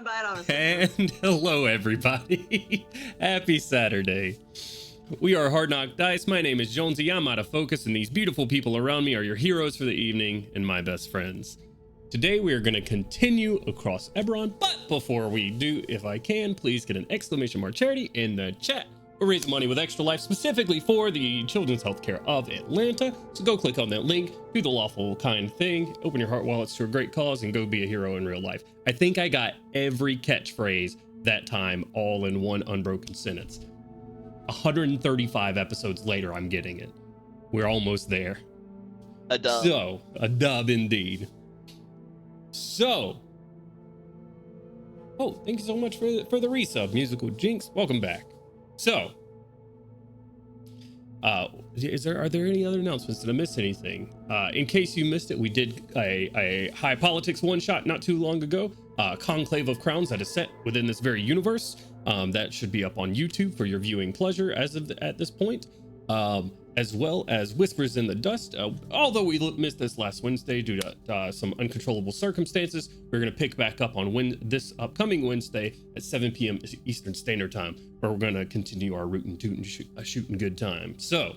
not bad, honestly. And hello, everybody. Happy Saturday. We are Hard Knock Dice. My name is Jonesy. I'm out of focus, and these beautiful people around me are your heroes for the evening and my best friends. Today, we are going to continue across Eberron, but before we do, if I can, please get an exclamation mark charity in the chat. We're raising money with Extra Life specifically for the Children's Healthcare of Atlanta. So go click on that link, do the lawful kind thing, open your heart wallets to a great cause, and go be a hero in real life. I think I got every catchphrase that time all in one unbroken sentence. 135 episodes later, I'm getting it. We're almost there. A dub. So, a dub indeed. So, oh, thank you so much for the resub, Musical Jinx. Welcome back. So, are there any other announcements? Did I miss anything? In case you missed it, we did a High Politics one-shot not too long ago. Conclave of Crowns that is set within this very universe. That should be up on YouTube for your viewing pleasure at this point. As well as Whispers in the Dust. Although we missed this last Wednesday due to some uncontrollable circumstances, we're going to pick back up on this upcoming Wednesday at 7 p.m. Eastern Standard Time, where we're going to continue our rootin' tootin' shooting good time. So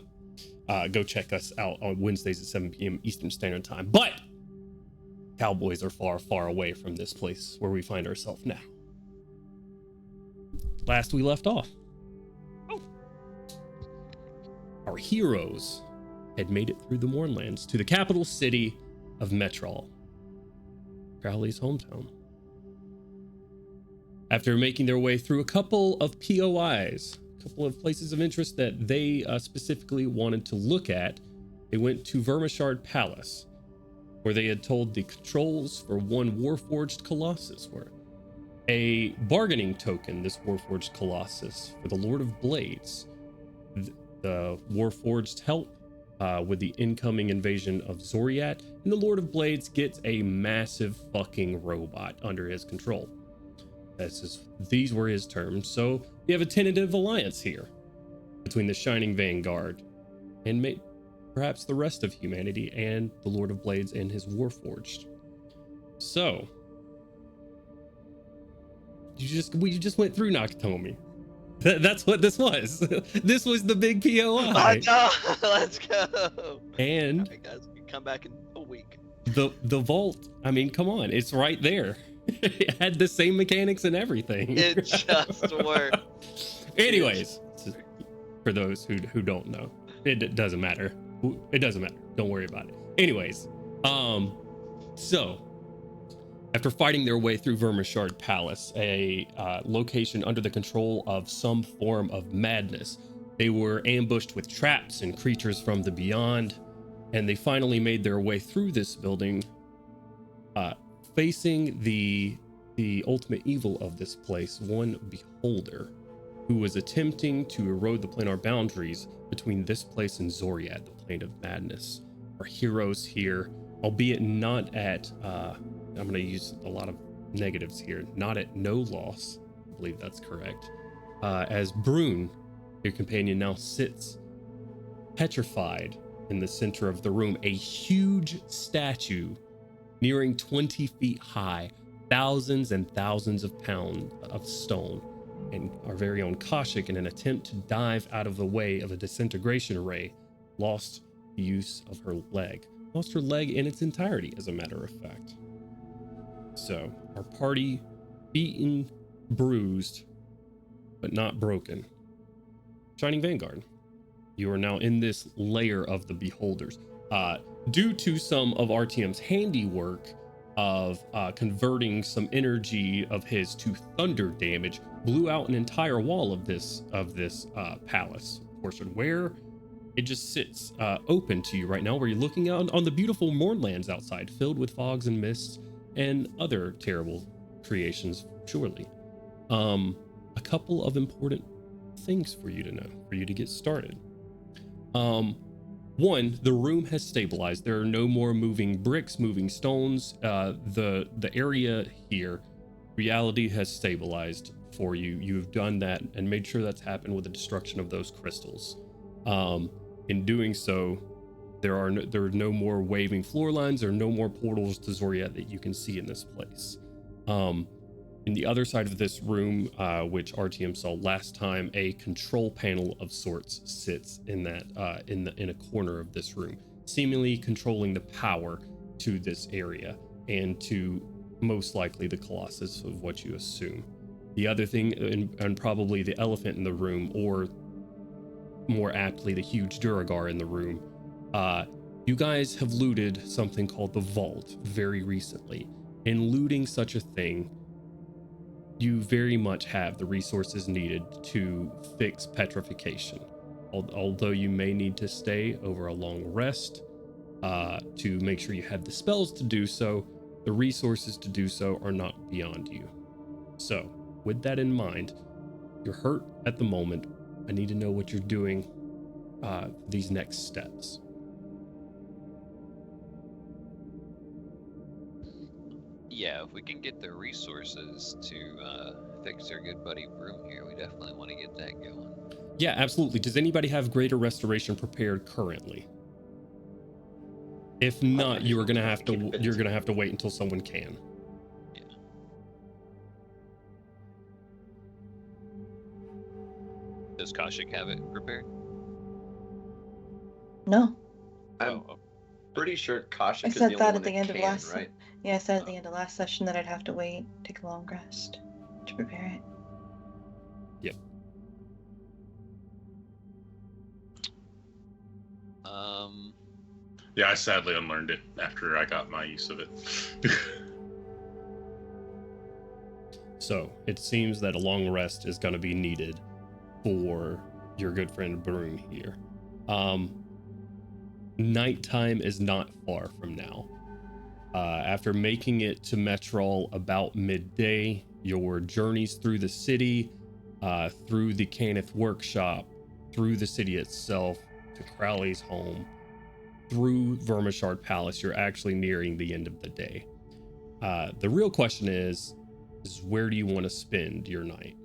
go check us out on Wednesdays at 7 p.m. Eastern Standard Time. But Cowboys are far, far away from this place where we find ourselves now. Last we left off, our heroes had made it through the Mournlands to the capital city of Metrol, Crowley's hometown. After making their way through a couple of POIs, a couple of places of interest that they specifically wanted to look at, they went to Vermishard Palace, where they had told the controls for one Warforged Colossus were. A bargaining token, this Warforged Colossus, for the Lord of Blades. The Warforged help with the incoming invasion of Zoriat, and the Lord of Blades gets a massive fucking robot under his control. These were his terms. So you have a tentative alliance here between the Shining Vanguard and perhaps the rest of humanity and the Lord of Blades and his Warforged. So we just went through Nakatomi. That's what this was. This was the big POI. I know. Let's go. And all right, guys, we can come back in a week. The vault, I mean, come on, it's right there. It had the same mechanics and everything. It just worked. Anyways, for those who don't know, it doesn't matter. It doesn't matter. Don't worry about it. Anyways, so after fighting their way through Vermishard Palace, a location under the control of some form of madness, they were ambushed with traps and creatures from the beyond, and they finally made their way through this building, facing the ultimate evil of this place, one beholder, who was attempting to erode the planar boundaries between this place and Zoriat, the plane of madness. Our heroes here, albeit not at I'm going to use a lot of negatives here. Not at no loss. I believe that's correct. As Brune, your companion, now sits petrified in the center of the room. A huge statue nearing 20 feet high, thousands and thousands of pounds of stone. And our very own Kashik, in an attempt to dive out of the way of a disintegration ray, lost the use of her leg. Lost her leg in its entirety, as a matter of fact. So, our party, beaten, bruised, but not broken. Shining Vanguard, you are now in this layer of the Beholders. Due to some of RTM's handiwork of converting some energy of his to thunder damage, blew out an entire wall of this palace portion, where it just sits open to you right now, where you're looking out on the beautiful Mournlands outside, filled with fogs and mists and other terrible creations, surely. A couple of important things for you to know, for you to get started. One, the room has stabilized. There are no more moving bricks, moving stones. The area here, reality has stabilized for you. You've done that and made sure that's happened with the destruction of those crystals. In doing so, there are no more waving floor lines or no more portals to Zoriat that you can see in this place. In the other side of this room, which RTM saw last time, a control panel of sorts sits in that in a corner of this room, seemingly controlling the power to this area and to most likely the Colossus, of what you assume. The other thing, and probably the elephant in the room, or more aptly the huge Duragar in the room, you guys have looted something called the Vault very recently. In looting such a thing, you very much have the resources needed to fix petrification. Although you may need to stay over a long rest to make sure you have the spells to do so, the resources to do so are not beyond you. So, with that in mind, you're hurt at the moment. I need to know what you're doing these next steps. Yeah, if we can get the resources to fix our good buddy Broom here, we definitely want to get that going. Yeah, absolutely. Does anybody have greater restoration prepared currently? If not, you're gonna have to wait until someone can. Yeah. Does Kashik have it prepared? No. I'm pretty sure Kasha I is said the only that one at the end of last right? Yeah, I said at the end of last session that I'd have to wait, take a long rest to prepare it. Yep. Yeah, I sadly unlearned it after I got my use of it. So it seems that a long rest is going to be needed for your good friend Broom here. Nighttime is not far from now. After making it to Metrol about midday, your journeys through the city, through the Canith workshop, through the city itself, to Crowley's home, through Vermishard Palace, you're actually nearing the end of the day. The real question is where do you want to spend your night?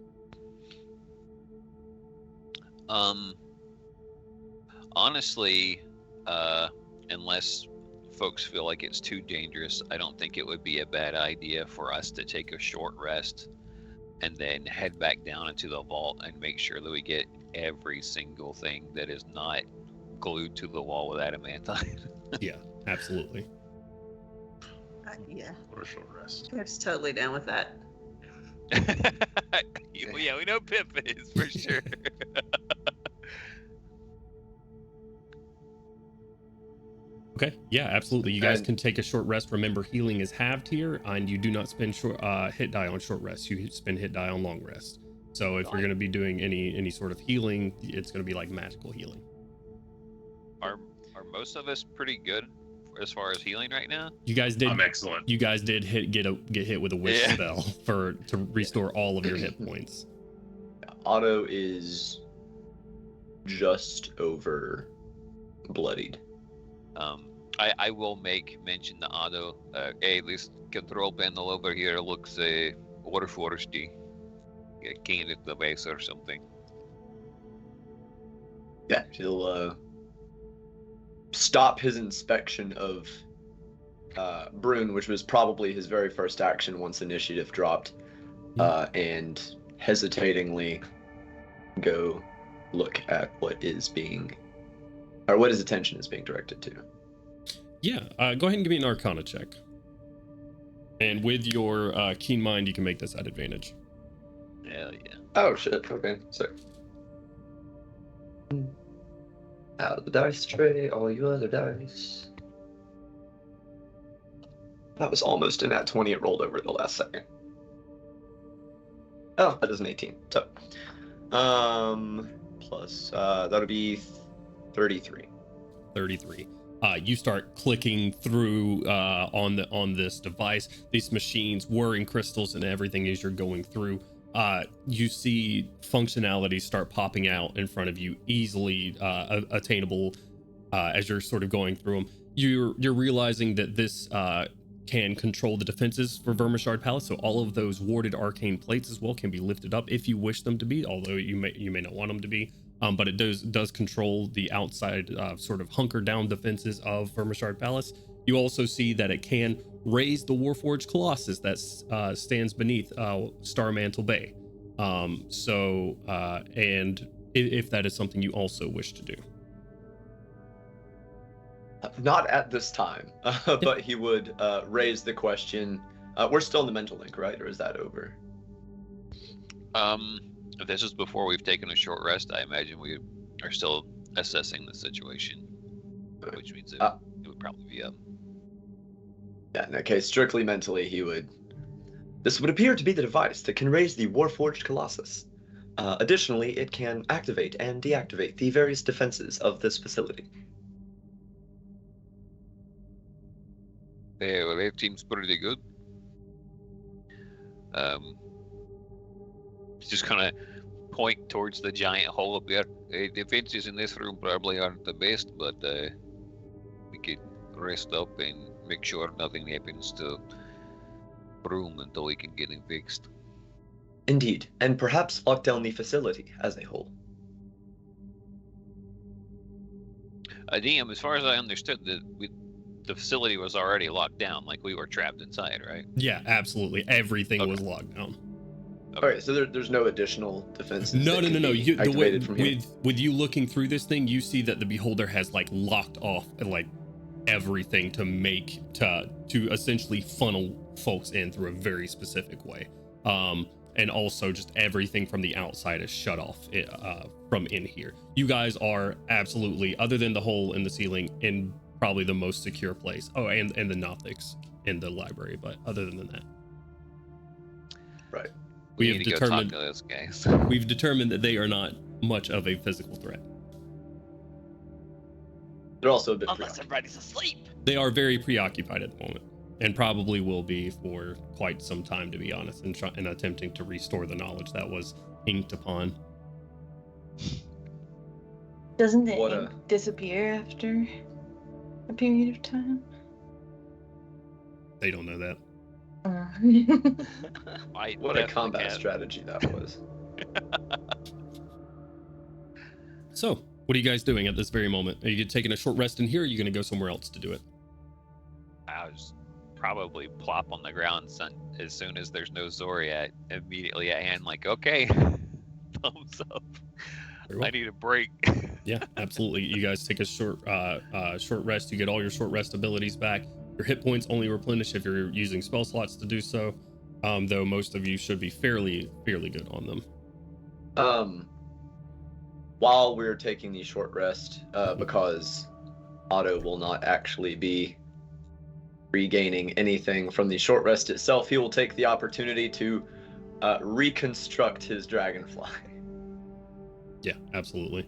Honestly, unless folks feel like it's too dangerous, I don't think it would be a bad idea for us to take a short rest and then head back down into the vault and make sure that we get every single thing that is not glued to the wall with adamantine. Yeah, absolutely. Yeah, Or a short rest. I was totally down with that. Yeah, we know Pip is for sure. Okay, yeah, absolutely. You guys can take a short rest. Remember, healing is halved here, and you do not spend hit die on short rest. You spend hit die on long rest. So if you're going to be doing any sort of healing, it's going to be like magical healing. Are most of us pretty good as far as healing right now? You guys did. I'm excellent. You guys did get hit with a wish spell to restore all of your hit points. Otto is just over bloodied. I will make mention to Otto. Hey, this control panel over here looks warforsty. Can it the base or something? Yeah, he'll stop his inspection of Brune, which was probably his very first action once initiative dropped, and hesitatingly go look at what his attention is being directed to. Yeah, go ahead and give me an Arcana check. And with your keen mind, you can make this at advantage. Hell yeah. Oh shit, okay, so. Out of the dice tray, all you other dice. That was almost in that 20, it rolled over the last second. Oh, that is an 18. So, plus, that'll be 33. 33. You start clicking through on this device, these machines, whirring crystals and everything as you're going through. You see functionality start popping out in front of you, easily attainable as you're sort of going through them. You're realizing that this can control the defenses for Vermishard Palace, so all of those warded arcane plates as well can be lifted up if you wish them to be, although you may not want them to be. But it does control the outside sort of hunker down defenses of Vermishard Palace. You also see that it can raise the Warforged Colossus that stands beneath Starmantle Bay. And if that is something you also wish to do. Not at this time, but he would raise the question. We're still in the mental link, right? Or is that over? If this is before we've taken a short rest, I imagine we are still assessing the situation, which means it would probably be up. Yeah, in that case, strictly mentally, he would. This would appear to be the device that can raise the Warforged Colossus. Additionally, it can activate and deactivate the various defenses of this facility. Yeah, well, that seems pretty good. Just kind of point towards the giant hole up there. The defenses in this room probably aren't the best, but we could rest up and make sure nothing happens to Broom until we can get him fixed. Indeed, and perhaps lock down the facility as a whole. DM, as far as I understood, the facility was already locked down, like we were trapped inside, right? Yeah, absolutely. Everything was locked down. Okay, so there's no additional defenses. No. From with you looking through this thing, you see that the Beholder has like locked off like everything to essentially funnel folks in through a very specific way. And also just everything from the outside is shut off from in here. You guys are absolutely, other than the hole in the ceiling, in probably the most secure place. Oh, and the Nothics in the library, but other than that. Right. We have determined, go talk to those guys. We've determined that they are not much of a physical threat. They're also a bit Unless everybody's asleep. They are very preoccupied at the moment, and probably will be for quite some time, to be honest, in attempting to restore the knowledge that was inked upon. Doesn't the ink disappear after a period of time? They don't know that. What a combat strategy that was. So, what are you guys doing at this very moment? Are you taking a short rest in here, or are you going to go somewhere else to do it? I was probably plop on the ground as soon as there's no Zoriat immediately at hand, like, okay, thumbs up. Well. I need a break. Yeah, absolutely. You guys take a short rest. You get all your short rest abilities back. Your hit points only replenish if you're using spell slots to do so, though most of you should be fairly good on them. While we're taking the short rest, because Otto will not actually be regaining anything from the short rest itself, he will take the opportunity to reconstruct his dragonfly. Yeah, absolutely.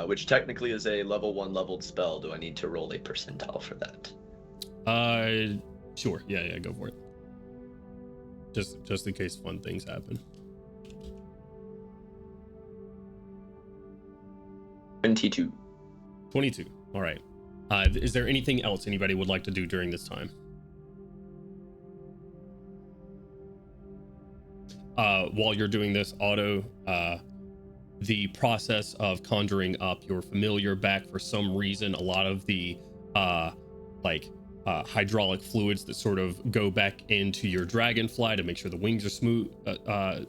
Which technically is a level 1 leveled spell. Do I need to roll a percentile for that? Sure. Yeah, go for it. Just in case fun things happen. 22. All right. Is there anything else anybody would like to do during this time? While you're doing this, Otto, the process of conjuring up your familiar back, for some reason, a lot of the hydraulic fluids that sort of go back into your dragonfly to make sure the wings are smooth,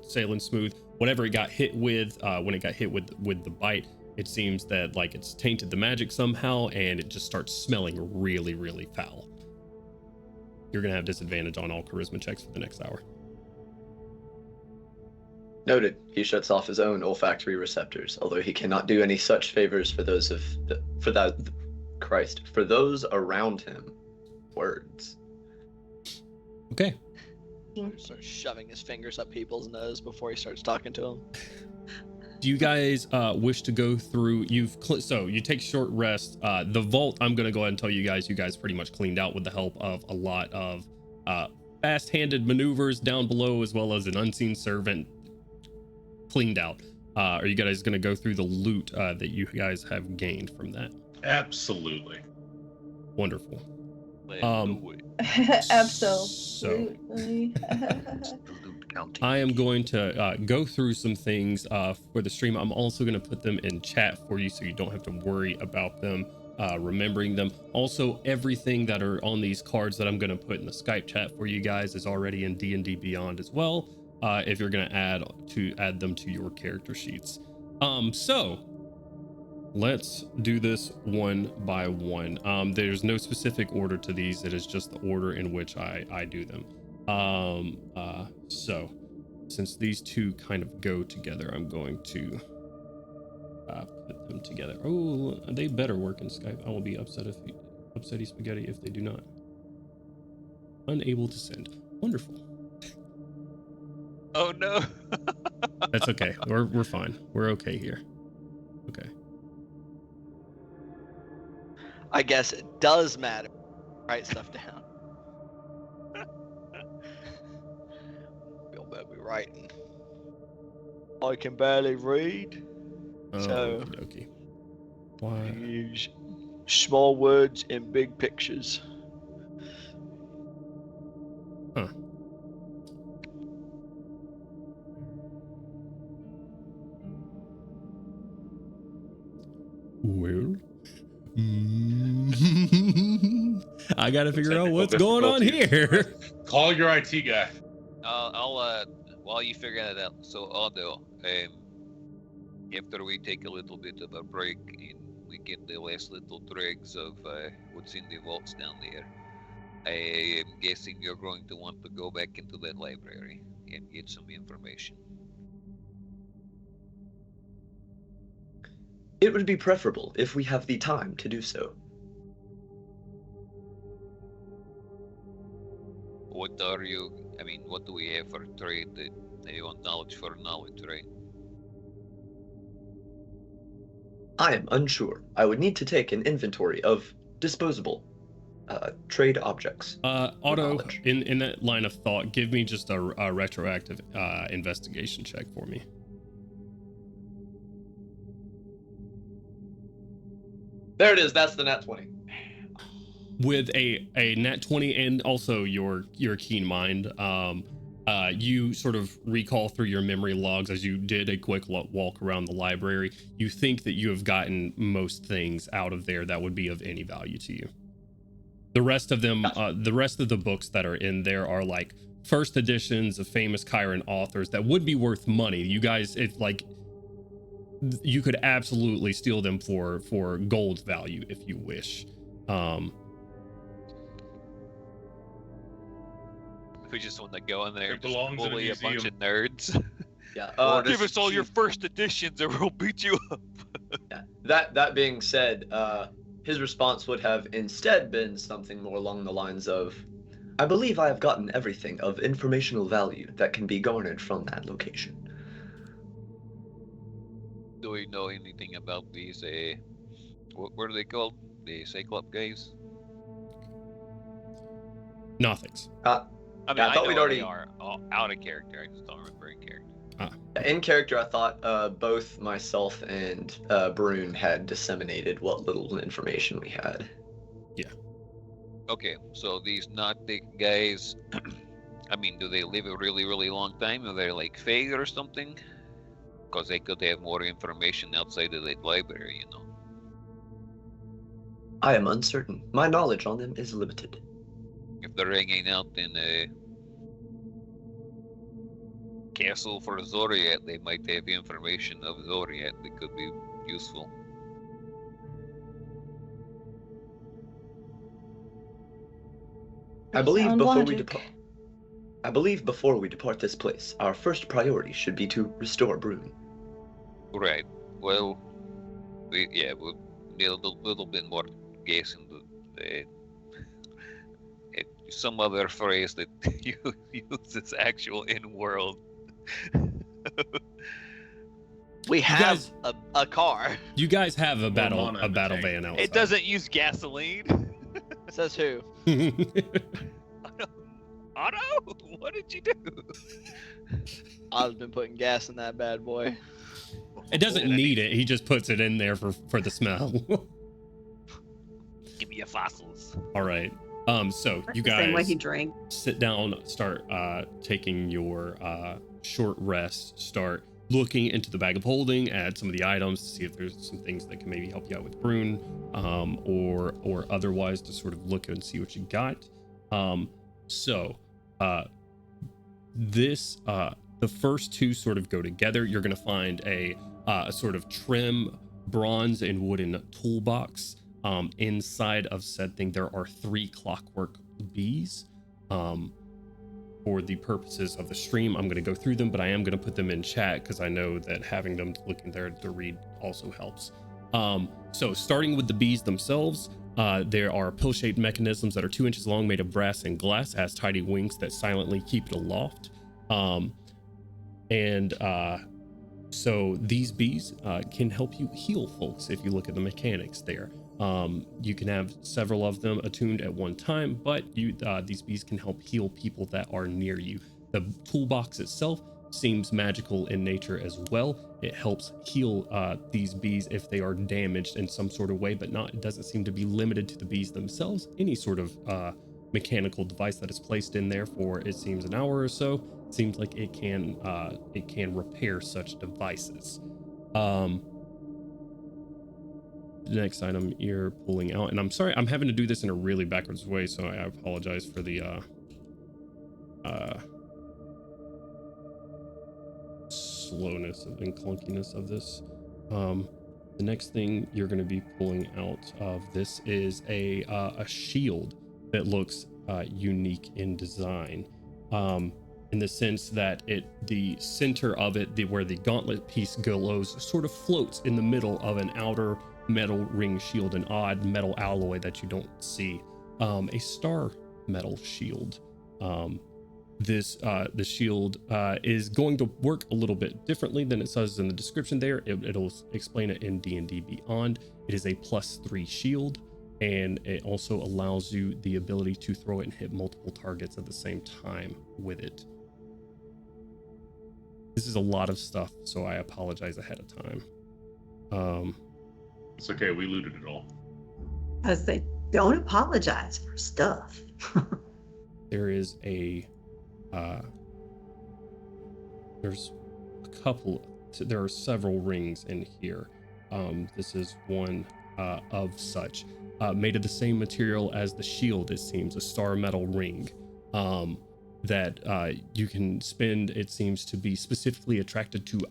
sailing smooth. Whatever it got hit with, when it got hit with the bite, it seems that like it's tainted the magic somehow, and it just starts smelling really, really foul. You're gonna have disadvantage on all charisma checks for the next hour. Noted. He shuts off his own olfactory receptors, although he cannot do any such favors for those around him. Words. Okay. He starts shoving his fingers up people's nose before he starts talking to them. Do you guys wish to go through? So you take short rest. The vault, I'm gonna go ahead and tell you guys pretty much cleaned out with the help of a lot of fast-handed maneuvers down below, as well as an unseen servant. Cleaned out. Are you guys going to go through the loot that you guys have gained from that? Absolutely. Wonderful. Absolutely. I am going to go through some things for the stream. I'm also going to put them in chat for you, so you don't have to worry about them. remembering them. Also, everything that are on these cards that I'm going to put in the Skype chat for you guys is already in D&D Beyond as well. If you're going to add them to your character sheets. So let's do this one by one. There's no specific order to these. It is just the order in which I do them. So since these two kind of go together, I'm going to put them together. Oh, they better work in Skype. I will be upsetty spaghetti if they do not. Unable to send. Wonderful. Oh no. That's okay. We're fine. We're okay here. Okay. I guess it does matter. Write stuff down. You'll better be writing. I can barely read. So, Okey-dokey. Why? Use small words in big pictures. Huh. Well, I gotta figure out what's going on here. Call your IT guy. I'll while you figure that out. So Aldo, after we take a little bit of a break and we get the last little dregs of what's in the vaults down there, I am guessing you're going to want to go back into that library and get some information. It would be preferable if we have the time to do so. What do we have for trade? They want knowledge for knowledge, right? I am unsure. I would need to take an inventory of disposable trade objects. Otto, Knowledge. in that line of thought, give me just a retroactive investigation check for me. There it is. That's the nat 20. With a nat 20 and also your keen mind, you sort of recall through your memory logs as you did a quick walk around the library. You think that you have gotten most things out of there that would be of any value to you. The rest of them, the rest of the books that are in there are like first editions of famous Chiron authors that would be worth money. You guys, it's like you could absolutely steal them for gold value if you wish. If we just want to go in there It and just belongs in a bully a bunch museum. of nerds. Yeah. Give us all your first editions or we'll beat you up. Yeah. That being said, his response would have instead been something more along the lines of, I believe I have gotten everything of informational value that can be garnered from that location. Do we know anything about these, what are they called? The Cyclops guys? Nothings. I mean, Yeah, I thought know we'd what already- they are out of character. I just don't remember in character. In character, I thought both myself and Brune had disseminated what little information we had. Okay, so these Nautic guys, I mean, do they live a really, really long time? Are they like Fae or something? Because they could have more information outside of the library, you know. I am uncertain. My knowledge on them is limited. If they're hanging out in a castle for Zoriat, they might have information of Zoriat that could be useful. I believe Sound before we logic. depart. I believe before we depart this place, our first priority should be to restore Brune. Right. Well, we'll need a little bit more guessing. Some other phrase that uses actual in-world. We have guys- a car. You guys have a battle mana in the battle tank. van outside. It doesn't use gasoline. Says who? Otto, what did you do? I've been putting gas in that bad boy. It doesn't need it. He just puts it in there for the smell. Give me your fossils. All right. So you the same way he guys drank. sit down, start taking your short rest, start looking into the bag of holding at some of the items to see if there's some things that can maybe help you out with Brune, or otherwise to sort of look and see what you got. The first two sort of go together. You're going to find a sort of trim bronze and wooden toolbox. Inside of said thing, there are 3 clockwork bees. For the purposes of the stream, I'm going to go through them, but I am going to put them in chat because I know that having them looking there to read also helps. So starting with the bees themselves, there are pill-shaped mechanisms that are 2 inches long, made of brass and glass, has tiny wings that silently keep it aloft. So these bees can help you heal folks if you look at the mechanics there. You can have several of them attuned at one time, but these bees can help heal people that are near you. The toolbox itself seems magical in nature as well. It helps heal these bees if they are damaged in some sort of way, but it doesn't seem to be limited to the bees themselves. Any sort of mechanical device that is placed in there for, it seems, an hour or so, seems like it can repair such devices. The next item you're pulling out, and I'm sorry, I'm having to do this in a really backwards way, so I apologize for the slowness and clunkiness of this. The next thing you're going to be pulling out of this is a shield that looks unique in design, in the sense that the center of it, where the gauntlet piece glows, sort of floats in the middle of an outer metal ring shield, an odd metal alloy that you don't see, a star metal shield. The shield is going to work a little bit differently than it says in the description there. It'll explain it in D&D Beyond. It is a +3 shield, and it also allows you the ability to throw it and hit multiple targets at the same time with it. This is a lot of stuff, so I apologize ahead of time. It's okay, we looted it all. As they don't apologize for stuff. There is there are several rings in here. This is one of such, made of the same material as the shield, it seems, a star metal ring, that you can spend. It seems to be specifically attracted to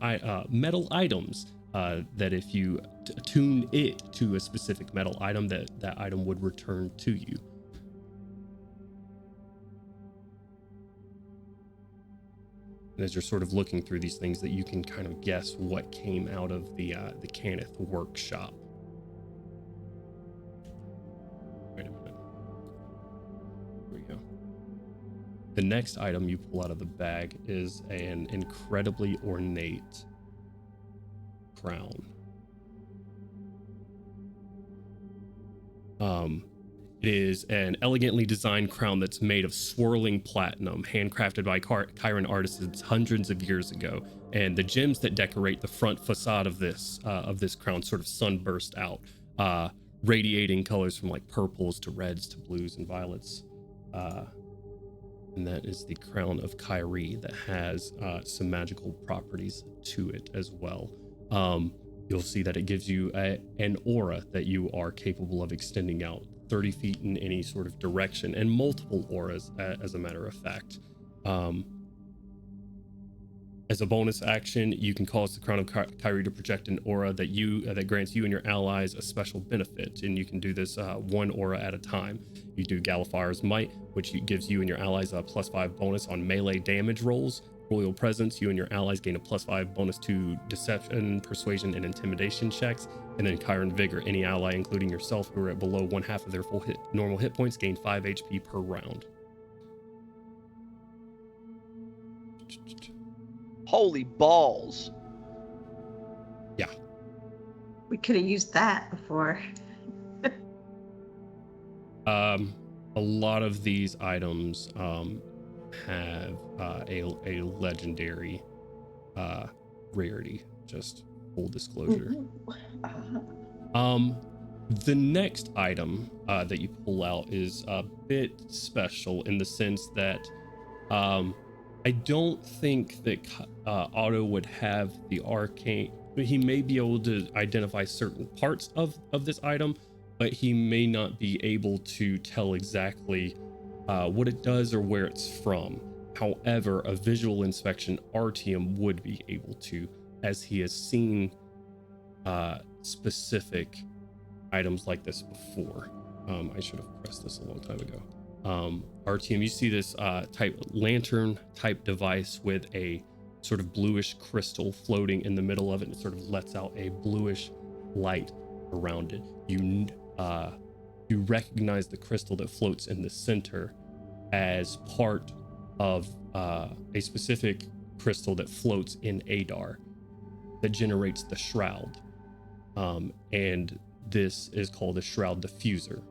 metal items, that if you attune it to a specific metal item, that item would return to you. And as you're sort of looking through these things, that you can kind of guess what came out of the Cannith workshop. Wait a minute. Here we go. The next item you pull out of the bag is an incredibly ornate crown. It is an elegantly designed crown that's made of swirling platinum, handcrafted by Chiron artisans hundreds of years ago. And the gems that decorate the front facade of this crown sort of sunburst out, radiating colors from like purples to reds to blues and violets. And that is the crown of Kyrie that has some magical properties to it as well. You'll see that it gives you an aura that you are capable of extending out 30 feet in any sort of direction, and multiple auras, as a matter of fact. As a bonus action, you can cause the crown of Kyrie to project an aura that grants you and your allies a special benefit, and you can do this one aura at a time. You do Galifire's Might, which gives you and your allies a +5 bonus on melee damage rolls. Royal Presence, you and your allies gain a +5 bonus to Deception, Persuasion, and Intimidation checks. And then Chiron Vigor, any ally, including yourself, who are at below 1/2 of their full normal hit points, gain 5 HP per round. Holy balls. Yeah. We could have used that before. A lot of these items have a legendary rarity, just full disclosure. The next item that you pull out is a bit special in the sense that I don't think that Otto would have the arcane. He may be able to identify certain parts of this item, but he may not be able to tell exactly what it does or where it's from. However, a visual inspection, Artyom would be able to, as he has seen specific items like this before. I should have pressed this a long time ago. Artyom, you see this type lantern type device with a sort of bluish crystal floating in the middle of it, and it sort of lets out a bluish light around it. You recognize the crystal that floats in the center as part of a specific crystal that floats in Adar that generates the shroud, and this is called a shroud diffuser.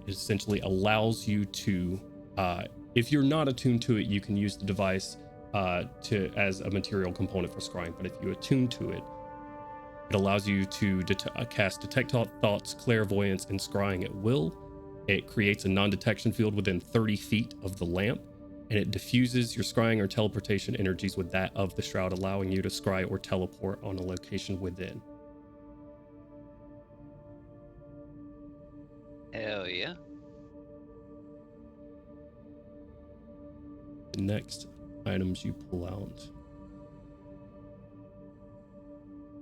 It essentially allows you to, if you're not attuned to it, you can use the device as a material component for scrying, but if you attune to it, it allows you to cast detect thoughts, clairvoyance, and scrying at will. It creates a non-detection field within 30 feet of the lamp, and it diffuses your scrying or teleportation energies with that of the shroud, allowing you to scry or teleport on a location within. Hell yeah. The next items you pull out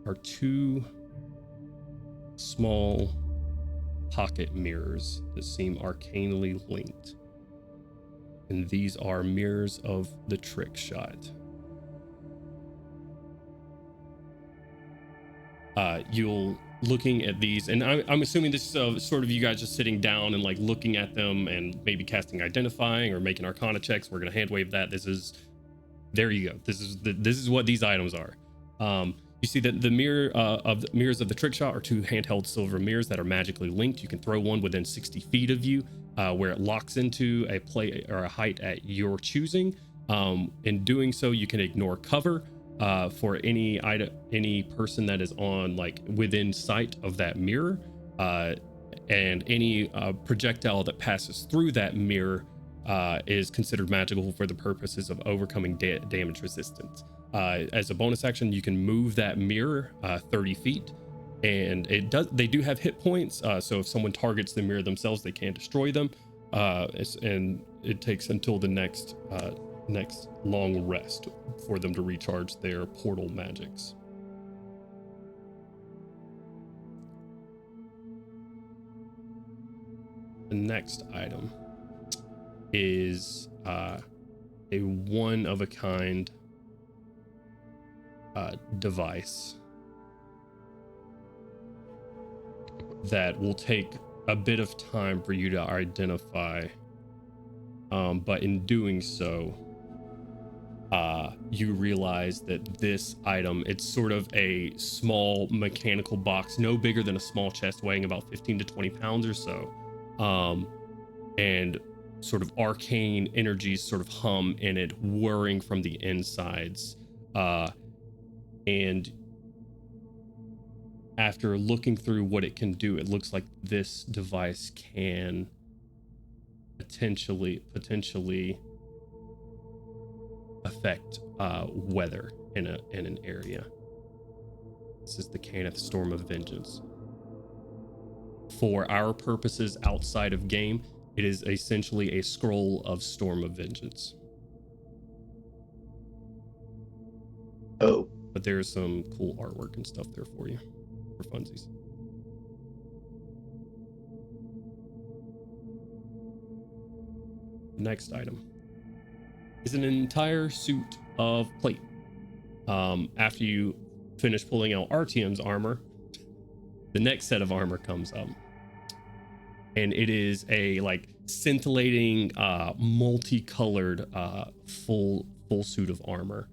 are two small pocket mirrors that seem arcanely linked. And these are mirrors of the trick shot. You'll looking at these, and I'm assuming this is sort of you guys just sitting down and like looking at them and maybe casting identifying or making arcana checks. We're gonna hand wave that. There you go. This is what these items are. You see that the mirrors of the trick shot are two handheld silver mirrors that are magically linked. You can throw one within 60 feet of you, where it locks into a play or a height at your choosing. In doing so, you can ignore cover for any person that is on like within sight of that mirror, and any projectile that passes through that mirror is considered magical for the purposes of overcoming damage resistance. As a bonus action, you can move that mirror 30 feet, and they do have hit points, so if someone targets the mirror themselves, they can destroy them, and it takes until the next long rest for them to recharge their portal magics. The next item is a one-of-a-kind device that will take a bit of time for you to identify, but in doing so, you realize that this item, it's sort of a small mechanical box, no bigger than a small chest, weighing about 15 to 20 pounds or so, and sort of arcane energies sort of hum in it, whirring from the insides. And after looking through what it can do, it looks like this device can potentially affect weather in an area. This is the Caneth Storm of Vengeance. For our purposes outside of game, it is essentially a scroll of Storm of Vengeance. Oh. But there's some cool artwork and stuff there for you, for funsies. Next item is an entire suit of plate. After you finish pulling out Artyom's armor, the next set of armor comes up. And it is a like scintillating, multicolored, full suit of armor.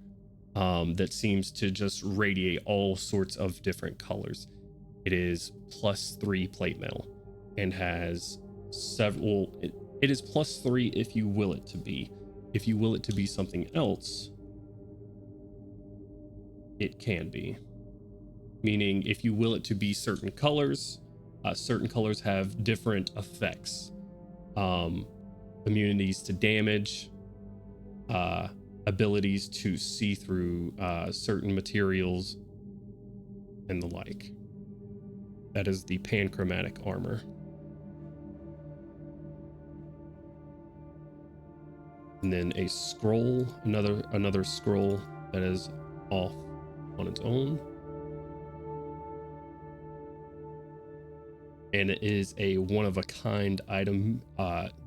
That seems to just radiate all sorts of different colors. It is +3 plate mail and has several. It is +3 if you will it to be. If you will it to be something else, it can be. Meaning, if you will it to be certain colors have different effects. Immunities to damage, abilities to see through certain materials and the like. That is the panchromatic armor. And then a scroll, another scroll that is off on its own. And it is a one-of-a-kind item.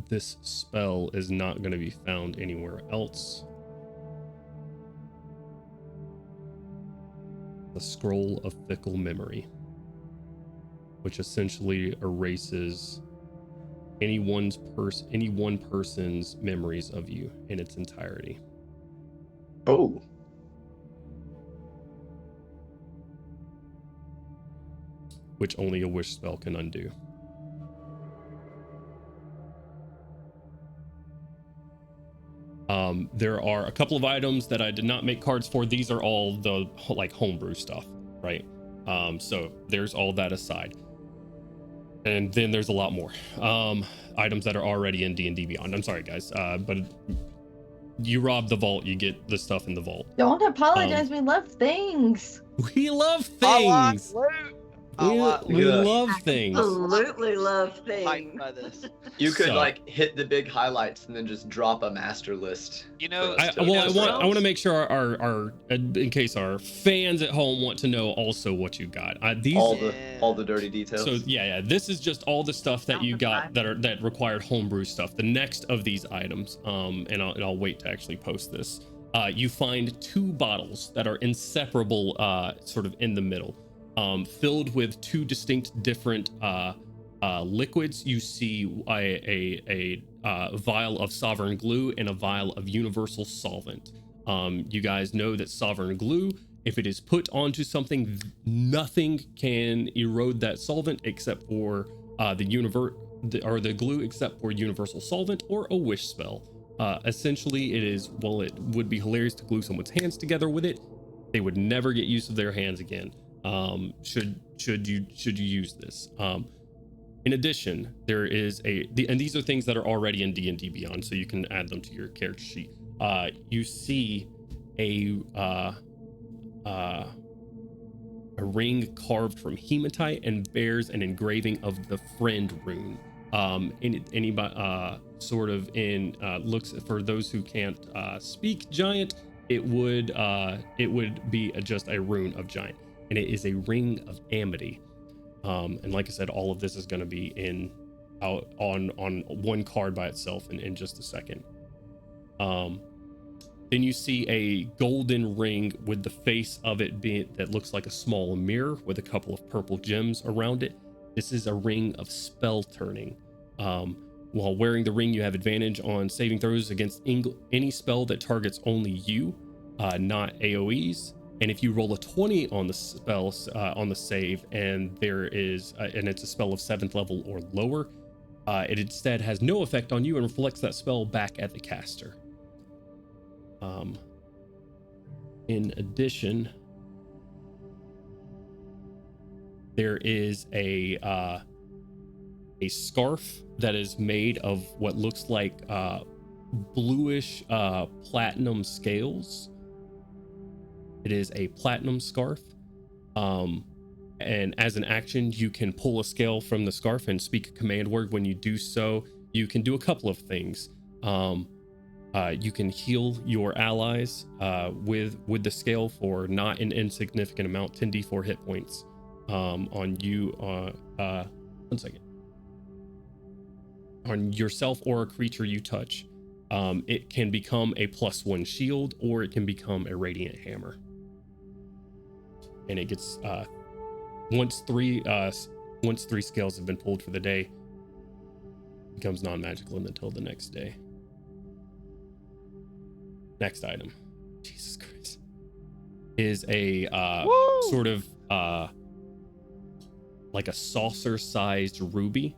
This spell is not going to be found anywhere else. The Scroll of Fickle Memory, which essentially erases any one person's memories of you in its entirety. Oh. Which only a wish spell can undo. There are a couple of items that I did not make cards for. These are all the like homebrew stuff, right? So there's all that aside. And then there's a lot more items that are already in D&D Beyond. I'm sorry, guys, but you rob the vault, you get the stuff in the vault. Don't apologize. We love things. We love I want things. loot. I want We loot. love things. Absolutely love Hyped things. by this. You could So- like hit the big highlights and then just drop a master list. You know, I want to make sure our in case our fans at home want to know also what you got. These all Yeah. the dirty details. So yeah, this is just all the stuff that you got that required homebrew stuff. The next of these items, and I'll wait to actually post this. You find 2 bottles that are inseparable, sort of in the middle, filled with 2 distinct different liquids. You see a vial of sovereign glue and a vial of universal solvent. You guys know that sovereign glue, if it is put onto something, nothing can erode that solvent except for the glue, except for universal solvent or a wish spell. Essentially, it would be hilarious to glue someone's hands together with it. They would never get use of their hands again. Should you use this? In addition, there is and these are things that are already in D&D Beyond, so you can add them to your character sheet. You see a ring carved from hematite and bears an engraving of the friend rune. Sort of in looks, for those who can't speak giant, it would be just a rune of giant, and it is a ring of amity. And like I said, all of this is going to be out on one card by itself in just a second. Then you see a golden ring with the face of it that looks like a small mirror with a couple of purple gems around it. This is a ring of spell turning. While wearing the ring, you have advantage on saving throws against any spell that targets only you, not AoEs. And if you roll a 20 on the spell, on the save, and it's a spell of 7th level or lower, it instead has no effect on you and reflects that spell back at the caster. In addition, there is a scarf that is made of what looks like bluish platinum scales. It is a platinum scarf. And as an action, you can pull a scale from the scarf and speak a command word. When you do so, you can do a couple of things. You can heal your allies with the scale for not an insignificant amount, 10d4 hit points on you. 1 second. On yourself or a creature you touch. It can become a +1 shield, or it can become a radiant hammer. And it gets once three scales have been pulled for the day, it becomes non-magical until the next day. Next item, Jesus Christ, is a sort of like a saucer-sized ruby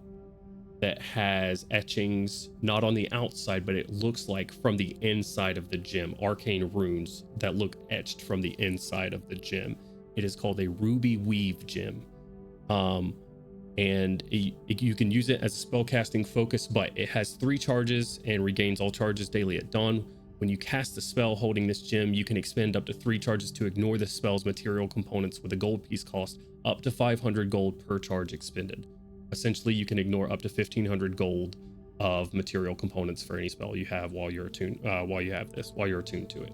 that has etchings not on the outside, but it looks like from the inside of the gem, arcane runes that look etched from the inside of the gem. It is called a ruby weave gem. And you can use it as a spellcasting focus, but it has 3 charges and regains all charges daily at dawn. When you cast a spell holding this gem, you can expend up to 3 charges to ignore the spell's material components with a gold piece cost up to 500 gold per charge expended. Essentially, you can ignore up to 1,500 gold of material components for any spell you have while you're attuned to it.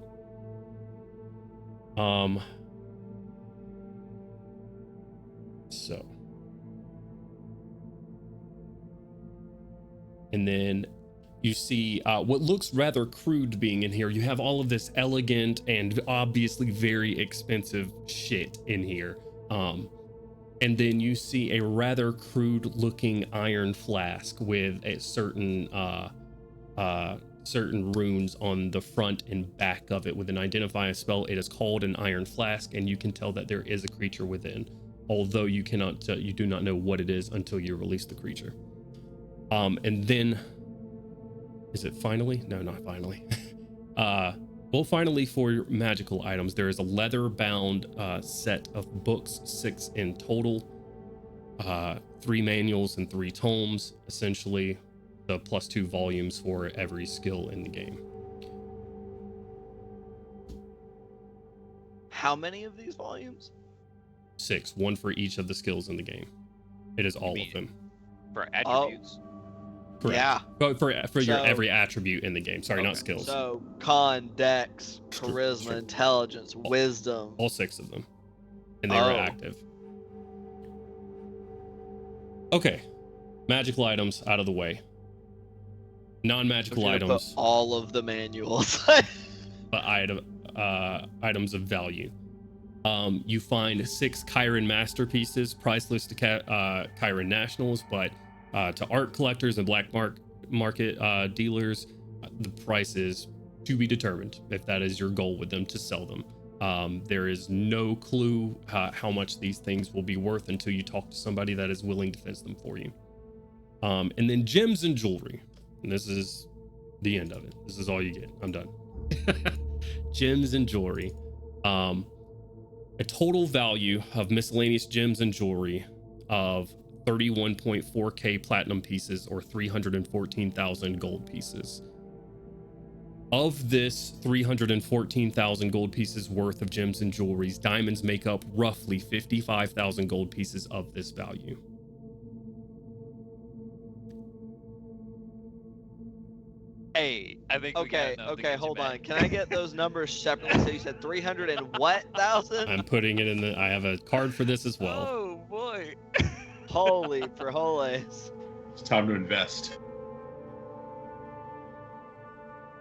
So, and then you see what looks rather crude being in here. You have all of this elegant and obviously very expensive shit in here. And then you see a rather crude looking iron flask with a certain runes on the front and back of it with an identifying spell. It is called an iron flask, and you can tell that there is a creature within, although you do not know what it is until you release the creature. And then, is it finally? No, not finally. Well, finally, for your magical items, there is a leather-bound set of books, 6 in total, 3 manuals and 3 tomes, essentially the +2 volumes for every skill in the game. How many of these volumes? 6, 1 for each of the skills in the game. It is all mean of them. For attributes. Correct. Yeah. For your So- every attribute in the game. Sorry, not Okay. skills. So con, dex, charisma, Sure. intelligence, wisdom. All 6 of them. And they were Oh. active. Okay. Magical items out of the way. Non-magical We're gonna items, put all of the manuals. but items of value. You find 6 Chiron masterpieces, priceless to Chiron nationals, but to art collectors and black market dealers, the price is to be determined if that is your goal with them to sell them. There is no clue how much these things will be worth until you talk to somebody that is willing to fence them for you. And then gems and jewelry. And this is the end of it. This is all you get. I'm done. Gems and jewelry. A total value of miscellaneous gems and jewelry of 31.4k platinum pieces or 314,000 gold pieces. Of this 314,000 gold pieces worth of gems and jewelries, diamonds make up roughly 55,000 gold pieces of this value. Hey, I think we got Okay, enough to okay, get you hold back. on. Can I get those numbers separately? So you said 300 and what thousand? I'm putting it in the, I have a card for this as well. Oh boy. Holy frijoles. It's time to invest.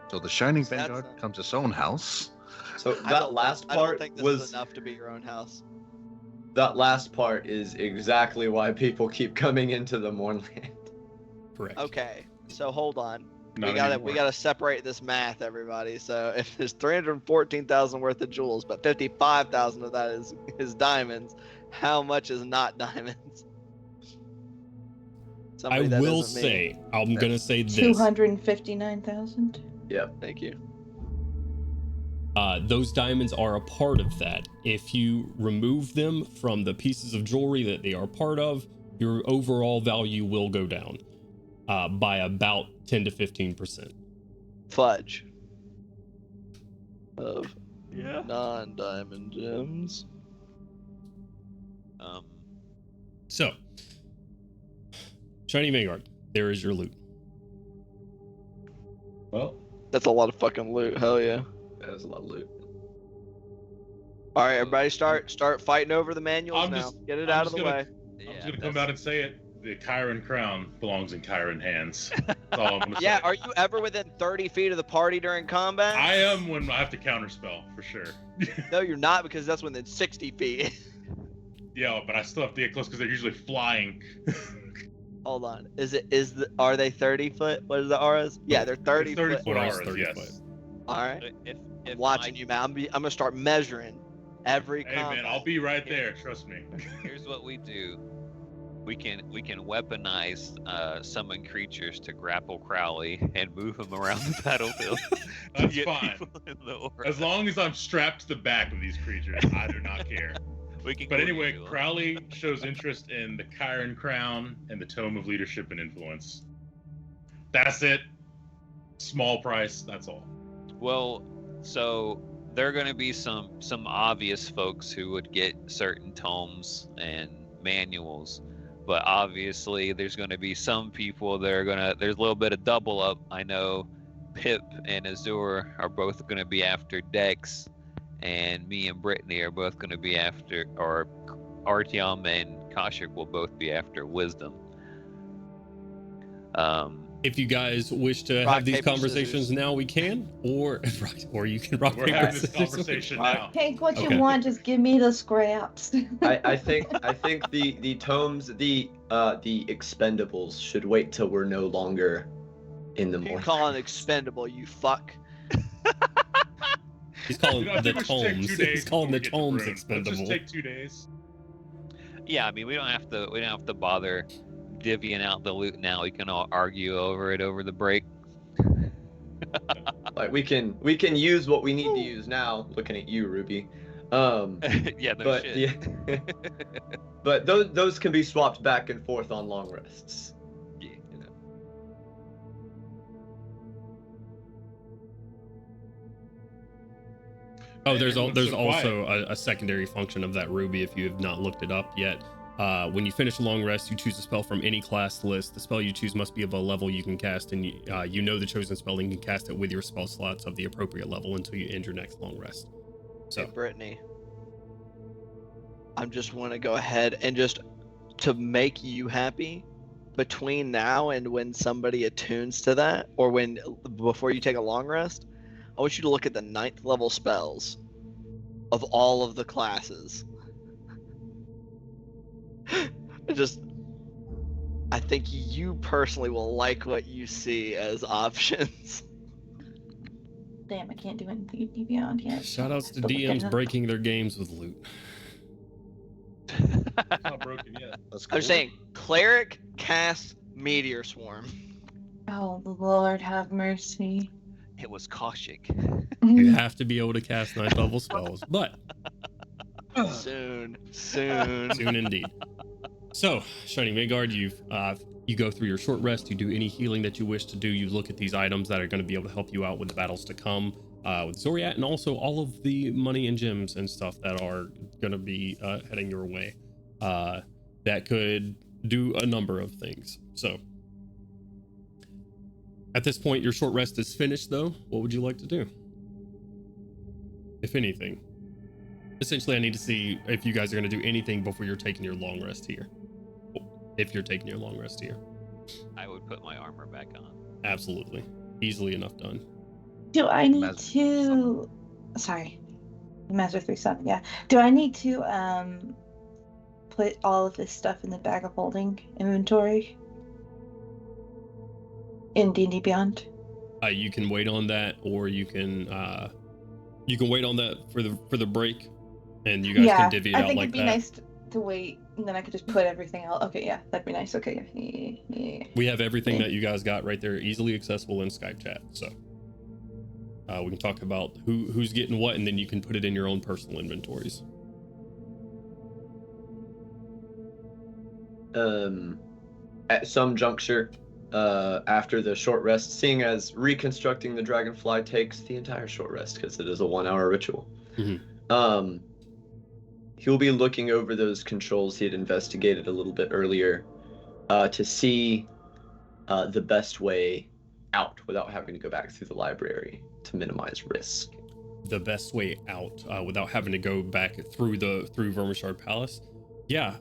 So the Shining So that's Vanguard a- comes its own house. So I that don't last think- I don't part think this was is enough to be your own house. that last part is exactly why people keep coming into the Mournland. Correct. Okay, so hold on. Not we anymore. gotta separate this math, everybody. So if there's 314,000 worth of jewels, but 55,000 of that is diamonds, how much is not diamonds? I Somebody that will isn't me. say, I'm gonna say this. 259,000. Yep. Thank you. Those diamonds are a part of that. If you remove them from the pieces of jewelry that they are part of, your overall value will go down by about 10 to 15%. Fudge. Of non-diamond gems. So, Shiny Vanguard, there is your loot. Well, That's a lot of fucking loot. Hell yeah. That was a lot of loot. All right, everybody, start fighting over the manuals I'm now. just- Get it I'm out of just the gonna- way. I'm just gonna come out and say it. The Chiron crown belongs in Chiron hands. That's all I'm gonna say. Yeah, are you ever within 30 feet of the party during combat? I am when I have to counterspell for sure. No, you're not, because that's within 60 feet. Yeah, but I still have to get close because they're usually flying. Hold on. Are they 30 foot? What is the auras? Yeah, they're 30 It's 30 foot. foot Auras, auras, 30 yes. foot. All right. If I'm watching my- you, man. I'm gonna start measuring every Hey combat. man, I'll be right there. Trust me. Here's what we do. We can weaponize summon creatures to grapple Crowley and move him around the battlefield. to That's get fine. people in the aura. As long as I'm strapped to the back of these creatures, I do not care. We can But go anyway, to- Crowley shows interest in the Chiron crown and the Tome of Leadership and Influence. That's it. Small price. That's all. Well, so there are going to be some obvious folks who would get certain tomes and manuals, but obviously there's going to be some people that are there's a little bit of double up. I know Pip and Azure are both going to be after Dex, and me and Brittany are both going to be after, or Artyom and Kashik will both be after Wisdom. If you guys wish to Rock, have these paper, conversations scissors. now, we can, or or you can rock We're paper having this scissors. conversation Right. now. Take what Okay. you want, just give me the scraps. I think the tomes, the expendables should wait till we're no longer in the You morning. call it expendable, you fuck. He's calling You know, I the think we should take tomes. 2 days He's calling the before we get to tomes Brune. Let's expendable. just take 2 days. Yeah, I mean, we don't have to bother divvying out the loot now. We can all argue over it over the break. Like we can use what we need to use now. Looking at you, Ruby. Yeah, no But shit. yeah, but those can be swapped back and forth on long rests. Yeah, you know. Oh, there's Everyone's there's so also a secondary function of that ruby if you have not looked it up yet. When you finish a long rest, you choose a spell from any class list. The spell you choose must be of a level you can cast, and you know the chosen spell, and you can cast it with your spell slots of the appropriate level until you end your next long rest. So, Hey, Brittany, I just want to go ahead and just to make you happy, between now and when somebody attunes to that, or before you take a long rest, I want you to look at the 9th level spells of all of the classes. I think you personally will like what you see as options. Damn, I can't do anything beyond yet. shoutouts to Still looking DMs up. breaking their games with loot. It's not broken yet. That's I'm saying cleric cast meteor swarm. Oh, the Lord have mercy. It was Kashik. You have to be able to cast 9th level spells, but Soon. soon indeed. So, Shining Midgard, you go through your short rest, you do any healing that you wish to do, you look at these items that are going to be able to help you out with the battles to come with Zoriat, and also all of the money and gems and stuff that are going to be heading your way. That could do a number of things. So, at this point, your short rest is finished, though. What would you like to do? If anything. Essentially, I need to see if you guys are going to do anything before you're taking your long rest here. If you're taking your long rest here. I would put my armor back on. Absolutely. Easily enough done. Do I need Master to? Sorry, Master 3-7. Yeah. Do I need to put all of this stuff in the bag of holding inventory in D&D Beyond? You can wait on that, or you can wait on that for the break, and you guys Yeah, can divvy it I out think like it'd be that. nice to wait, and then I could just put everything else. Okay, yeah, that'd be nice. Okay, yeah. We have everything Okay. that you guys got right there, easily accessible in Skype chat. So we can talk about who's getting what, and then you can put it in your own personal inventories. At some juncture, after the short rest, seeing as reconstructing the dragonfly takes the entire short rest because it is a 1-hour ritual. Mhm. He'll be looking over those controls he had investigated a little bit earlier to see the best way out without having to go back through the library to minimize risk. The best way out without having to go back through Vermishard Palace. Yeah,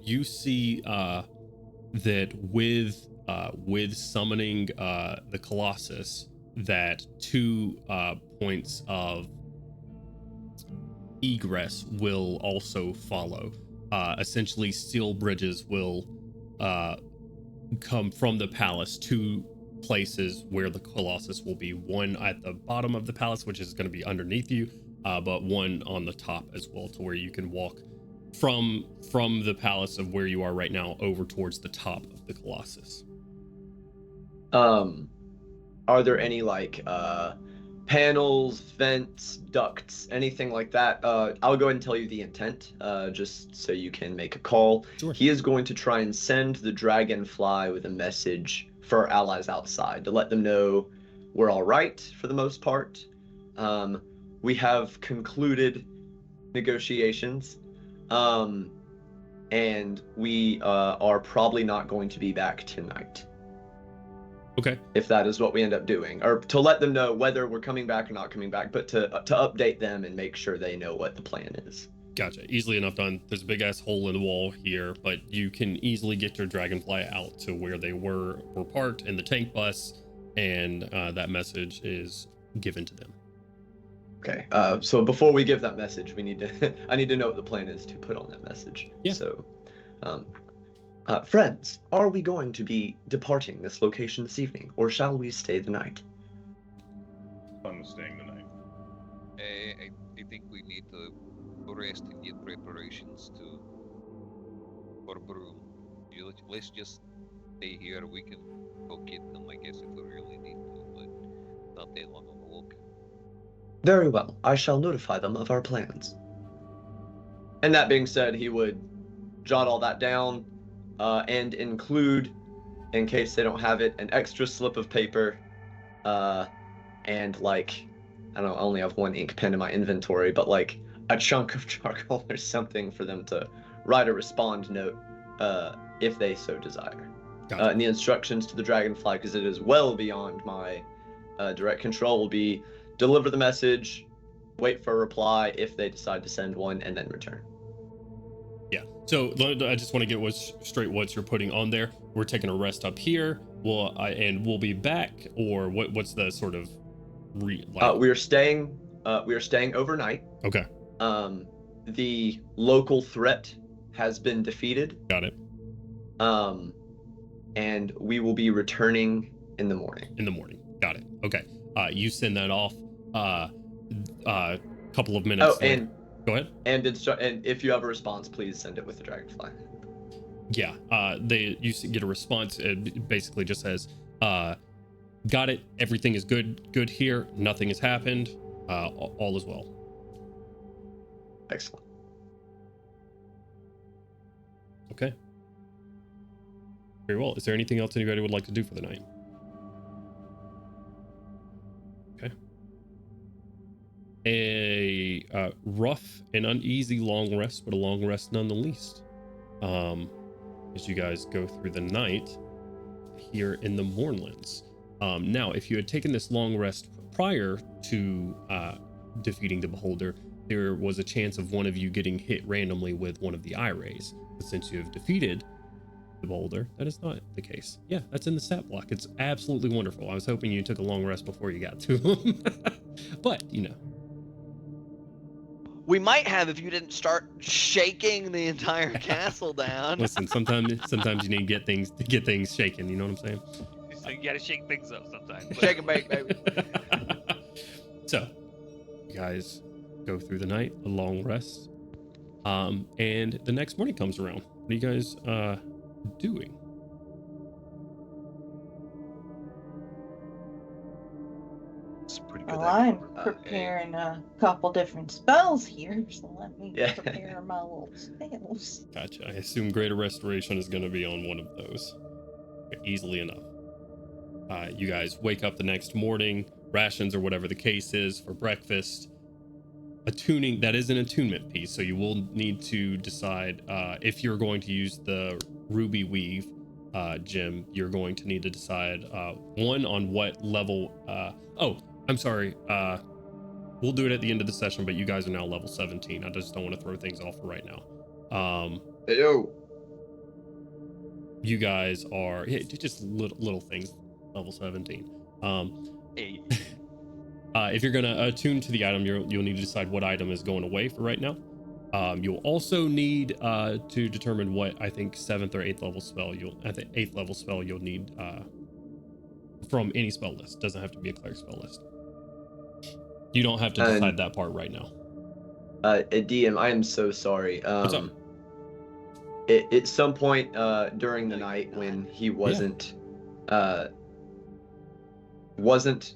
you see that with summoning the Colossus, that 2 points of egress will also follow. Essentially, steel bridges will come from the palace to places where the Colossus will be. One at the bottom of the palace, which is going to be underneath you, but one on the top as well, to where you can walk from the palace of where you are right now over towards the top of the Colossus. Are there any like panels, vents, ducts, anything like that? I'll go ahead and tell you the intent, just so you can make a call. Sure. He is going to try and send the dragonfly with a message for our allies outside to let them know we're all right for the most part, We have concluded negotiations, and we are probably not going to be back tonight. Okay. If that is what we end up doing, or to let them know whether we're coming back or not coming back, but to update them and make sure they know what the plan is. Gotcha. Easily enough done. There's a big ass hole in the wall here, but you can easily get your dragonfly out to where they were parked in the tank bus, and that message is given to them. Okay. So before we give that message, we need to I need to know what the plan is to put on that message. Yeah. So, friends, are we going to be departing this location this evening, or shall we stay the night? I'm staying the night. I think we need to rest and get preparations for Broom. Let's just stay here. We can go get them, I guess, if we really need to, but not that long of a walk. Very well. I shall notify them of our plans. And that being said, he would jot all that down and include, in case they don't have it, an extra slip of paper and like, I don't know, I only have one ink pen in my inventory, but like a chunk of charcoal or something for them to write a respond note if they so desire. Gotcha. And the instructions to the dragonfly, because it is well beyond my direct control, will be deliver the message, wait for a reply if they decide to send one, and then return. Yeah. So I just want to get straight what you're putting on there. We're taking a rest up here. And we'll be back, or what's the sort of we are staying overnight. Okay. The local threat has been defeated. Got it. And we will be returning in the morning. Got it. Okay. You send that off. Couple of minutes. Oh, and go ahead. And if you have a response, please send it with the dragonfly. Yeah. You get a response. It basically just says, "Got it. Everything is good here. Nothing has happened. All is well." Excellent. Okay. Very well. Is there anything else anybody would like to do for the night? Okay. A rough and uneasy long rest, but a long rest none the least. As you guys go through the night here in the Mournlands. Now, if you had taken this long rest prior to defeating the Beholder, there was a chance of one of you getting hit randomly with one of the eye rays. But since you have defeated the Beholder, that is not the case. Yeah, that's in the stat block. It's absolutely wonderful. I was hoping you took a long rest before you got to him. But, you know. We might have if you didn't start shaking the entire castle down. Listen, sometimes you need to get things shaken. You know what I'm saying? So you gotta shake things up sometimes. Shake and bake, baby. So, you guys go through the night, a long rest, and the next morning comes around. What are you guys doing? It's pretty good. Well, I'm preparing a couple different spells here, so let me prepare my little spells. Gotcha. I assume Greater Restoration is going to be on one of those. Easily enough. You guys wake up the next morning, rations or whatever the case is for breakfast. Attuning, that is an attunement piece, so you will need to decide if you're going to use the Ruby Weave gem. You're going to need to decide one on what level. I'm sorry. We'll do it at the end of the session, but you guys are now level 17. I just don't want to throw things off for right now. Hey, yo. You guys are just little things. Level 17. Hey. If you're gonna attune to the item, you'll need to decide what item is going away for right now. You'll also need to determine what I think 7th or 8th level spell you'll need from any spell list. Doesn't have to be a cleric spell list. You don't have to decide that part right now. DM, I am so sorry. What's up? At some point during the night when he wasn't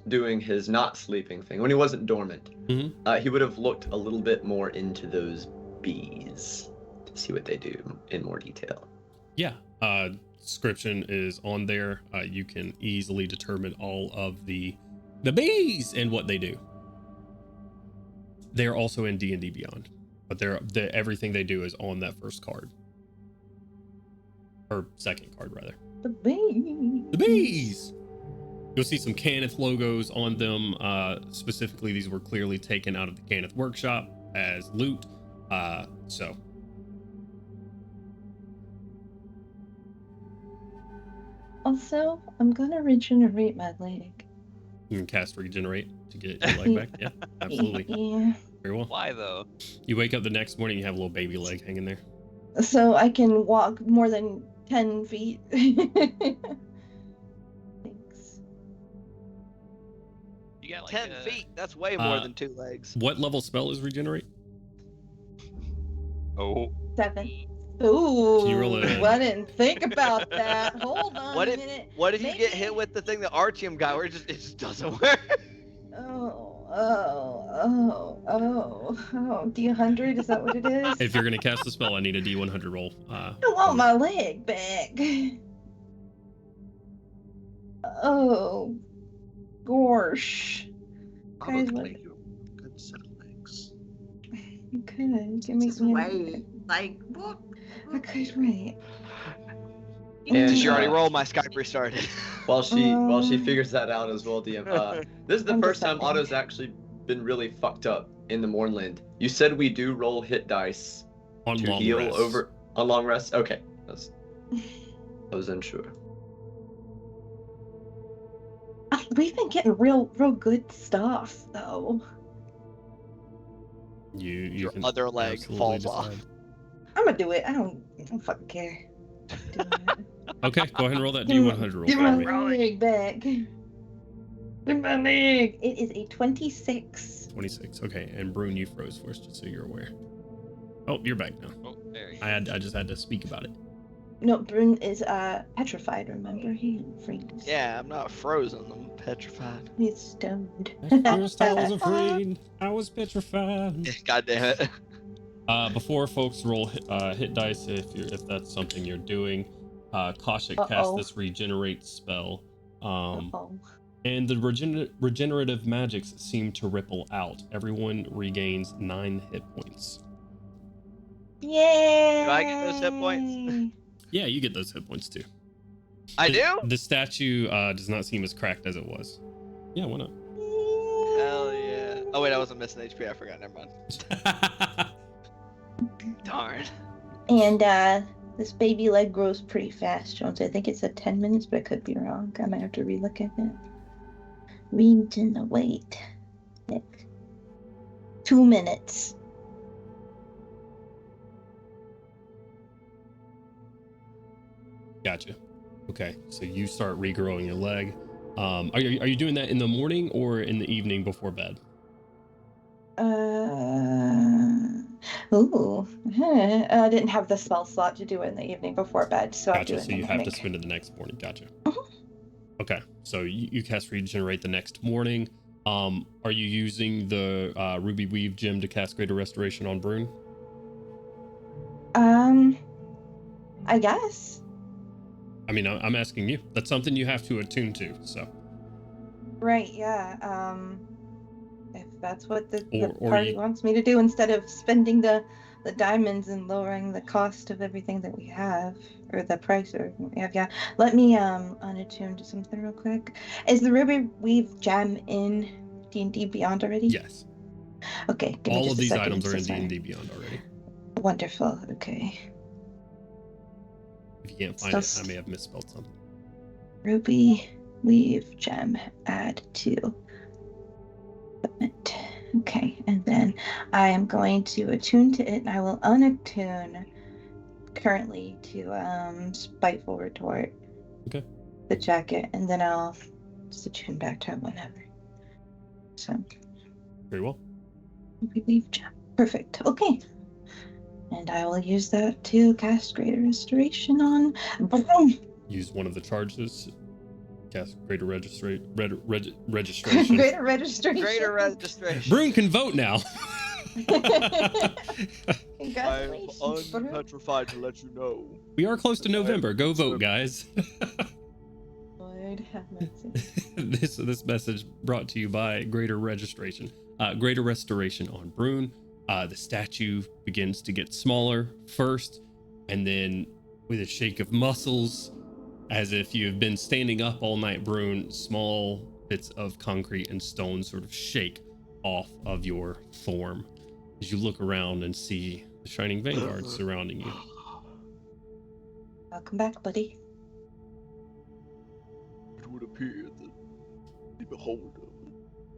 doing his not sleeping thing, when he wasn't dormant, he would have looked a little bit more into those bees to see what they do in more detail. Yeah, description is on there. You can easily determine all of the bees and what they do. They're also in D&D Beyond, but everything they do is on that first card. Or second card, rather. The bees. The bees! You'll see some Cannith logos on them. Specifically, these were clearly taken out of the Cannith workshop as loot. So. Also, I'm gonna regenerate my leg. You can cast Regenerate to get your leg back. Yeah, absolutely. Yeah. Very well. Why though? You wake up the next morning, you have a little baby leg hanging there. So I can walk more than 10 feet. Thanks. You got like 10 feet. That's way more than 2 legs. What level spell is Regenerate? Oh. 7. Ooh, Can you roll a- I didn't think about that. Hold on What a if minute. what if you get Maybe- hit with the thing that Artyom got where it just doesn't work? D100, is that what it is? If you're going to cast a spell, I need a D100 roll. I want my leg back. Oh, gosh. Probably your good set of legs. Okay, give me Just wait. Like, what? Okay, wait. And, Did you already uh, roll? My Skype restarted. While she figures that out as well, DM. This is the I'm first just time saying. Otto's actually been really fucked up in the Mornland. You said we do roll hit dice on to long heal rest. over on long rest. Okay, I was unsure. We've been getting real good stuff, though. You can Other leg absolutely falls off. decide. I'm gonna do it. I don't fucking care. Do it. Okay, go ahead and roll that D100 roll Give for my me. leg back. Give my leg. It is a 26. 26. Okay, and Brune, you froze for us, just so you're aware. Oh, you're back now. Oh, there you I just had to speak about it. No, Brune is petrified. Remember, he freeze. Yeah, I'm not frozen. I'm petrified. He's stoned. At first I was afraid. I was petrified. God damn it. Before folks roll hit dice, if that's something you're doing, Kashyyyk cast Uh-oh. this regenerate spell. Uh-oh. And the regenerative magics seem to ripple out. Everyone regains 9 hit points. Yay! Do I get those hit points? Yeah, you get those hit points too. I do? The statue does not seem as cracked as it was. Yeah, why not? Hell yeah. Oh wait, I wasn't missing HP. I forgot. Never mind. Darn. And this baby leg grows pretty fast, Jones. I think it said 10 minutes, but I could be wrong. I might have to relook at it. Regenerate. Like 2 minutes. Gotcha. Okay, so you start regrowing your leg. Are you doing that in the morning or in the evening before bed? I didn't have the spell slot to do it in the evening before bed, so I'll do Gotcha. it So in you the have to morning. spend it the next morning. Gotcha. Mhm. Okay, so you cast Regenerate the next morning. Are you using the Ruby Weave gem to cast Greater Restoration on Brune? I guess. I mean, I'm asking you. That's something you have to attune to. So, Right, yeah. If that's what the Or party you- wants me to do, instead of spending the diamonds and lowering the cost of everything that we have, or the price of everything we have, yeah. Let me unattune to something real quick. Is the Ruby Weave gem in D&D Beyond already? yes, Okay, give me all just of a these second, items are so in sorry. D&D Beyond already. Wonderful, okay. If you can't find So- it, I may have misspelled something. Ruby Weave gem, add to equipment. Okay, and then I am going to attune to it, and I will unattune currently to Spiteful Retort. Okay. The jacket, and then I'll just attune back to it whenever. So, Very well. Ruby Weave gem. Perfect. Okay. And I will use that to cast Greater Restoration on. Boom! Use one of the charges. Cast Greater registration. Greater Registration. Greater registration. Brune can vote now. Congratulations, I'm bro. unpetrified to let you know. We are close to November. Go vote, guys. Lord have mercy. This message brought to you by Greater Registration. Greater restoration on Brune. The statue begins to get smaller first, and then with a shake of muscles, as if you've been standing up all night, Brune, small bits of concrete and stone sort of shake off of your form as you look around and see the Shining Vanguard surrounding you. Welcome back, buddy. It would appear that the beholder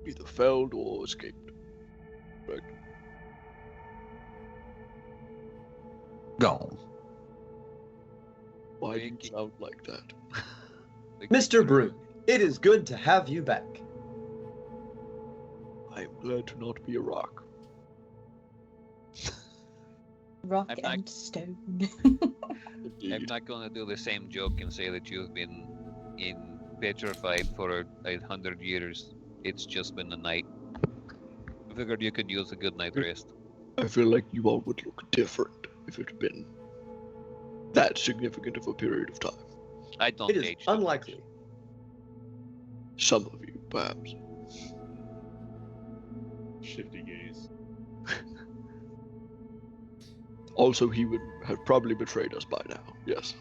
either fell or escaped. Right? Gone. Why do you sound like that? Mr. Brune, it is good to have you back. I am glad to not be a rock. Rock I'm not- and stone. I'm Indeed. not going to do the same joke and say that you've been petrified for 100 years. It's just been a night. I figured you could use a good night rest. I feel like you all would look different if it had been that significant of a period of time. I don't It is age too much. unlikely. Some of you, perhaps. Shifty gaze. Also, he would have probably betrayed us by now. Yes.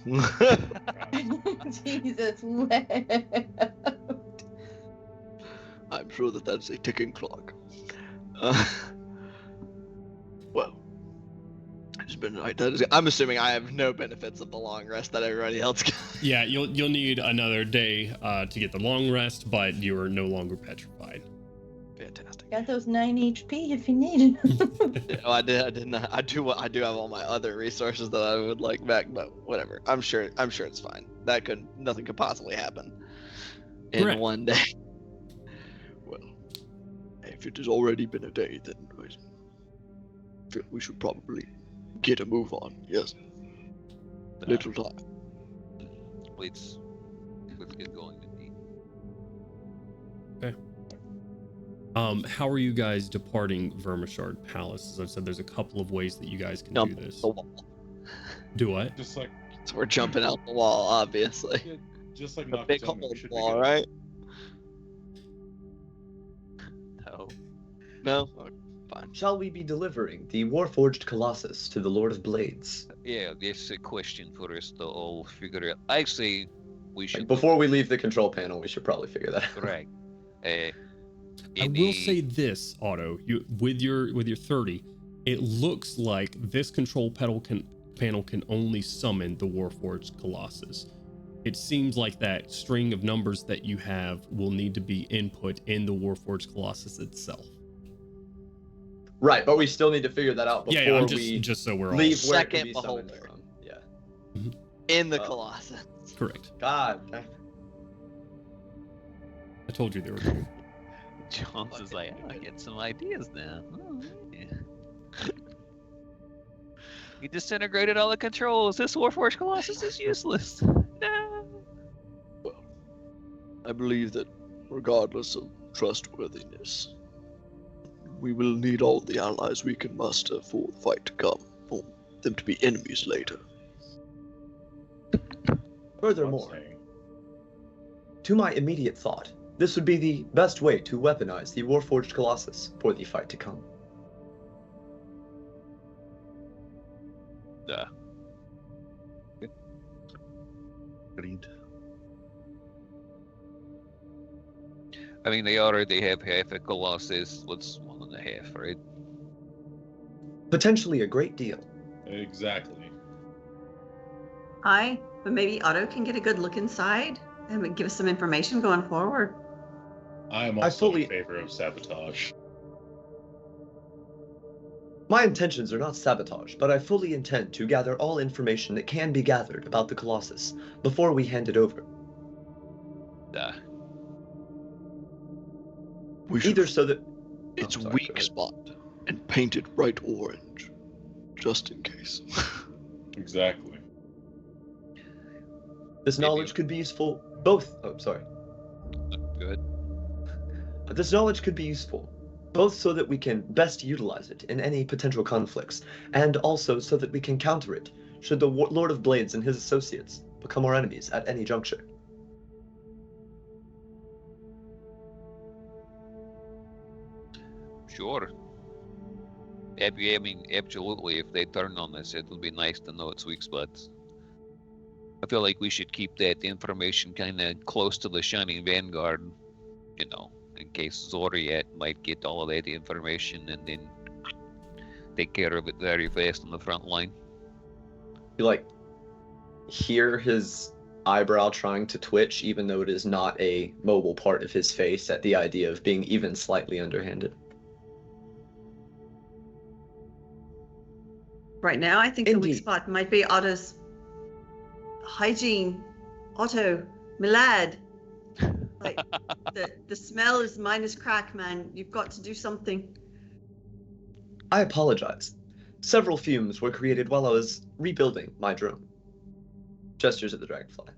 Jesus wept. I'm sure that that's a ticking clock. Well, it's been a night. I'm assuming I have no benefits of the long rest that everybody else got. Yeah, you'll need another day to get the long rest, but you are no longer petrified. Fantastic. Got those 9 HP if you need it. No, I did not. I do have all my other resources that I would like back, but whatever. I'm sure it's fine. Nothing could possibly happen in Correct. one day. Well, if it has already been a day, then I feel we should probably get a move on. Yes, little time. Let's get going indeed. How are you guys departing Vermishard Palace? As I've said, there's a couple of ways that you guys can Jump do this. the wall. Do what? Just like So we're jumping out the wall, obviously. just like A big Nakatomi, hole we should be wall, good. right? No. No. Oh, fine. Shall we be delivering the Warforged Colossus to the Lord of Blades? Yeah, that's a question for us to all figure out. Actually, we should. Before we leave the control panel, we should probably figure that out. Right. I will say this, Otto, with your 30, it looks like this control panel can only summon the Warforged Colossus. It seems like that string of numbers that you have will need to be input in the Warforged Colossus itself. Right, but we still need to figure that out before Yeah, I'm we just so we're all leave where it can Second be summoned beholder. from. Yeah. In the Oh. Colossus. correct. God. I told you they were two. Jones is like, I get some ideas now. Oh, yeah. He disintegrated all the controls. This Warforged Colossus is useless. No. Well, I believe that regardless of trustworthiness, we will need all the allies we can muster for the fight to come, for them to be enemies later. Furthermore, Saying. to my immediate thought, this would be the best way to weaponize the Warforged Colossus for the fight to come. Agreed. I mean, they already have half a Colossus. What's 1.5, right? Potentially a great deal. Exactly. But maybe Otto can get a good look inside and give us some information going forward. I am I also fully- in favor of sabotage. My intentions are not sabotage, but I fully intend to gather all information that can be gathered about the Colossus before we hand it over. We should Either so that its Oh, sorry, go weak ahead. spot and paint it bright orange, just in case. Exactly. this knowledge could be useful both. Oh, sorry. Good. This knowledge could be useful both so that we can best utilize it in any potential conflicts, and also so that we can counter it should the Lord of Blades and his associates become our enemies at any juncture. Sure. I mean, absolutely. If they turn on us, it would be nice to know its weak spots. I feel like we should keep that information kind of close to the Shining Vanguard, you know, in case Zoriat might get all of that information and then take care of it very fast on the front line. You like hear his eyebrow trying to twitch, even though it is not a mobile part of his face, at the idea of being even slightly underhanded. Right now, I think the weak Indeed. spot might be Otto's hygiene. Otto, Milad. Like, the smell is minus crack, man. You've got to do something. I apologize. Several fumes were created while I was rebuilding my drone. Gestures at the dragonfly.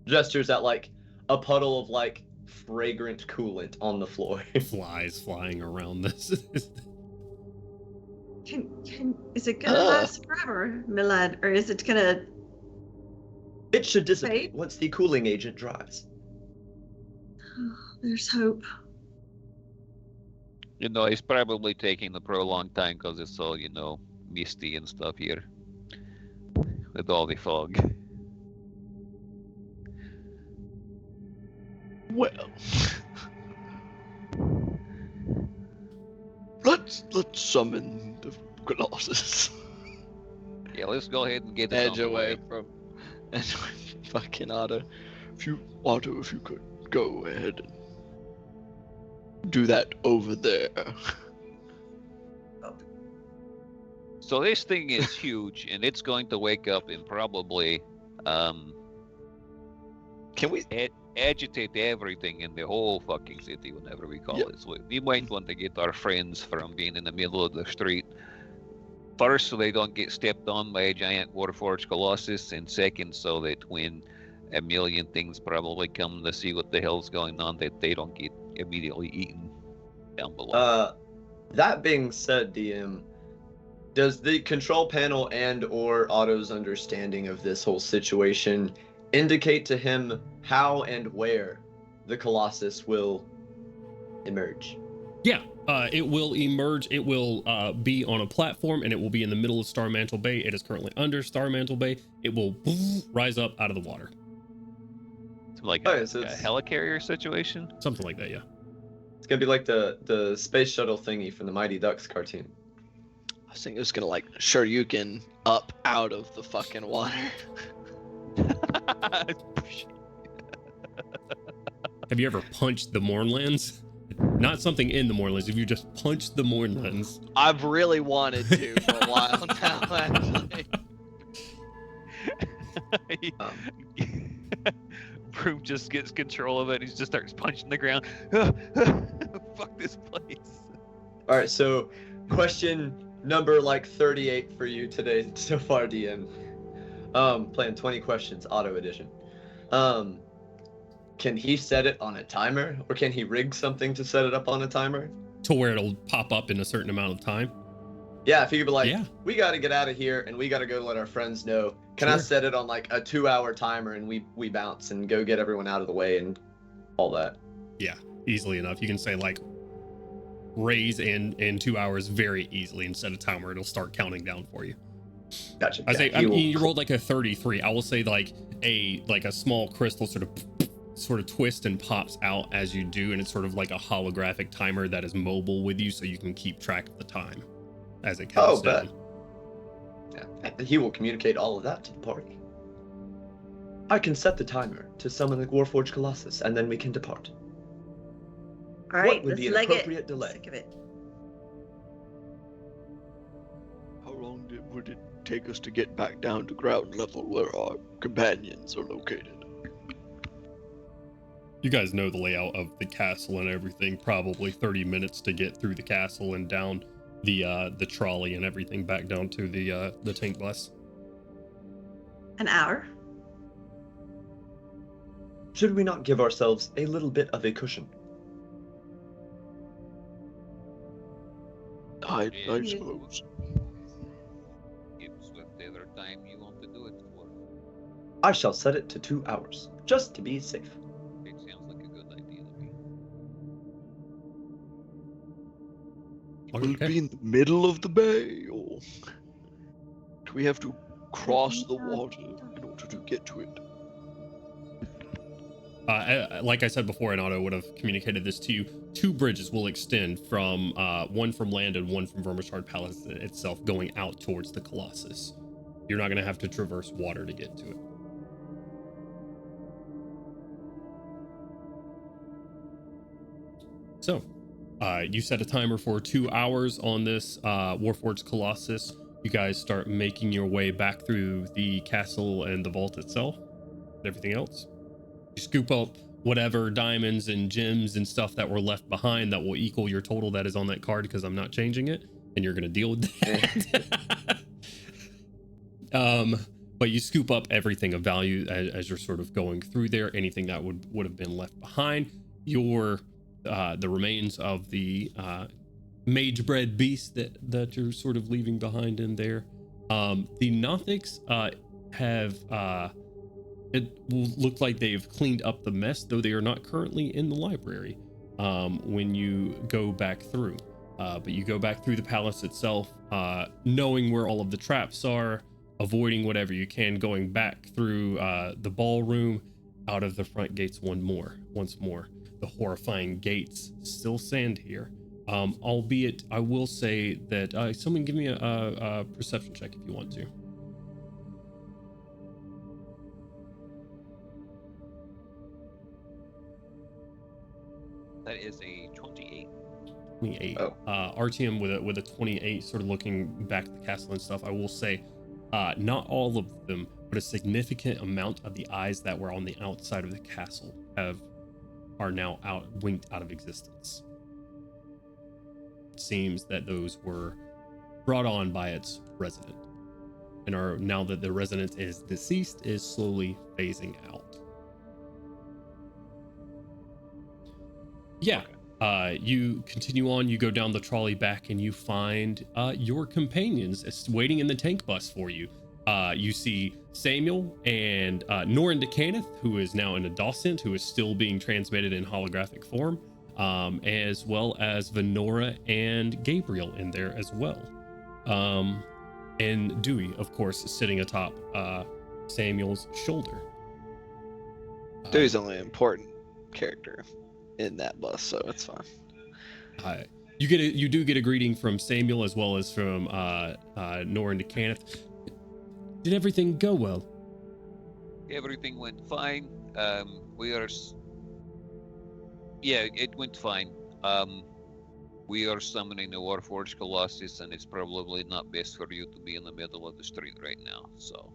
Gestures at, like, a puddle of, like, fragrant coolant on the floor. Flies flying around this. Is it gonna last forever, Milad, or is it gonna? It should dissipate Fade? once the cooling agent dries. There's hope. You know, it's probably taking a prolonged time because it's all, you know, misty and stuff here. With all the fog. Well, let's summon the Colossus. Yeah, let's go ahead and get it Edge on the away way. from fucking Otto. If you could go ahead and do that over there. So this thing is huge, and it's going to wake up and probably Can we? agitate everything in the whole fucking city whenever we call it. So we might want to get our friends from being in the middle of the street. First, so they don't get stepped on by a giant Warforged Colossus, and second, so that when a million things probably come to see what the hell's going on, that they don't get immediately eaten down below. That being said, DM, does the control panel and or Otto's understanding of this whole situation indicate to him how and where the Colossus will emerge? Yeah, it will emerge. It will be on a platform, and it will be in the middle of Starmantle Bay. It is currently under Starmantle Bay. It will rise up out of the water. It's like Oh, a so it's- helicarrier situation. Something like that, yeah. It's gonna be like the space shuttle thingy from the Mighty Ducks cartoon. I was thinking it was gonna like Shoryuken up out of the fucking water. Have you ever punched the Mournlands? Not something in the Mournlands. If you just punched the Mournlands. I've really wanted to for a while now, actually. Broom just gets control of it. And he just starts punching the ground. Fuck this place. All right, so question number like 38 for you today so far, DM. Playing 20 questions, auto edition. Can he set it on a timer, or can he rig something to set it up on a timer? To where it'll pop up in a certain amount of time. Yeah, if he could be like, Yeah. we got to get out of here and we got to go let our friends know. Can I Sure. set it on like a 2-hour timer and we bounce and go get everyone out of the way and all that? Yeah, easily enough. You can say like raise in 2 hours very easily and set a timer. It'll start counting down for you. Gotcha. I say he will- you rolled like a 33. I will say like a small crystal sort of twist and pops out as you do, and it's sort of like a holographic timer that is mobile with you, so you can keep track of the time as it counts down. bet. Yeah, he will communicate all of that to the party. I can set the timer to summon the Warforged Colossus, and then we can depart. All right, What would let's be an leg appropriate it. delay? Sick of it. How long would it take us to get back down to ground level where our companions are located? You guys know the layout of the castle and everything. Probably 30 minutes to get through the castle and down the trolley and everything back down to the tank bus. An hour. Should we not give ourselves a little bit of a cushion? I Yeah. suppose. It's whatever time you want to do it for. I shall set it to 2 hours, just to be safe. It sounds like a good idea to me. Will it Okay. be in the middle of the bay, or do we have to cross the water in order to get to it? Like I said before, and Otto would have communicated this to you, 2 bridges will extend from one from land and one from Vermishard Palace itself, going out towards the Colossus. You're not going to have to traverse water to get to it. So, you set a timer for 2 hours on this Warforged Colossus. You guys start making your way back through the castle and the vault itself and everything else. You scoop up whatever diamonds and gems and stuff that were left behind that will equal your total that is on that card, because I'm not changing it, and you're going to deal with that. But you scoop up everything of value as you're sort of going through there. Anything that would have been left behind. The remains of the mage bred beast that you're sort of leaving behind in there. The Nothics have it will look like they've cleaned up the mess, though they are not currently in the library when you go back through. But you go back through the palace itself, knowing where all of the traps are, avoiding whatever you can, going back through the ballroom, out of the front gates once more. The horrifying gates still stand here. Albeit, I will say that someone give me a perception check if you want to. That is a 28. 28. Oh. RTM with a 28, sort of looking back at the castle and stuff. I will say, not all of them, but a significant amount of the eyes that were on the outside of the castle are now winked out of existence. It seems that those were brought on by its resident, and are, now that the resident is deceased, is slowly phasing out. Yeah. You continue on, you go down the trolley back, and you find your companions waiting in the tank bus for you. You see Samuel and Norin DeCaneth, who is now in a Dawsent, who is still being transmitted in holographic form, as well as Venora and Gabriel in there as well. And Dewey, of course, sitting atop Samuel's shoulder. Dewey's only an important character in that bus, so it's fine. You do get a greeting from Samuel as well as from Norin DeCaneth. Did everything go well? Everything went fine. It went fine. We are summoning the Warforged Colossus, and it's probably not best for you to be in the middle of the street right now, so.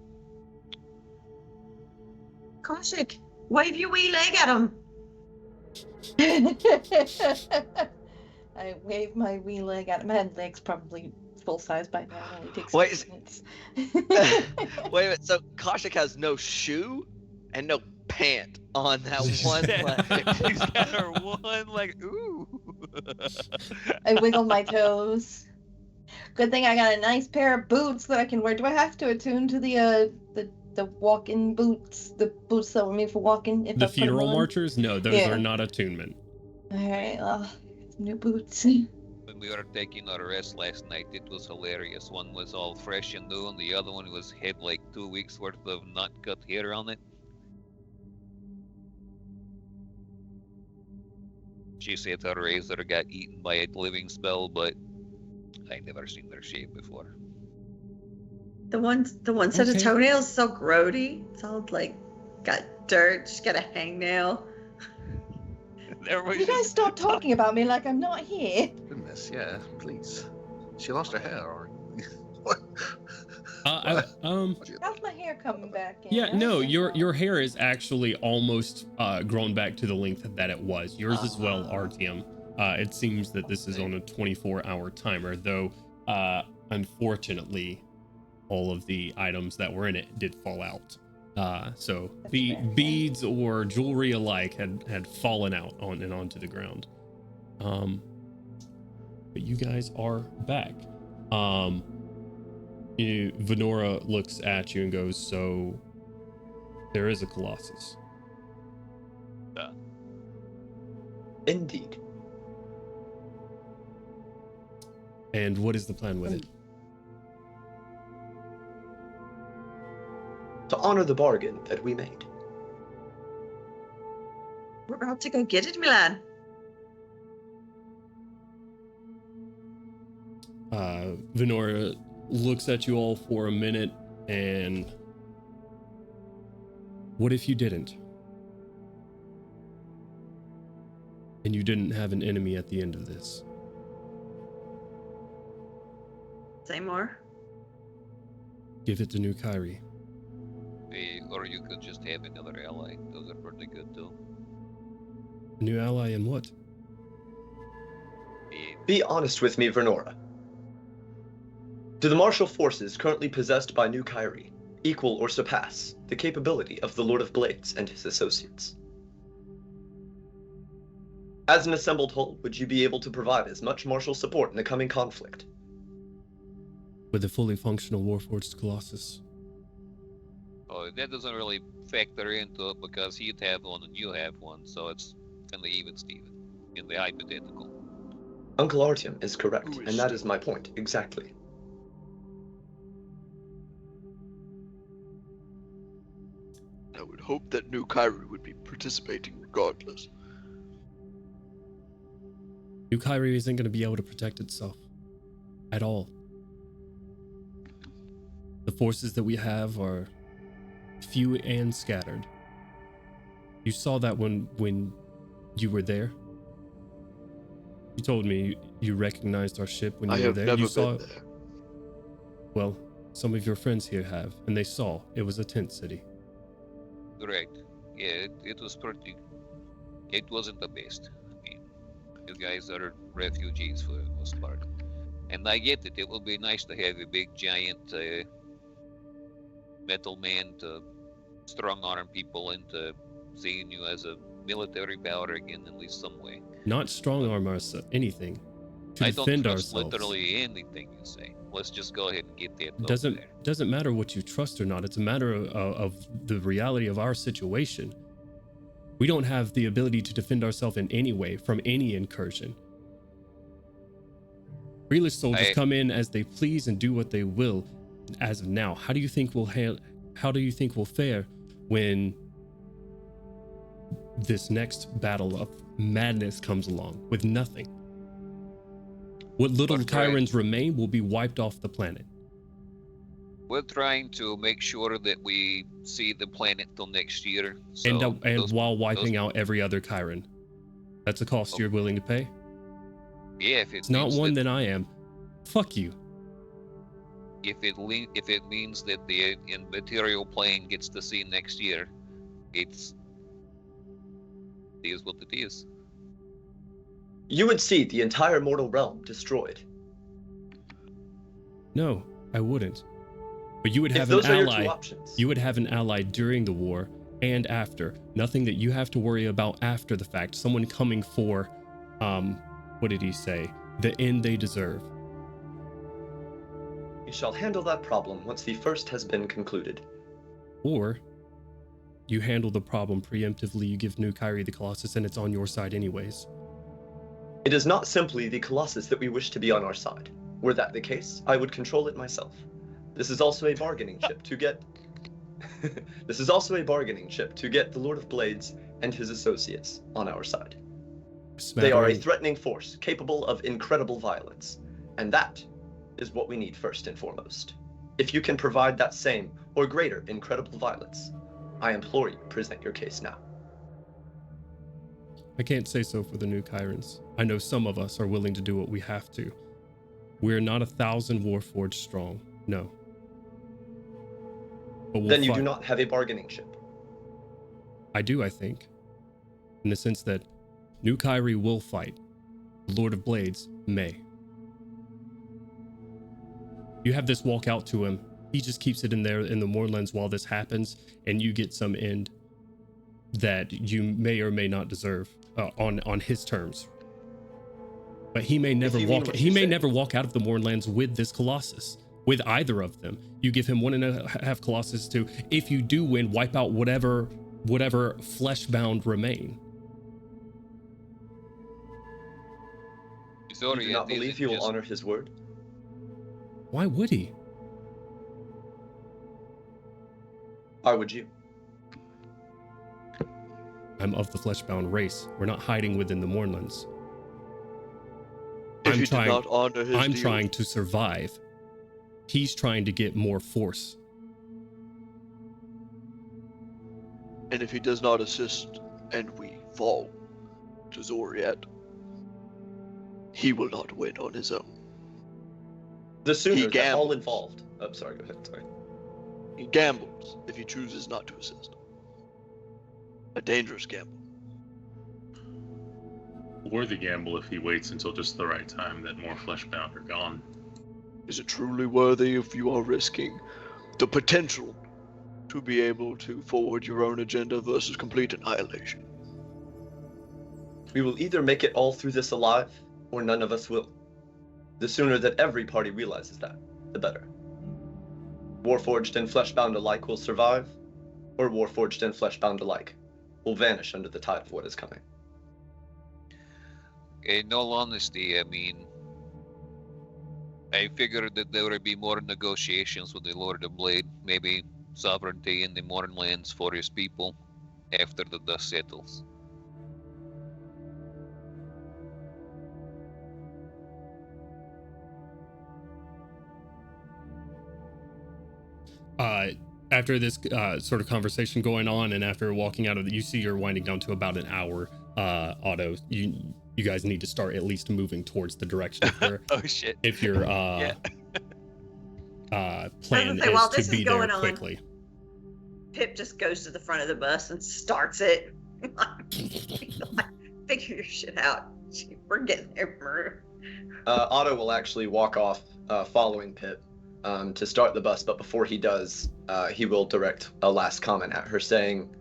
Kaushik, wave your wee leg at him. I wave my wee leg at him. My leg's probably full size by now. It only takes Wait, minutes. Wait a minute, so Kaushik has no shoe and no pant on that one leg. She's got her one leg. Ooh. I wiggle my toes. Good thing I got a nice pair of boots that I can wear. Do I have to attune to the walking boots? The boots that were made for walking? If The I put 'em funeral on? marchers? No, those Yeah. are not attunement. Alright, well, new boots. When we were taking our rest last night, it was hilarious. One was all fresh and new, and the other one had like 2 weeks worth of not cut hair on it. She said her razor got eaten by a living spell, but I never seen their shape before. The ones that Okay. are toenails so grody. It's all like got dirt. She's got a hangnail. You guys stop talking about me like I'm not here. Goodness, yeah, please. She lost her hair, or How's my hair coming back in? Yeah, no, your hair is actually almost grown back to the length that it was. Yours as well, Artyom. It seems that this is on a 24-hour timer, though unfortunately, all of the items that were in it did fall out. So the beads or jewelry alike had fallen out onto the ground. But you guys are back. Venora looks at you and goes, "So there is a Colossus." Indeed. And what is the plan with it? To honor the bargain that we made. We're about to go get it, Milan. Venora looks at you all for a minute, and what if you didn't? And you didn't have an enemy at the end of this? Say more. Give it to New Kyrie. Or you could just have another ally. Those are pretty good too. A new ally in what? Be honest with me, Venora. Do the martial forces currently possessed by New Kyrie equal or surpass the capability of the Lord of Blades and his associates? As an assembled whole, would you be able to provide as much martial support in the coming conflict? With a fully functional Warforged Colossus. Oh, that doesn't really factor into it because he'd have one and you have one, so it's kind of even, Steven, in the hypothetical. Uncle Artyom is correct, Who is and that Steven? is my point, exactly. I would hope that New Kyrie would be participating regardless. New Kyrie isn't going to be able to protect itself. At all. The forces that we have are few and scattered. You saw that when you were there. You told me you recognized our ship when I you were have there. never You saw been there. Well, some of your friends here have, and they saw it was a tent city. Correct. Yeah, it was pretty. It wasn't the best. I mean, you guys are refugees for the most part. And I get it. It would be nice to have a big, giant metal man to strong arm people into seeing you as a military power again, at least some way. Not strong arm anything. To I don't defend trust ourselves. literally anything you say. Let's just go ahead and get that over there. Doesn't matter what you trust or not. It's a matter of the reality of our situation. We don't have the ability to defend ourselves in any way from any incursion. Realist soldiers come in as they please and do what they will. As of now, how do you think we'll fare when this next battle of madness comes along with nothing? What little Kyrans remain will be wiped off the planet. We're trying to make sure that we see the planet till next year. So And while wiping out every other Kyran. That's a cost you're willing to pay? Yeah, if It's not one that I am. Fuck you. If it means that the material plane gets to see next year, it is what it is. You would see the entire mortal realm destroyed. No, I wouldn't. But you would have If those an are your ally. two options. You would have an ally during the war and after. Nothing that you have to worry about after the fact. Someone coming for, what did he say? The end they deserve. We shall handle that problem once the first has been concluded. Or you handle the problem preemptively, you give New Kyrie the Colossus, and it's on your side anyways. It is not simply the Colossus that we wish to be on our side. Were that the case, I would control it myself. This is also a bargaining chip to get... This is also a bargaining chip to get the Lord of Blades and his associates on our side. They are a threatening force, capable of incredible violence. And that is what we need first and foremost. If you can provide that same, or greater, incredible violence, I implore you, present your case now. I can't say so for the New Kyrans. I know some of us are willing to do what we have to. We're not 1,000 Warforged strong, no. But we'll Then you fight. do not have a bargaining chip. I do, I think. In the sense that New Kyrie will fight. Lord of Blades may. You have this walk out to him. He just keeps it in there in the Moorlands while this happens, and you get some end that you may or may not deserve on his terms. But he may never never walk out of the Moorlands with this Colossus, with either of them. You give him 1.5 Colossus to, if you do win, wipe out whatever flesh-bound remain. You do not believe he will honor his word? Why would he? Why would you? I'm of the fleshbound race. We're not hiding within the Mournlands. If he did not honor his I'm deal, trying to survive. He's trying to get more force. and if he does not assist and we fall to Zoriat, he will not win on his own. The sooner He that gambles. all involved. Oh, sorry, go ahead, sorry. He gambles if he chooses not to assist. A dangerous gamble. Worthy gamble if he waits until just the right time that more fleshbound are gone. Is it truly worthy if you are risking the potential to be able to forward your own agenda versus complete annihilation? We will either make it all through this alive, or none of us will. The sooner that every party realizes that, the better. Warforged and Fleshbound alike will survive, or Warforged and Fleshbound alike will vanish under the tide of what is coming. In all honesty, I mean, I figured that there would be more negotiations with the Lord of Blade, maybe sovereignty in the modern lands for his people after the dust settles. After this sort of conversation going on, and after walking out of you see you're winding down to about an hour. Otto, you guys need to start at least moving towards the direction of your, Oh shit! if your plan say, while is this to is be there going on, quickly. Pip just goes to the front of the bus and starts it. Figure your shit out. We're getting there, Maru. Otto will actually walk off following Pip to start the bus, but before he does, he will direct a last comment at her saying,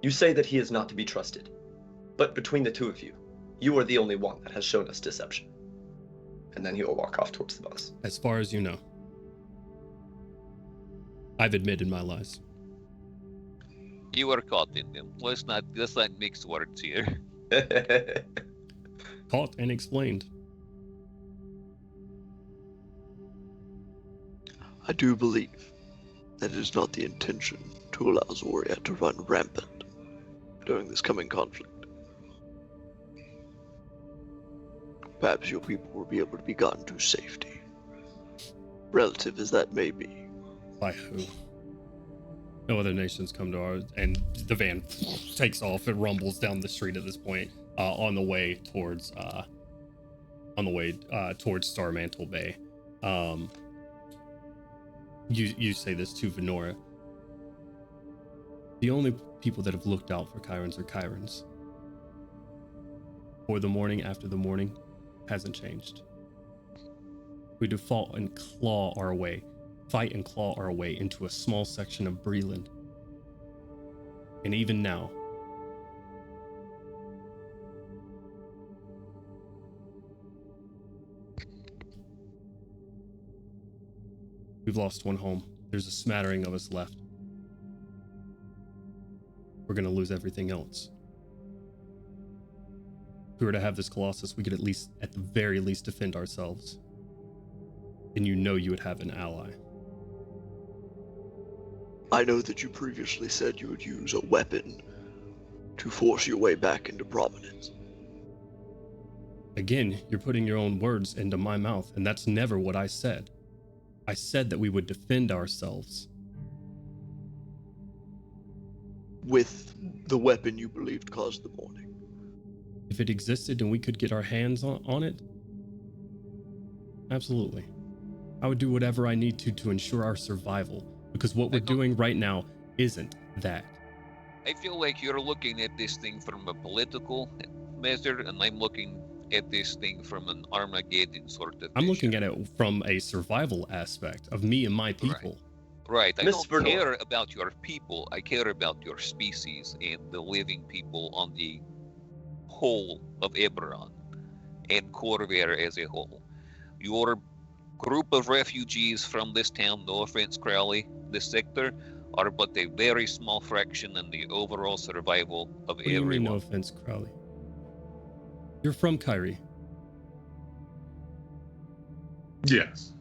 "You say that he is not to be trusted, but between the two of you, you are the only one that has shown us deception." And then he will walk off towards the bus. As far as you know. I've admitted my lies. You were caught in them. Let's not mix words here. Caught and explained. I do believe that it is not the intention to allow Zoriat to run rampant during this coming conflict. Perhaps your people will be able to be gotten to safety, relative as that may be. By who? No other nations come to ours, and the van takes off. It rumbles down the street at this point, on the way towards Starmantle Bay. You say this to Venora. The only people that have looked out for Chirons are Chirons. For the morning after the morning hasn't changed. We default and fight and claw our way into a small section of Breland. And even now, we've lost one home. There's a smattering of us left. We're gonna lose everything else. If we were to have this Colossus, we could at the very least, defend ourselves. And you know you would have an ally. I know that you previously said you would use a weapon to force your way back into prominence. Again, you're putting your own words into my mouth, and that's never what I said. I said that we would defend ourselves. With the weapon you believed caused the mourning. If it existed and we could get our hands on it, absolutely. I would do whatever I need to ensure our survival, because what we're doing right now isn't that. I feel like you're looking at this thing from a political measure, and I'm looking at this thing from an Armageddon sort of I'm looking vision. at it from a survival aspect of me and my people. Right. I Miss don't Verdor. care about your people. I care about your species and the living people on the whole of Eberron and Corvair as a whole. Your group of refugees from this town, no offense, Crowley, this sector, are but a very small fraction in the overall survival of What do you mean, no everyone. offense, Crowley? You're from Kyrie. Yes.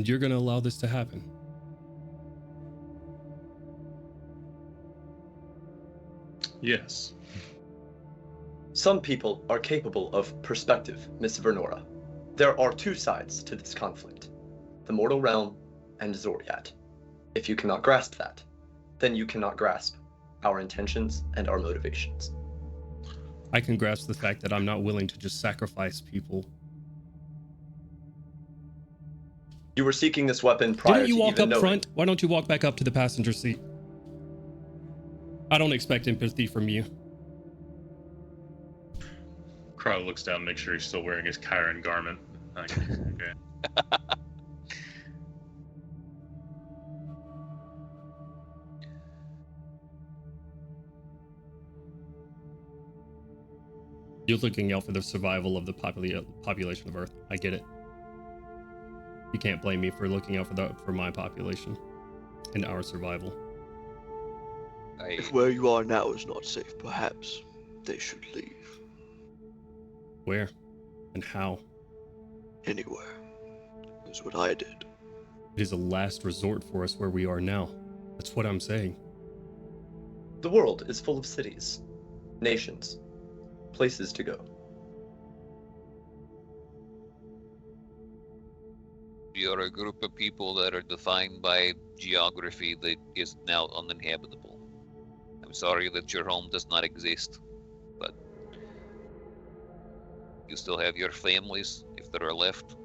And you're going to allow this to happen? Yes. Some people are capable of perspective, Miss Vernora. There are two sides to this conflict, the mortal realm and Zoriat. If you cannot grasp that, then you cannot grasp our intentions and our motivations. I can grasp the fact that I'm not willing to just sacrifice people. You were seeking this weapon prior Didn't you to walk even up knowing. front? Why don't you walk back up to the passenger seat? I don't expect empathy from you. Crow looks down, makes sure he's still wearing his Chiron garment. Like, okay. You're looking out for the survival of the population of Earth. I get it. You can't blame me for looking out for my population and our survival. If where you are now is not safe, perhaps they should leave. Where and how? Anywhere. Is what I did. It is a last resort for us where we are now. That's what I'm saying. The world is full of cities, nations, places to go. We are a group of people that are defined by geography that is now uninhabitable. I'm sorry that your home does not exist, but you still have your families, if there are left,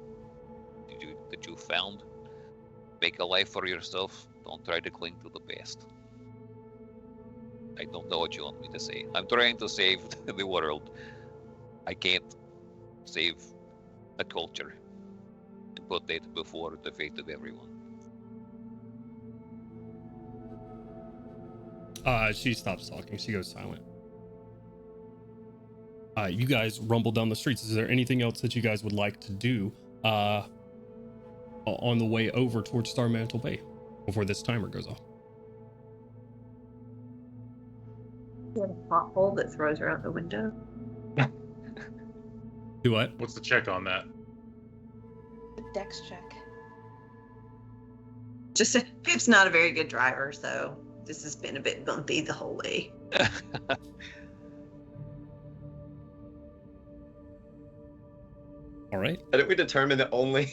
that you found. Make a life for yourself. Don't try to cling to the past. I don't know what you want me to say. I'm trying to save the world. I can't save a culture and put that before the fate of everyone. She stops talking. She goes silent. You guys rumble down the streets. Is there anything else that you guys would like to do on the way over towards Starmantle Bay before this timer goes off? You have a pothole that throws her out the window. Do what? What's the check on that? The dex check. Just Pip's not a very good driver, so this has been a bit bumpy the whole way. All right. Didn't we determine that only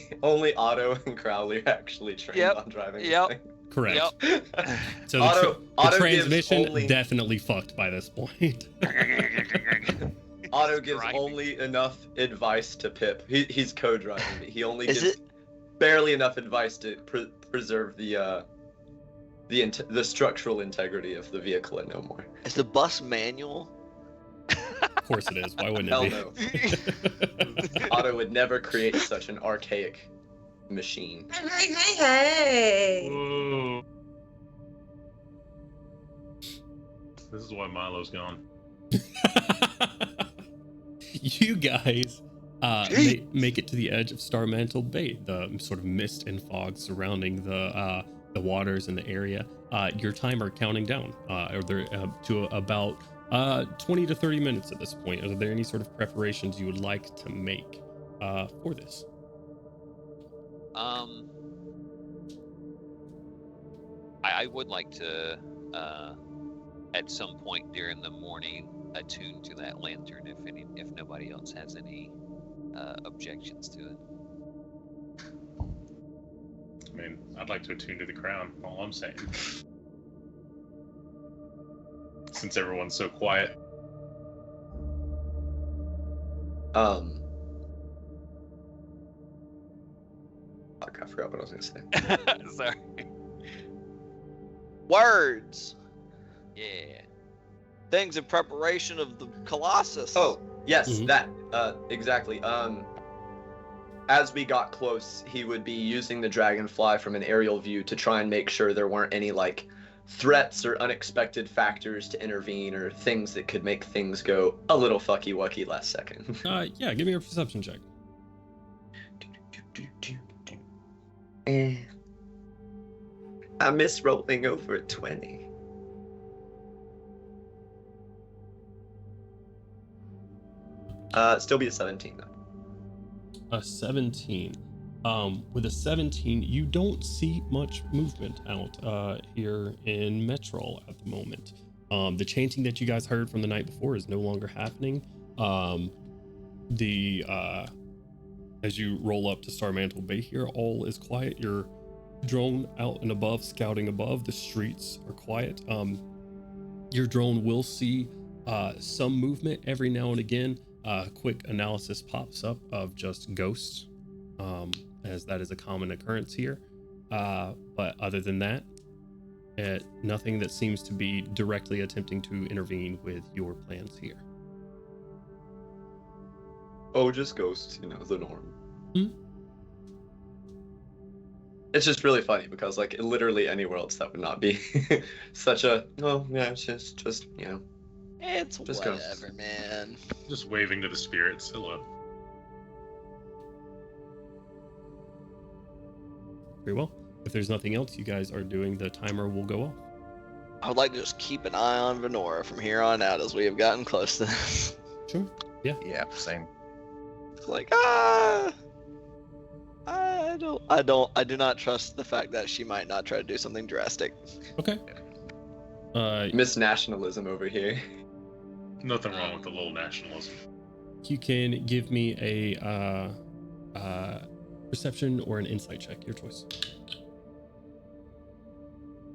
Otto and Crowley are actually trained on driving this thing? Correct. Yep. So Otto the gives transmission only- definitely fucked by this point. Otto gives Driving. only enough advice to Pip. He's co-driving, but he only Is gives it? barely enough advice to preserve the structural integrity of the vehicle and no more. Is the bus manual? Of course it is. Why wouldn't Hell it no. be? Otto would never create such an archaic machine. Hey! Whoa. This is why Milo's gone. You guys make it to the edge of Starmantle Bay, the sort of mist and fog surrounding the waters in the area. Your timer counting down, to about 20 to 30 minutes at this point. Are there any sort of preparations you would like to make for this? I would like to, at some point during the morning, attune to that lantern if nobody else has any objections to it. I mean, I'd like to attune to the crown, all I'm saying. Since everyone's so quiet. Fuck, I forgot what I was gonna say. Sorry. Words. Yeah. Things in preparation of the Colossus. Oh, yes, Mhm. that, exactly. As we got close, he would be using the dragonfly from an aerial view to try and make sure there weren't any, like, threats or unexpected factors to intervene or things that could make things go a little fucky-wucky last second. Yeah, give me a perception check. I miss rolling over a 20. Still be a 17 though. A 17. With a 17, you don't see much movement out here in Metrol at the moment. The chanting that you guys heard from the night before is no longer happening. As you roll up to Starmantle Bay here, all is quiet. Your drone out and above, scouting above, the streets are quiet. Your drone will see some movement every now and again. Quick analysis pops up of just ghosts, as that is a common occurrence here. But other than that, nothing that seems to be directly attempting to intervene with your plans here. Oh, just ghosts, you know, the norm. Hmm? It's just really funny because, like, literally anywhere else that would not be such a. Oh, yeah, it's just you know. It's Just whatever, ghosts. man. Just waving to the spirits. Hello. Very well. If there's nothing else you guys are doing, the timer will go off. I would like to just keep an eye on Venora from here on out as we have gotten close to this. Sure. Yeah, same. It's like, I do not trust the fact that she might not try to do something drastic. Okay. Miss Nationalism over here. Nothing wrong with a little nationalism. You can give me a perception or an insight check, your choice.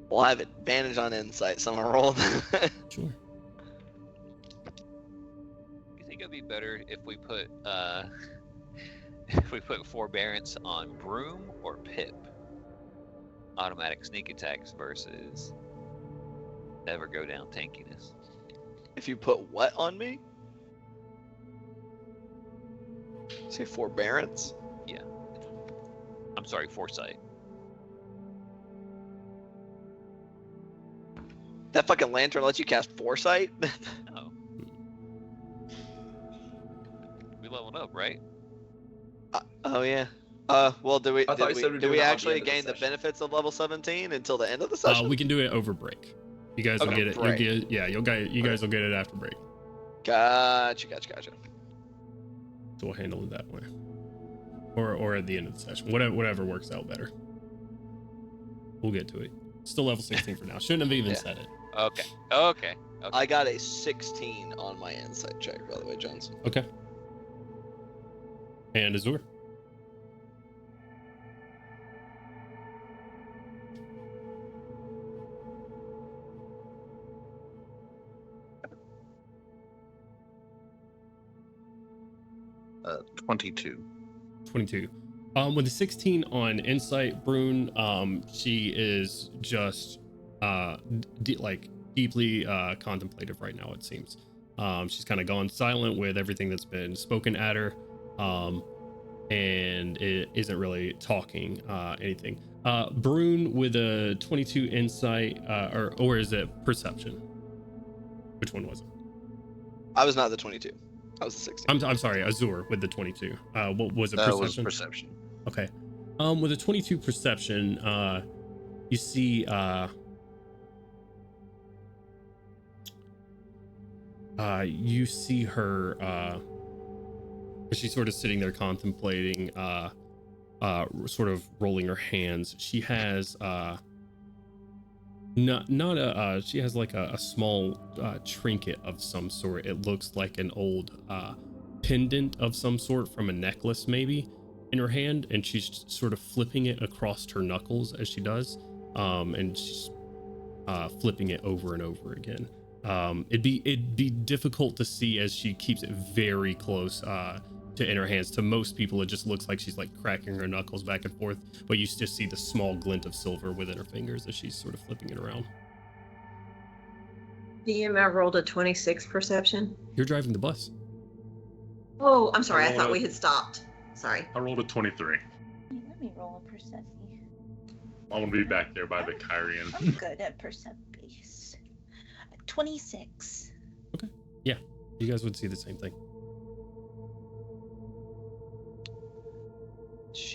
Well, I have advantage on insight, so I'm gonna roll. Sure. You think it'd be better if we put forbearance on Broom or Pip? Automatic sneak attacks versus never go down tankiness. If you put what on me? Say forbearance? I'm sorry, foresight. That fucking lantern lets you cast foresight? Oh. We leveled up, right? Oh yeah. Well, do we I thought you said we're do doing we it at the actually end of the gain the session. benefits of level 17 until the end of the session? We can do it over break. You guys will Okay, get it. break. You guys will get it after break. Gotcha. So we'll handle it that way, or at the end of the session. Whatever works out better. We'll get to it. Still level 16 for now. Shouldn't have even Yeah. said it. Okay. I got a 16 on my insight check, by the way, Jones. Okay. And Azur. Uh, 22. 22. With the 16 on insight, Brune, she is just deeply contemplative right now, it seems. She's kind of gone silent with everything that's been spoken at her, and it isn't really talking anything. Brune with a 22 insight, or is it perception? Which one was it? I was not the 22. I was the 16. I'm sorry, Azur with the 22. What was it? That was Perception? perception. Okay. With a 22 perception, you see her she's sort of sitting there contemplating, sort of rolling her hands. She has she has like a small trinket of some sort. It looks like an old pendant of some sort from a necklace maybe in her hand, and she's sort of flipping it across her knuckles as she does, and she's flipping it over and over again. It'd be difficult to see as she keeps it very close to in her hands. To most people, it just looks like she's like cracking her knuckles back and forth, but you just see the small glint of silver within her fingers as she's sort of flipping it around. DMF rolled a 26 perception. You're driving the bus. Oh, I'm sorry. I rolled thought a- we had stopped. Sorry. I rolled a 23. Let me roll a percent. I want to be back there by the I'm Kyrian. good at percent base. 26. You guys would see the same thing.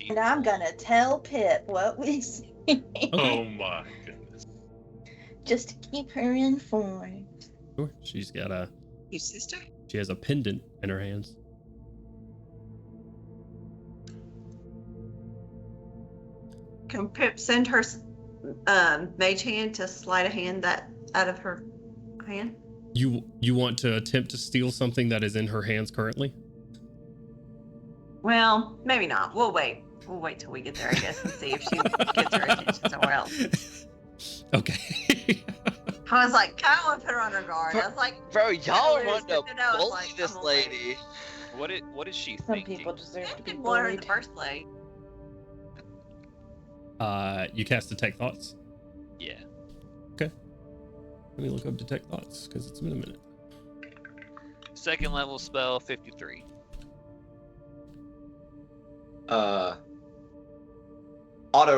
And I'm gonna tell Pip what we see. Oh my goodness. Just to keep her informed. Sure. She's got You sister? she has a pendant in her hands. Can Pip send her mage hand to slide a hand that out of her hand? You want to attempt to steal something that is in her hands currently? Well, maybe not. We'll wait. We'll wait till we get there, I guess, and see if she gets her attention somewhere else. Okay. I was like, kind of want to put her on her guard. I was like, Bro, y'all I want to was bully like, this I'm gonna wait. lady. What is she Some thinking? people deserve I to be didn't want her in bullied. the first place. You cast Detect Thoughts. Yeah. Okay. Let me look up Detect Thoughts because it's been a minute. Second level spell, 53. Otto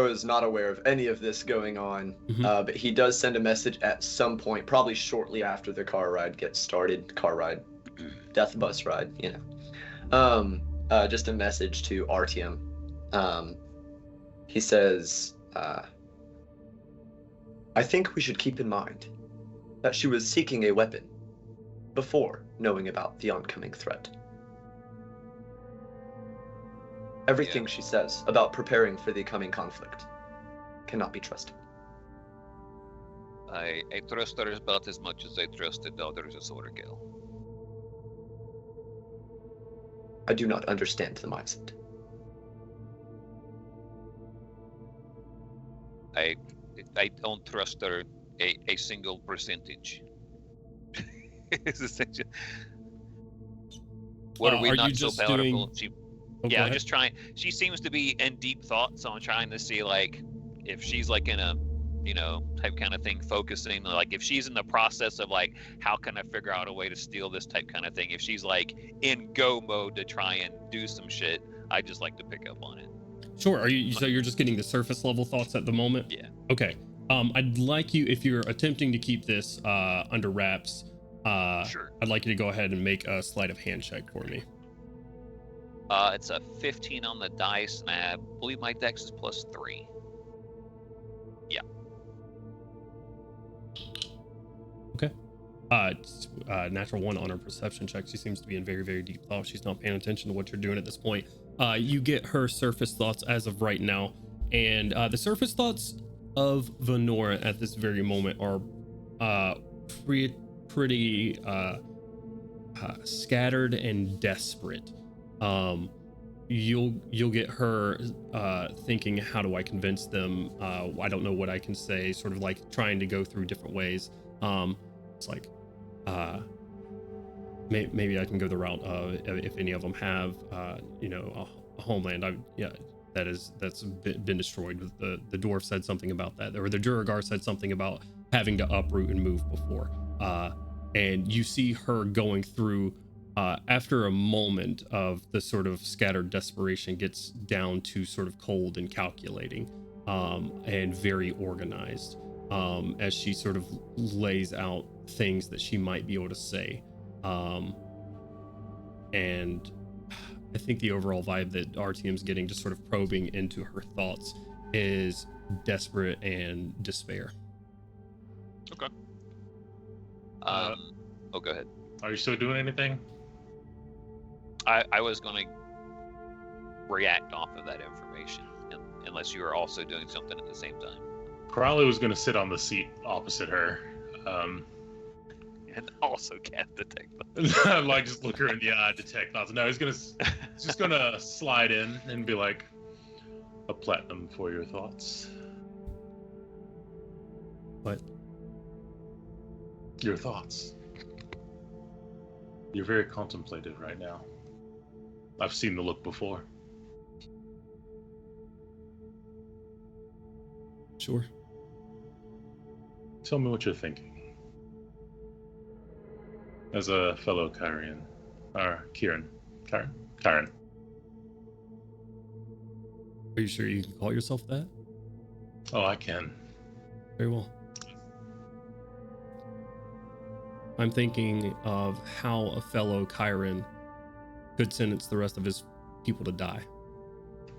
is not aware of any of this going on, Mhm. but he does send a message at some point, probably shortly after the car ride gets started. Car ride, death bus ride, you know. Just a message to Artyom. He says, I think we should keep in mind that she was seeking a weapon before knowing about the oncoming threat. Everything she says about preparing for the coming conflict cannot be trusted. I trust her about as much as I trust the daughters of Sorgil. I do not understand the mindset. I don't trust her a single percentage. It's essentially. What are we you not so just palatable? doing- Yeah, go I'm ahead. just trying. She seems to be in deep thought, so I'm trying to see like if she's like in a, type kind of thing, focusing. Like if she's in the process of like, how can I figure out a way to steal this type kind of thing? If she's like in go mode to try and do some shit, I just like to pick up on it. Sure. So you're just getting the surface level thoughts at the moment? Yeah. Okay. I'd like you, if you're attempting to keep this under wraps, Sure. I'd like you to go ahead and make a sleight of hand check for me. It's a 15 on the dice, and I believe my dex is +3. Yeah. Okay. It's, natural 1 on her perception check. She seems to be in very, very deep thought. She's not paying attention to what you're doing at this point. You get her surface thoughts as of right now, and the surface thoughts of Venora at this very moment are pretty scattered and desperate. You'll get her thinking, how do I convince them? I don't know what I can say, sort of like trying to go through different ways. It's like maybe I can go the route of, if any of them have a homeland. That's been destroyed. The dwarf said something about that, or the Duragar said something about having to uproot and move before. And you see her going through, after a moment of the sort of scattered desperation, gets down to sort of cold and calculating, and very organized, as she sort of lays out things that she might be able to say. And I think the overall vibe that Artyom's getting, just sort of probing into her thoughts, is desperate and despair. Okay. Go ahead. Are you still doing anything? I was going to react off of that information, unless you were also doing something at the same time. Crowley was going to sit on the seat opposite her. And also cast Detect. Like, just look her in the eye, detect thoughts. No, he's just gonna slide in and be like, a platinum for your thoughts. What? Your thoughts. You're very contemplative right now. I've seen the look before. Sure. Tell me what you're thinking. As a fellow Kyrian. Or Kieran. Kyron. Are you sure you can call yourself that? Oh, I can. Very well. I'm thinking of how a fellow Kyron could sentence the rest of his people to die.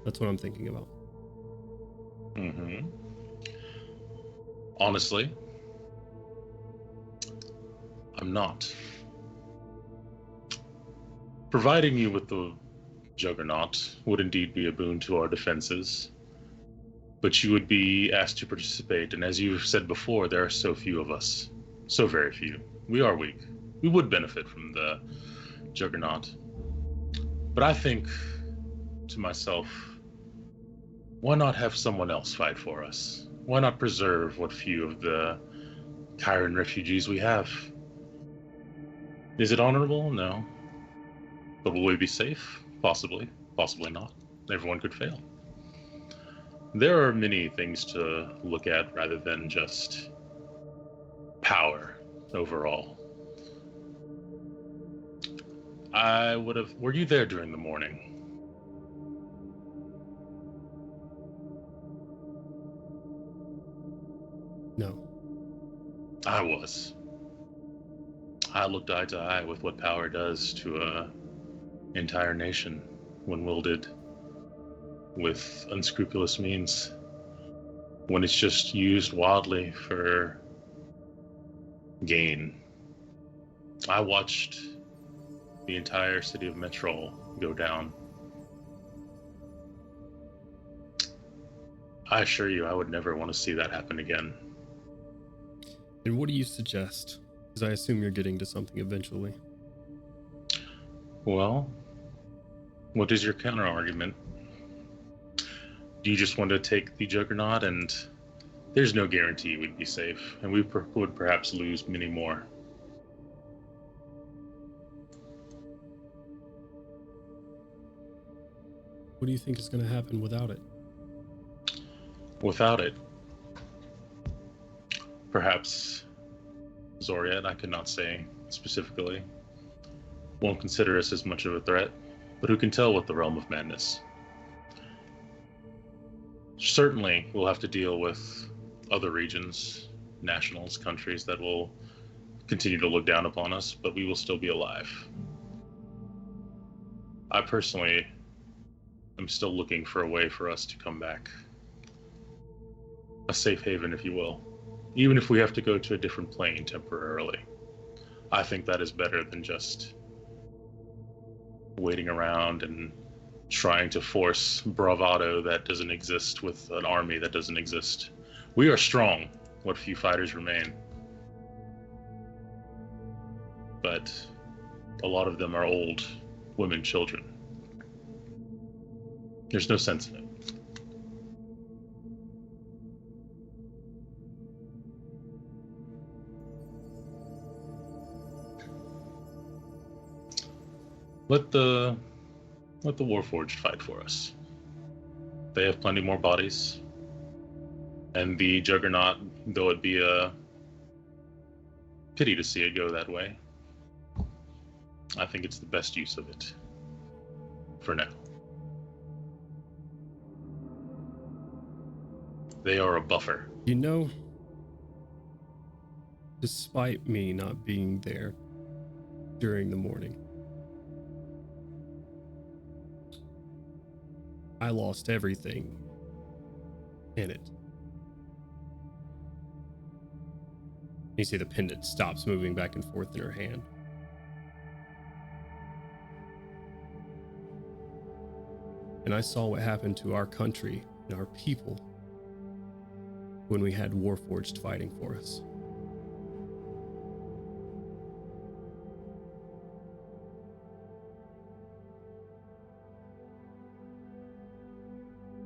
That's what I'm thinking about. Mm-hmm. Honestly, I'm not. Providing you with the Juggernaut would indeed be a boon to our defenses. But you would be asked to participate, and as you've said before, there are so few of us. So very few. We are weak. We would benefit from the Juggernaut. But I think to myself, why not have someone else fight for us? Why not preserve what few of the Chiron refugees we have? Is it honorable? No. But will we be safe? Possibly. Possibly not. Everyone could fail. There are many things to look at rather than just power overall. Were you there during the morning? No. I was. I looked eye to eye with what power does to a entire nation when wielded with unscrupulous means. When it's just used wildly for gain. I watched the entire city of Metrol go down. I assure you, I would never want to see that happen again. And what do you suggest? Because I assume you're getting to something eventually. Well, what is your counter argument? Do you just want to take the Juggernaut, and there's no guarantee we'd be safe, and we would perhaps lose many more. What do you think is going to happen without it? Without it, perhaps Zoriat, I could not say specifically, won't consider us as much of a threat, but who can tell with the Realm of Madness? Certainly, we'll have to deal with other regions, nationals, countries that will continue to look down upon us, but we will still be alive. I personally am still looking for a way for us to come back. A safe haven, if you will. Even if we have to go to a different plane temporarily. I think that is better than just waiting around and trying to force bravado that doesn't exist with an army that doesn't exist. We are strong, what few fighters remain. But a lot of them are old, women, children. There's no sense in it. Let the Warforged fight for us. They have plenty more bodies. And the Juggernaut, though it be a pity to see it go that way, I think it's the best use of it. For now. They are a buffer. You know, despite me not being there during the morning, I lost everything in it. You see the pendant stops moving back and forth in her hand. And I saw what happened to our country and our people when we had Warforged fighting for us.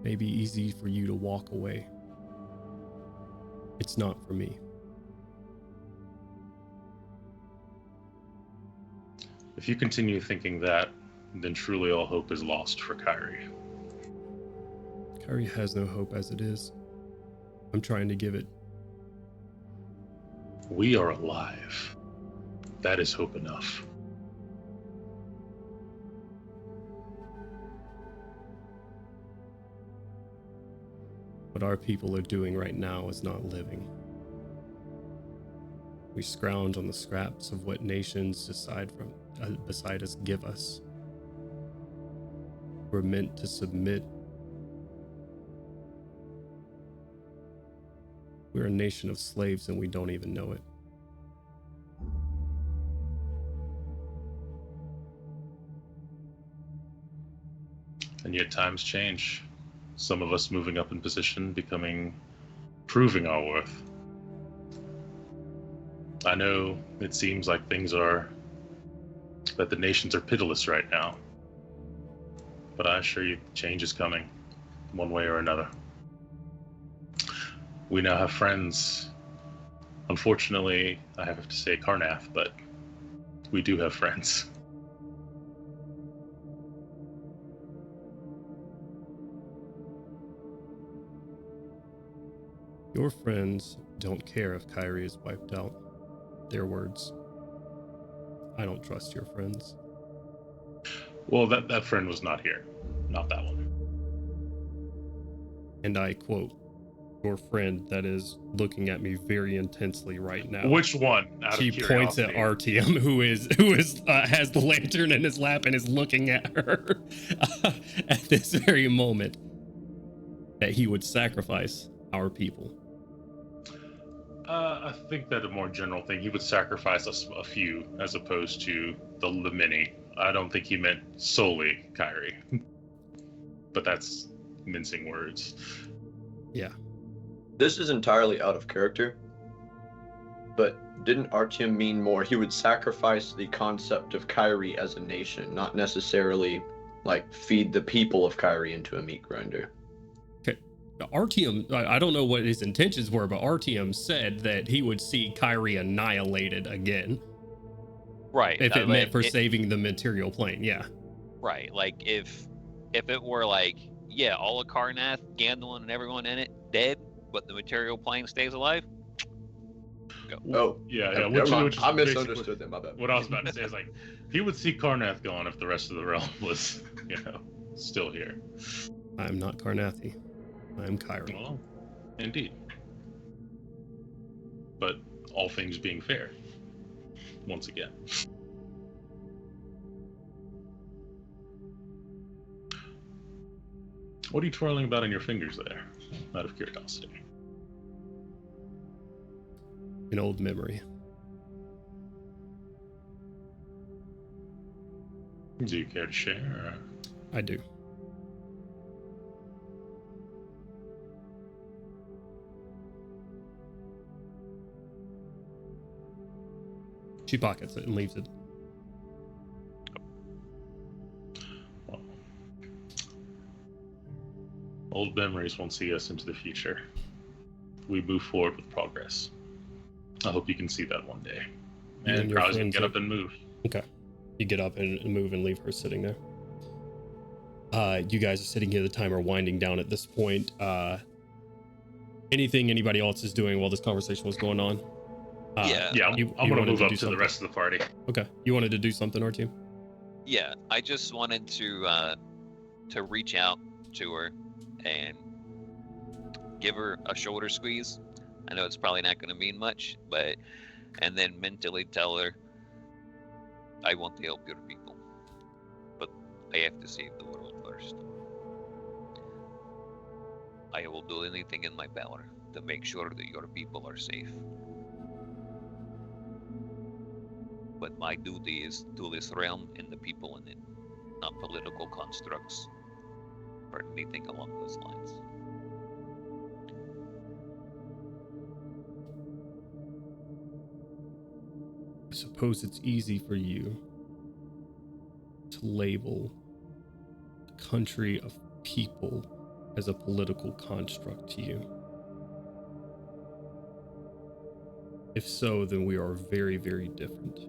May be easy for you to walk away. It's not for me. If you continue thinking that, then truly all hope is lost for Kyrie. Kyrie has no hope as it is. I'm trying to give it. We are alive. That is hope enough. What our people are doing right now is not living. We scrounge on the scraps of what nations beside us give us. We're meant to submit. We're a nation of slaves and we don't even know it. And yet times change. Some of us moving up in position, proving our worth. I know it seems like that the nations are pitiless right now. But I assure you, change is coming, one way or another. We now have friends. Unfortunately, I have to say Karnath, but we do have friends. Your friends don't care if Kyrie is wiped out. Their words. I don't trust your friends. Well, that friend was not here. Not that one. And I quote, your friend that is looking at me very intensely right now. Which one? She points at Artyom, who is has the lantern in his lap and is looking at her at this very moment. That he would sacrifice our people. I think that a more general thing, he would sacrifice a few as opposed to the many. I don't think he meant solely Kyrie. But that's mincing words. Yeah. This is entirely out of character. But didn't Artyom mean more he would sacrifice the concept of Kyrie as a nation, not necessarily like feed the people of Kyrie into a meat grinder? Artyom, I don't know what his intentions were, but Artyom said that he would see Kyrie annihilated again. Right. If it meant for saving the material plane, yeah. Right. Like if it were like, yeah, all of Karnath, Gandalf, and everyone in it dead, but the material plane stays alive. Go. Oh, yeah. I misunderstood them. My bad. What I was about to say is like, he would see Karnath gone if the rest of the realm was, still here. I'm not Karnathi. I'm Kyrie. Well, indeed. But all things being fair, once again. What are you twirling about in your fingers there, out of curiosity? An old memory. Do you care to share? I do. She pockets it and leaves it. Well, old memories won't see us into the future. We move forward with progress. I hope you can see that one day. And Krau's gonna get up and move. Okay. You get up and move and leave her sitting there. You guys are sitting here, the timer winding down at this point. Anything anybody else is doing while this conversation was going on? I'm gonna move up to the rest of the party. Okay. You wanted to do something, Artyom? Yeah, I just wanted to reach out to her and give her a shoulder squeeze. I know it's probably not going to mean much, and then mentally tell her, I want to help your people, but I have to save the world first. I will do anything in my power to make sure that your people are safe. But my duty is to this realm and the people in it, not political constructs or anything along those lines. I suppose it's easy for you to label a country of people as a political construct to you. If so, then we are very, very different.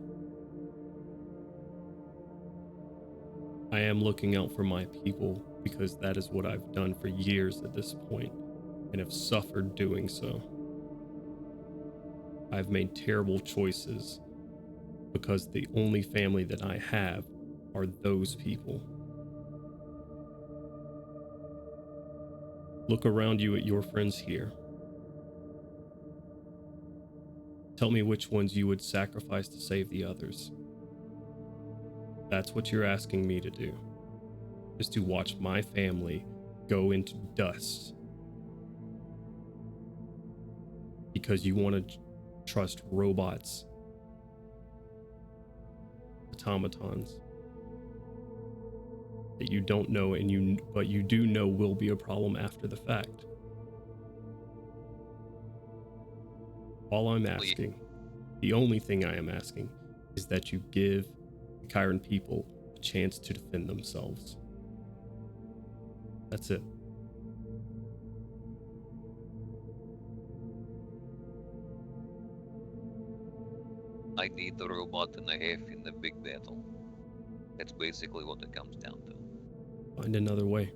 I am looking out for my people because that is what I've done for years at this point and have suffered doing so. I've made terrible choices because the only family that I have are those people. Look around you at your friends here. Tell me which ones you would sacrifice to save the others. That's what you're asking me to do, is to watch my family go into dust because you want to trust robots, automatons, that you don't know, but you do know will be a problem after the fact. All I'm asking, the only thing I am asking, is that you give the Chiron people a chance to defend themselves. That's it. I need the robot and a half in the big battle. That's basically what it comes down to. Find another way.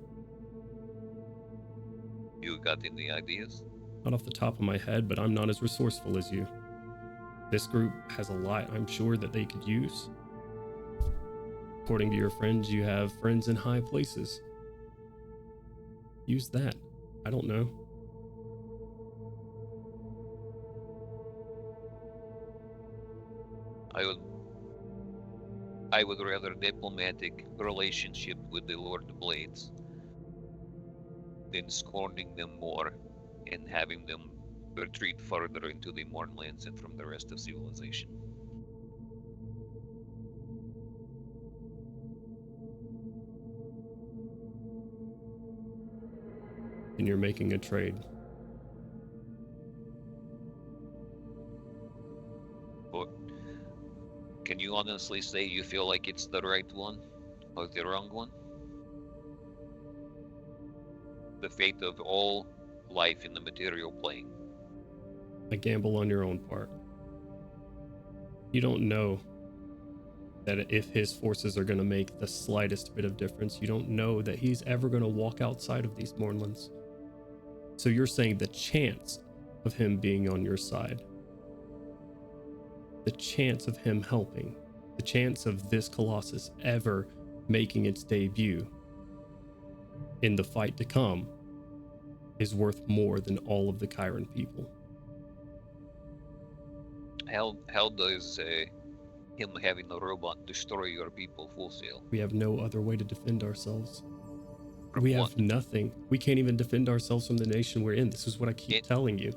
You got any ideas? Not off the top of my head, but I'm not as resourceful as you. This group has a lot I'm sure that they could use. According to your friends, you have friends in high places. Use that. I don't know. I would rather diplomatic relationship with the Lord Blades than scorning them more and having them retreat further into the Mornlands and from the rest of civilization. And you're making a trade. But can you honestly say you feel like it's the right one or the wrong one? The fate of all life in the material plane. A gamble on your own part. You don't know that if his forces are going to make the slightest bit of difference. You don't know that he's ever going to walk outside of these Mornlands. So you're saying the chance of him being on your side, the chance of him helping, the chance of this Colossus ever making its debut in the fight to come is worth more than all of the Chiron people. How does him having a robot destroy your people wholesale? We have no other way to defend ourselves. From We what? have nothing. We can't even defend ourselves from the nation we're in. This is what I keep telling you.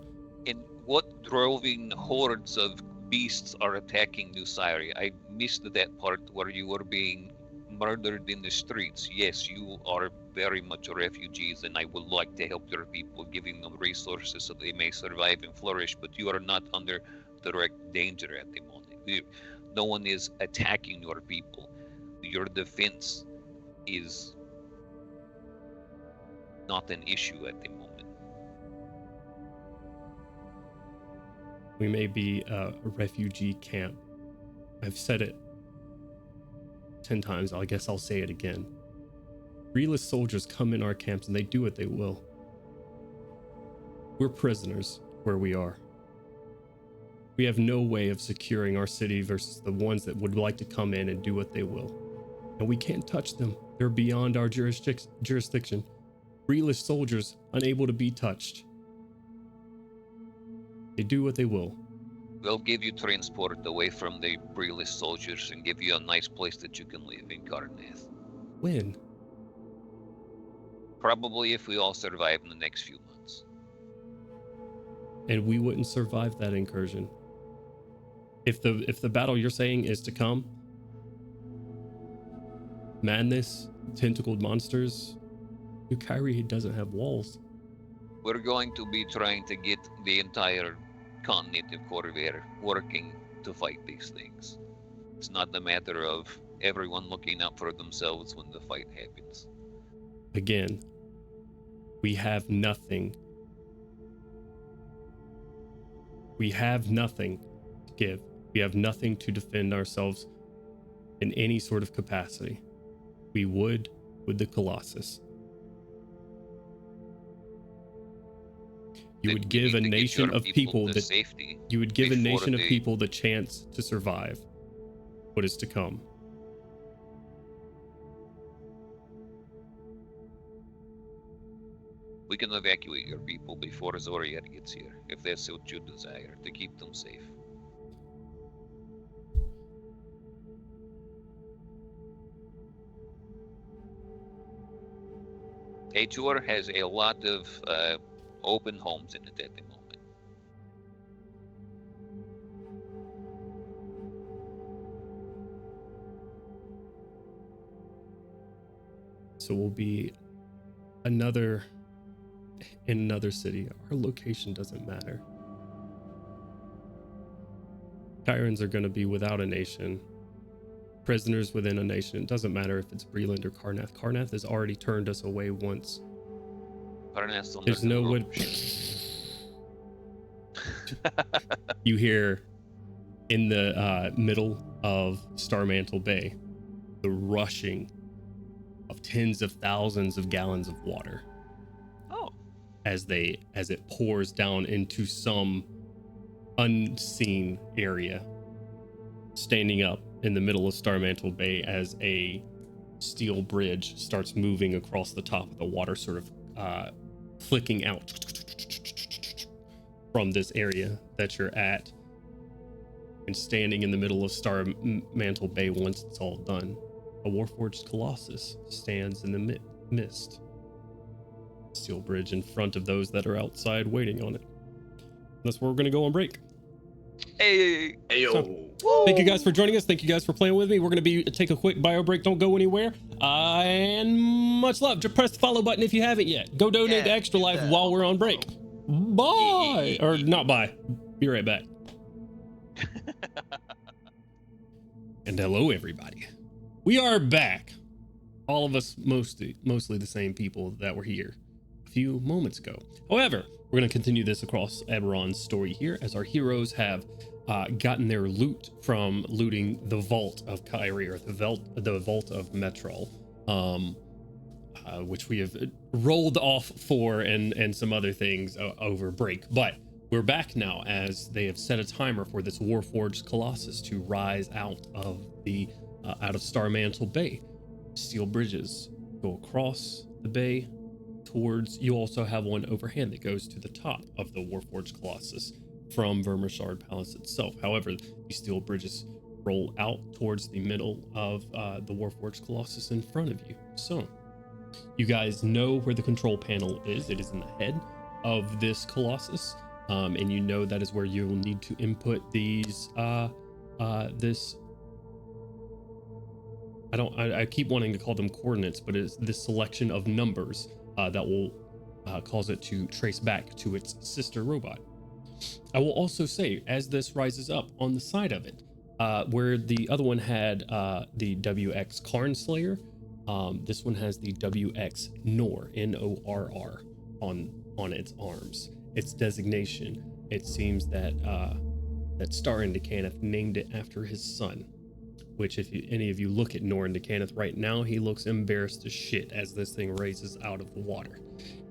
And what droving hordes of beasts are attacking New Syria? I missed that part where you were being murdered in the streets. Yes, you are very much refugees, and I would like to help your people, giving them resources so they may survive and flourish, but you are not under direct danger at the moment. No one is attacking your people. Your defense is not an issue at the moment. We may be a refugee camp. I've said it 10 times. I guess I'll say it again. Realist soldiers come in our camps and they do what they will. We're prisoners where we are. We have no way of securing our city versus the ones that would like to come in and do what they will. And we can't touch them. They're beyond our jurisdiction. Realist soldiers unable to be touched. They do what they will. We'll give you transport away from the realist soldiers and give you a nice place that you can live in Karnath. When? Probably if we all survive in the next few months. And we wouldn't survive that incursion. If the battle you're saying is to come, madness, tentacled monsters, New Kyrie doesn't have walls. We're going to be trying to get the entire continent of Corvair working to fight these things. It's not a matter of everyone looking out for themselves when the fight happens. Again, we have nothing. We have nothing to give. We have nothing to defend ourselves in any sort of capacity. We would with the Colossus. You would give a nation of people the safety. You would give a nation of people the chance to survive what is to come. We can evacuate your people before Zoriat gets here, if that's what you desire, to keep them safe. Atur has a lot of open homes in it at the moment. So we'll be in another city. Our location doesn't matter. Tyrants are going to be without a nation. Prisoners within a nation. It doesn't matter if it's Breland or Karnath. Karnath has already turned us away once. There's no wood. You hear in the middle of Starmantle Bay the rushing of tens of thousands of gallons of water. Oh. As it pours down into some unseen area. Standing up in the middle of Starmantle Bay as a steel bridge starts moving across the top of the water, sort of flicking out from this area that you're at, and standing in the middle of Starmantle Bay once it's all done, a Warforged Colossus stands in the mist. Steel bridge in front of those that are outside waiting on it. That's where we're going to go on break. Hey, So, thank you guys for joining us. Thank you guys for playing with me. We're going to take a quick bio break. Don't go anywhere. And much love. Just press the follow button if you haven't yet. Go donate to Extra Life while we're on break. Bye. Or not bye. Be right back. And hello, everybody. We are back. All of us mostly the same people that were here a few moments ago. However, we're going to continue this across Eberron's story here, as our heroes have gotten their loot from looting the vault of Kyrie, or the vault of Metrol, which we have rolled off for and some other things over break. But we're back now, as they have set a timer for this Warforged Colossus to rise out of Starmantle Bay. Steel bridges go across the bay towards. You also have one overhand that goes to the top of the Warforged Colossus from Vermishard Palace itself. However, these steel bridges roll out towards the middle of the Warforged Colossus in front of you. So you guys know where the control panel is. It is in the head of this Colossus, and you know that is where you will need to input these I keep wanting to call them coordinates, but it's this selection of numbers that will cause it to trace back to its sister robot. I will also say, as this rises up on the side of it, where the other one had the WX Karn Slayer, this one has the WX Nor, Norr, on its arms. Its designation. It seems that Star Indicaneth named it after his son. Which, if any of you look at Nor Indicaneth right now, he looks embarrassed as shit as this thing raises out of the water.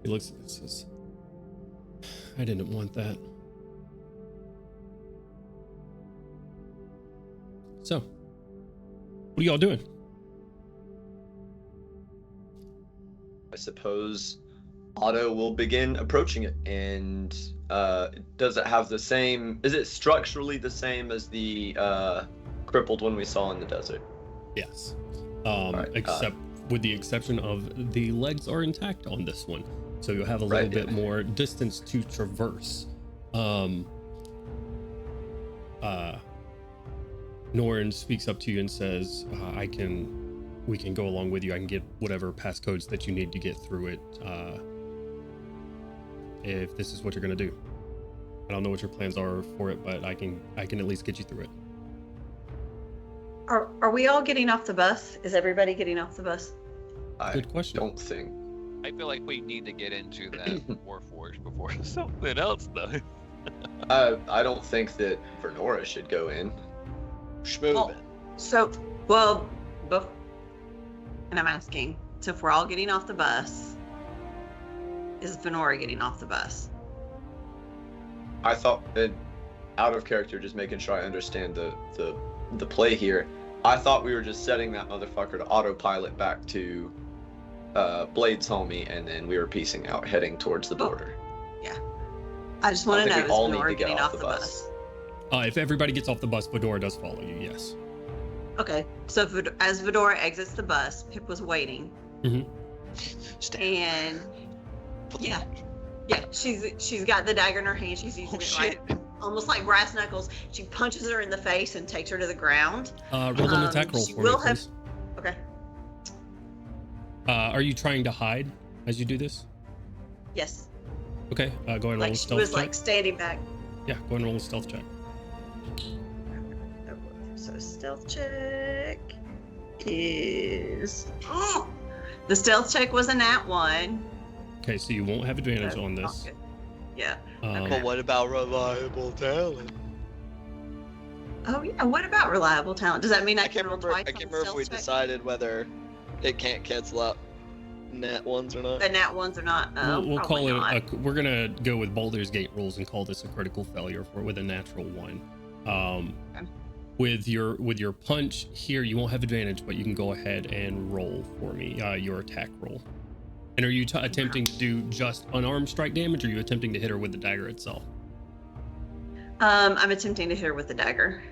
He looks and says, I didn't want that. So, what are y'all doing? I suppose Otto will begin approaching it, and does it have the same, is it structurally the same as the crippled one we saw in the desert? Yes. Right, except with the exception of the legs are intact on this one, so you'll have a little bit more distance to traverse. Norin speaks up to you and says, we can go along with you. I can get whatever passcodes that you need to get through it, if this is what you're gonna do. I don't know what your plans are for it, but I can at least get you through it. Are we all getting off the bus? Is everybody getting off the bus? Good question. I don't think. I feel like we need to get into that Warforged before something else does. I don't think that Vernora should go in. Schmoove it. And I'm asking, so if we're all getting off the bus, is Venora getting off the bus? I thought, out of character, just making sure I understand the play here. I thought we were just setting that motherfucker to autopilot back to Blade's homie, and then we were piecing out, heading towards the border. Yeah. I just want to know, is all need Venora to get getting off off the the bus. bus? If everybody gets off the bus, Fedora does follow you, yes. Okay, so as Fedora exits the bus, Pip was waiting. And yeah, she's got the dagger in her hand. She's using it like almost like brass knuckles. She punches her in the face and takes her to the ground. Roll an attack roll for me, please. Okay. Are you trying to hide as you do this? Yes. Okay, go ahead and roll Like a she stealth was check. like standing back. Yeah, go ahead and roll a stealth check. So stealth check is the stealth check was a nat 1. Okay, so you won't have advantage So, on not this. good. Yeah. Um, But what about reliable talent? Oh yeah. What about reliable talent? Does that mean I, I can't roll remember. twice I on can't the remember if we stealth check? decided whether it can't cancel out net ones or not. The nat 1s or not? Oh, we'll probably call not. it. We're gonna go with Baldur's Gate rules and call this a critical failure with a natural 1. Okay. With your punch here, you won't have advantage, but you can go ahead and roll for me your attack roll. And are you attempting to do just unarmed strike damage, or are you attempting to hit her with the dagger itself? I'm attempting to hit her with the dagger.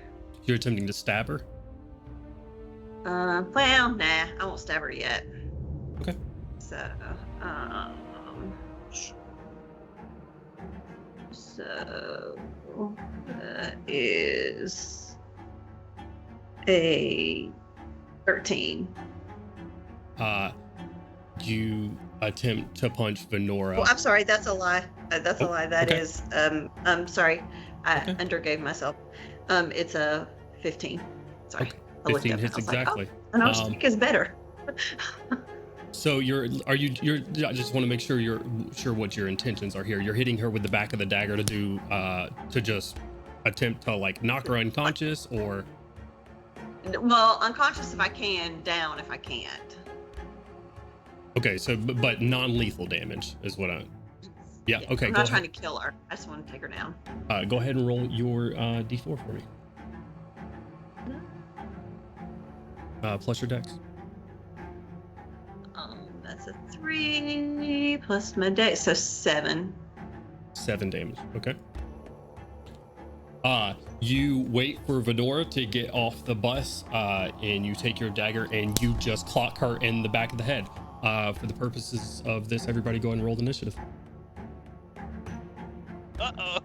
You're attempting to stab her. Well, nah, I won't stab her yet. Okay. So, that is a 13. You attempt to punch Venora. Well, I'm sorry, that's a lie. That's a lie. That okay. is, I'm sorry, I Okay. undergave myself. It's a 15. Sorry. Okay. I looked 15 up and hits I was like, exactly. oh, an arm is better. So I just want to make sure you're sure what your intentions are here. You're hitting her with the back of the dagger to do to just attempt to like knock her unconscious, or Well, unconscious if I can, down if I can't. okay, so but non-lethal damage is what yeah, okay. I'm go not trying ahead. to kill her. I just want to take her down. Go ahead and roll your d4 for me. Plus your dex. That's a 3 plus my dex, so 7. 7 damage. Okay. You wait for Venora to get off the bus, and you take your dagger and you just clock her in the back of the head. For the purposes of this, everybody go and roll the initiative. Uh-oh.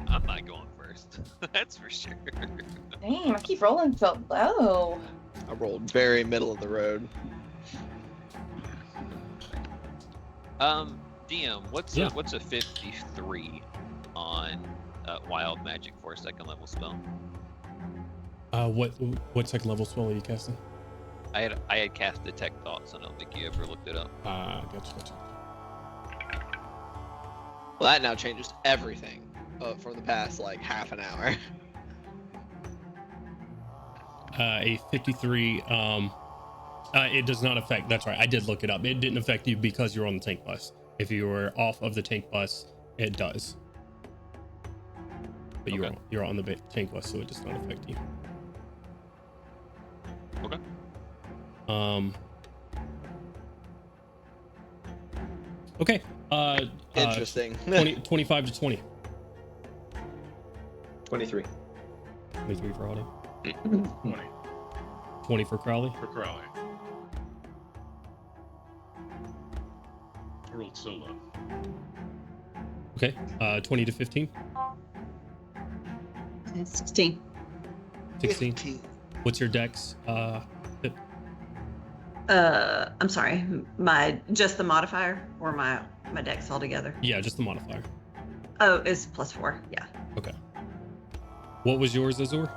I'm not going first. That's for sure. Damn, I keep rolling so low. I rolled very middle of the road. DM, what's Yeah. a 53 on wild magic for a second level spell? What second level spell are you casting? I had cast detect thoughts. I don't think you ever looked it up. Gotcha. Well, that now changes everything from the past like half an hour. A 53. It does not affect. That's right. I did look it up. It didn't affect you because you're on the tank bus. If you were off of the tank bus, it does. But Okay. you're on the tank bus, so it does not affect you. Okay. Okay. Interesting. 25 to 20. 23. 23 for Audie. 20 20 for Crowley. for Crowley. I rolled so low. Okay. 20 to 15. 16. 16. 15. What's your dex? Pip? I'm sorry, just the modifier or my dex altogether? Yeah, just the modifier. Oh, it's +4. Yeah. Okay. What was yours, Azur?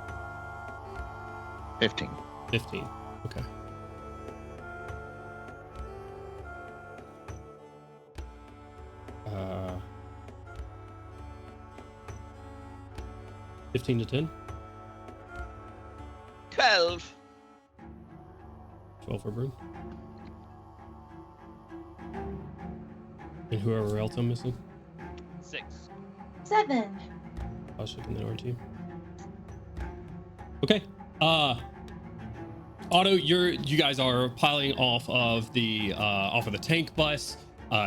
15. 15. Okay. Uh, 15 to 10. 12. 12 for Broom. And whoever else I'm missing. 6. 7. I was checking the R2. Okay. Otto, you guys are piling off of the tank bus,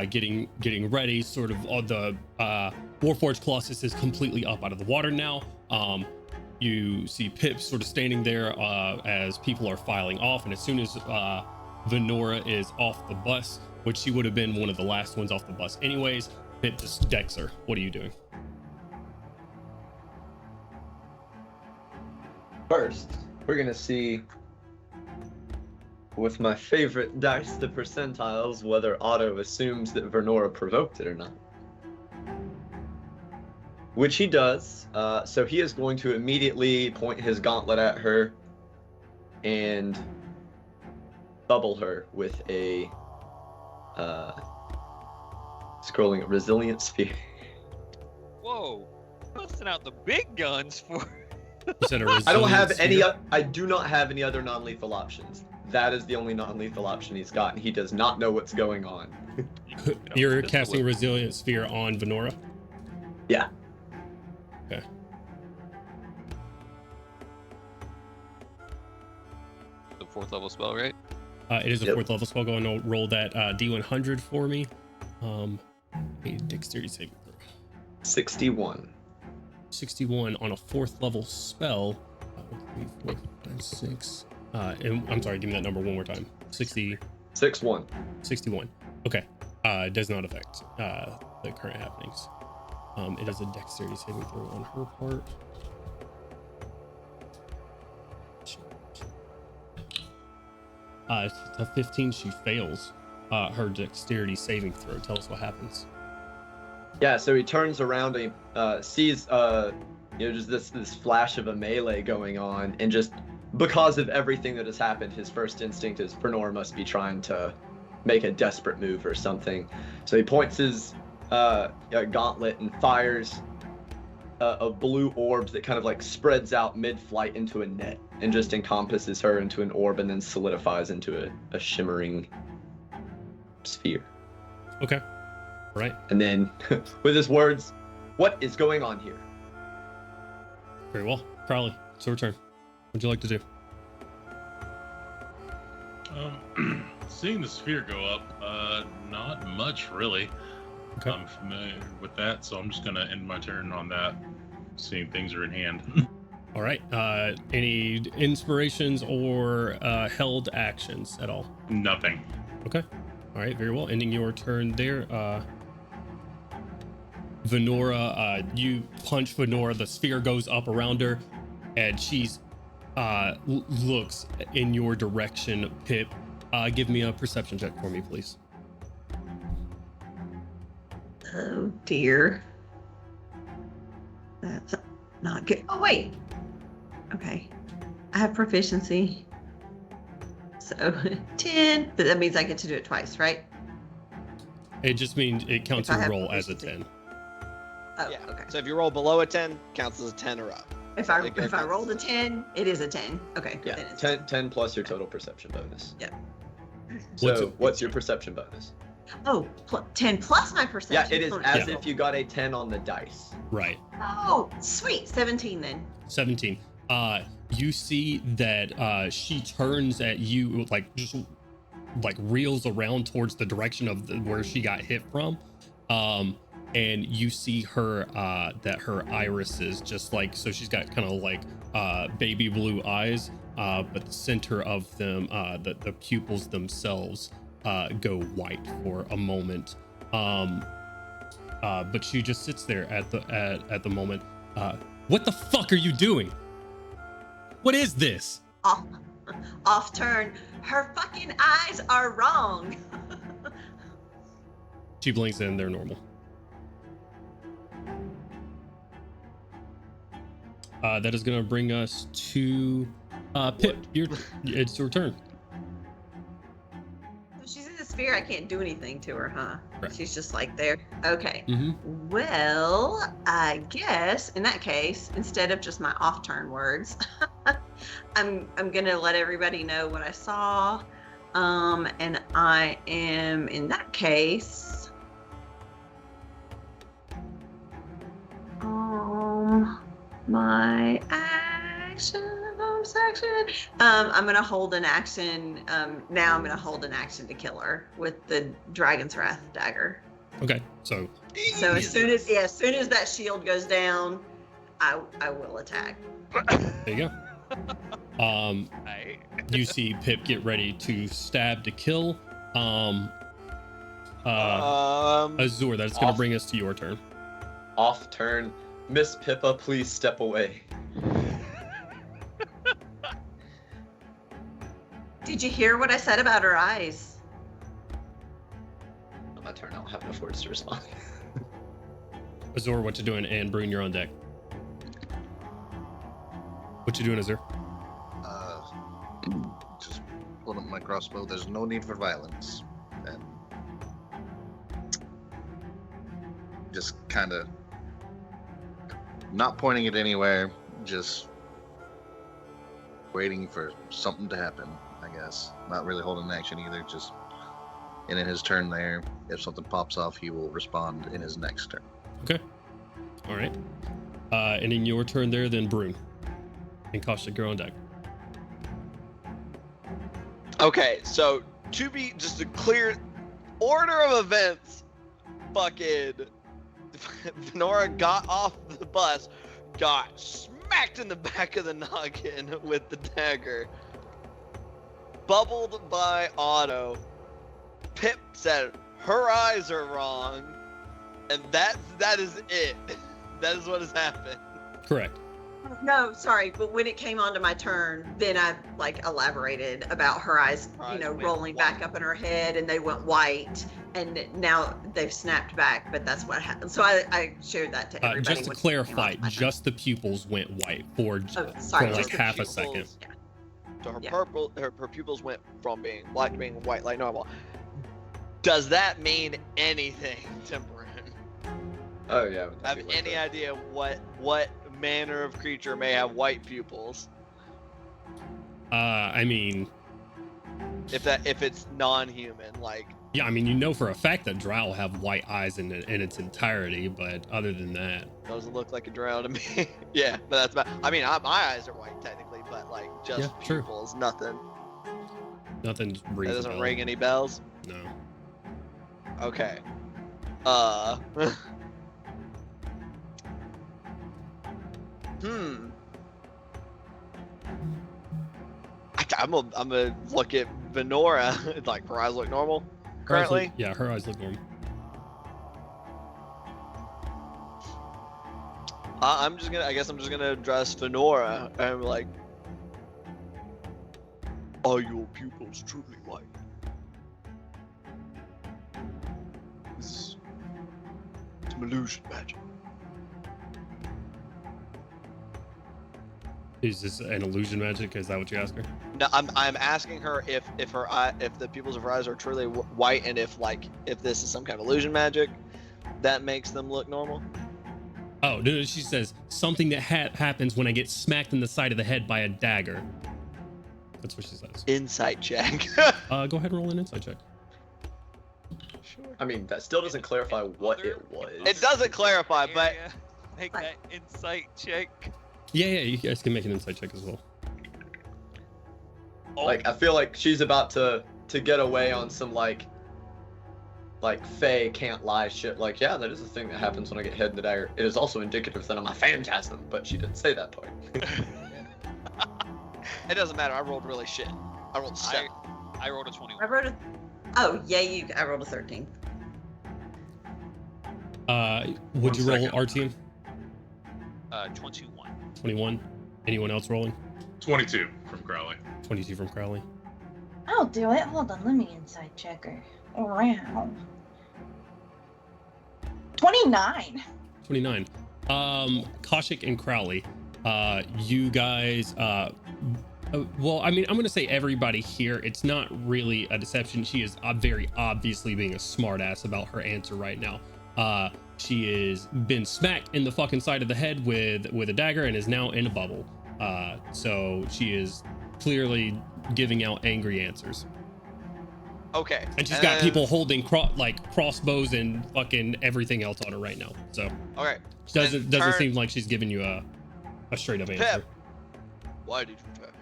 getting ready. Sort of the Warforged Colossus is completely up out of the water now. You see Pip sort of standing there as people are filing off, and as soon as Venora is off the bus, which she would have been one of the last ones off the bus anyways, Pip just decks her. What are you doing? First, we're gonna see with my favorite dice, the percentiles, whether Otto assumes that Vernora provoked it or not. Which he does. So he is going to immediately point his gauntlet at her and bubble her with a scrolling resilient sphere. Whoa, busting out the big guns for. You said a I don't have resilience sphere? I do not have any other non-lethal options. That is the only non-lethal option he's got, and he does not know what's going on. You're casting a resilient sphere on Venora? Yeah. Okay. The 4th level spell, right? It is a Yep. 4th level spell. Go and roll that D100 for me. A dexterity saving throw. 61. 61 on a 4th level spell. 3, 4, 5, 6. And I'm sorry, give me that number one more time. 61. 61. Okay. Does not affect the current happenings. It is a dexterity saving throw on her part. It's a 15. She fails her dexterity saving throw. Tell us what happens. Yeah, so he turns around and sees just this flash of a melee going on, and just because of everything that has happened, his first instinct is Vernora must be trying to make a desperate move or something. So he points his gauntlet and fires a blue orb that kind of like spreads out mid-flight into a net and just encompasses her into an orb and then solidifies into a shimmering sphere. Okay. Right. And then with his words, what is going on here? Very well. Crowley, it's your turn. What'd you like to do? Seeing the sphere go up, not much really. Okay. I'm familiar with that, so I'm just gonna end my turn on that, seeing things are in hand. All right. Any inspirations or held actions at all? Nothing. Okay. All right. Very well. Ending your turn there. Venora, you punch Venora. The sphere goes up around her, and she's looks in your direction. Pip, give me a perception check for me, please. Oh dear. That's not good. Oh wait. Okay. I have proficiency. So 10, but that means I get to do it twice, right? It just means it counts If I your have roll as a proficiency. 10. Oh, Yeah. okay. So if you roll below a 10, counts as a 10 or up. If I rolled a 10, it is a 10. Okay. Yeah, then it's 10 plus your total perception bonus. Yeah. So what's your perception bonus? Oh, 10 plus my perception. Yeah, it is bonus. as if you got a 10 on the dice. Right. Oh, sweet. 17 then. 17. You see that she turns at you, like just like reels around towards the direction of where she got hit from. And you see her that her irises just like, so she's got kind of like baby blue eyes, but the center of them, the pupils themselves go white for a moment. But she just sits there at the moment. What the fuck are you doing? What is this? Off turn. Her fucking eyes are wrong. She blinks in, they're normal. That is going to bring us to Pip. It's your turn. So she's in the sphere. I can't do anything to her, huh? Right. She's just like there. Okay. Mm-hmm. Well, I guess in that case, instead of just my off-turn words, I'm gonna let everybody know what I saw. And I am in that case. My action section. I'm gonna hold an action. Now I'm gonna hold an action to kill her with the Dragon's Wrath dagger. Okay, so as soon as that shield goes down, I will attack. there you go. You see Pip get ready to stab to kill. Azur, that's gonna bring us to your turn. Off turn. Miss Pippa, please step away. Did you hear what I said about her eyes? On my turn, I don't have enough words to respond. Azor, what you doing? And Brune, you're on deck. What you doing, Azor? Just pulling up my crossbow. There's no need for violence, and just kind of not pointing it anywhere, just waiting for something to happen, I guess. Not really holding action either, just and in his turn there, if something pops off, he will respond in his next turn. Okay. All right. And in your turn there, then Brune. And Caustic, you're on deck. Okay, so to be just a clear order of events, fucking Venora got off the bus, got smacked in the back of the noggin with the dagger, bubbled by Otto. Pip said her eyes are wrong, and that is it. That is what has happened. Correct. No, sorry, but when it came onto my turn, then I like elaborated about her eyes, Her eyes went rolling white. back up in her head, and they went white, and now they've snapped back. But that's what happened. So I shared that to everybody. Just to when it came clarify, onto my turn. just the pupils went white for, Oh, sorry, for like just the half a pupils. second. So her Yeah. her pupils went from being black to being white like normal. Does that mean anything to Brune? Oh yeah. Have any idea what manner of creature may have white pupils? I mean, If it's non-human, like yeah, I mean, you know for a fact that Drow have white eyes in its entirety, but other than that, doesn't look like a drow to me. Yeah, but that's about. I mean, my eyes are white technically, but like just Yeah, true. pupils, nothing. nothing That rings a doesn't bell. ring any bells. No. Okay. I'm gonna look at Venora. Like her eyes look normal Her eyes look- currently. yeah, her eyes look normal. I guess I'm just gonna address Venora and I'm like, are your pupils truly white? It's some illusion magic. Is this an illusion magic? Is that what you ask her? No, I'm asking her if the pupils of her eyes are truly white, and if this is some kind of illusion magic that makes them look normal. Oh, no, she says something that happens when I get smacked in the side of the head by a dagger. That's what she says. Insight check. Go ahead and roll an insight check. Sure. I mean, that still doesn't clarify what it was. It doesn't clarify, but Area. Make that insight check. Yeah, you guys can make an insight check as well. Like, I feel like she's about to get away on some like Faye can't lie shit. Like, yeah, that is a thing that happens when I get head in the dagger. It is also indicative that I'm a phantasm, but she didn't say that part. it doesn't matter. I rolled really shit. I rolled 7. I rolled a I 21. wrote a. Oh yeah, I rolled a 13. Would you roll second. Artium? 21. 21. Anyone else rolling? 22 from Crowley. 22 from Crowley. I'll do it. Hold on, let me inside check her. Around 29. 29. Kaushik and Crowley, you guys, well, I mean, I'm going to say everybody here, it's not really a deception. She is very obviously being a smartass about her answer right now. She is been smacked in the fucking side of the head with a dagger and is now in a bubble. So she is clearly giving out angry answers. Okay. And she's got people holding crossbows and fucking everything else on her right now. So Okay. she doesn't turn- seem like she's giving you a straight up answer. Pip. Why did you attack?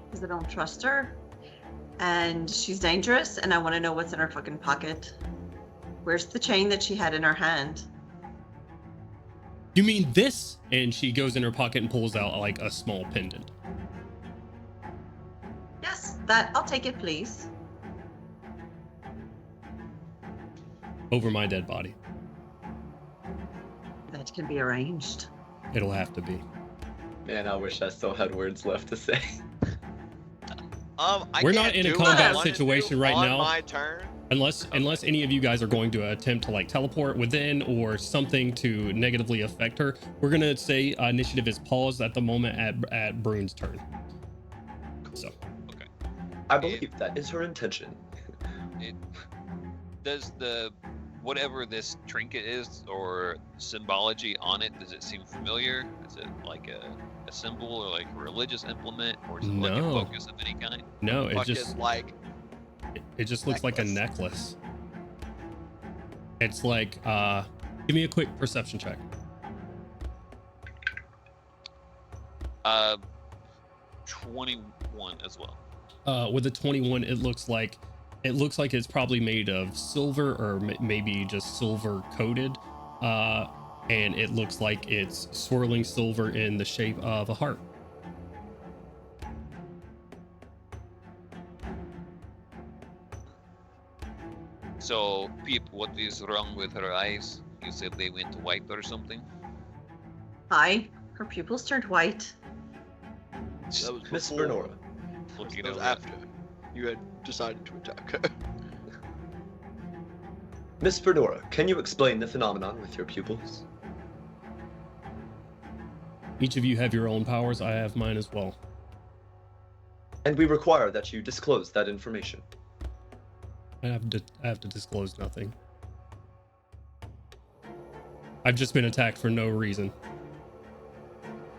Because I don't trust her, and she's dangerous, and I want to know what's in her fucking pocket. Where's the chain that she had in her hand? You mean this? And she goes in her pocket and pulls out like a small pendant. Yes, that. I'll take it, please. Over my dead body. That can be arranged. It'll have to be. Man, I wish I still had words left to say. We're not in a combat situation right on now. my turn. Unless any of you guys are going to attempt to like teleport within or something to negatively affect her, we're gonna say initiative is paused at the moment at Brune's turn. So. Okay. I believe that is her intention. Does the whatever this trinket is or symbology on it, does it seem familiar? Is it like a symbol or like a religious implement, or is it like a focus of any kind? No, it Fucking just like it just looks like a necklace. It's like give me a quick perception check. 21 as well. With a 21, it looks like it's probably made of silver or maybe just silver coated, and it looks like it's swirling silver in the shape of a heart. So, Peep, what is wrong with her eyes? You said they went white or something? Hi. Her pupils turned white. that was Miss before. Bernora, Looking That was over after you had decided to attack her. Miss Bernora, can you explain the phenomenon with your pupils? Each of you have your own powers. I have mine as well. And we require that you disclose that information. I have to disclose nothing. I've just been attacked for no reason.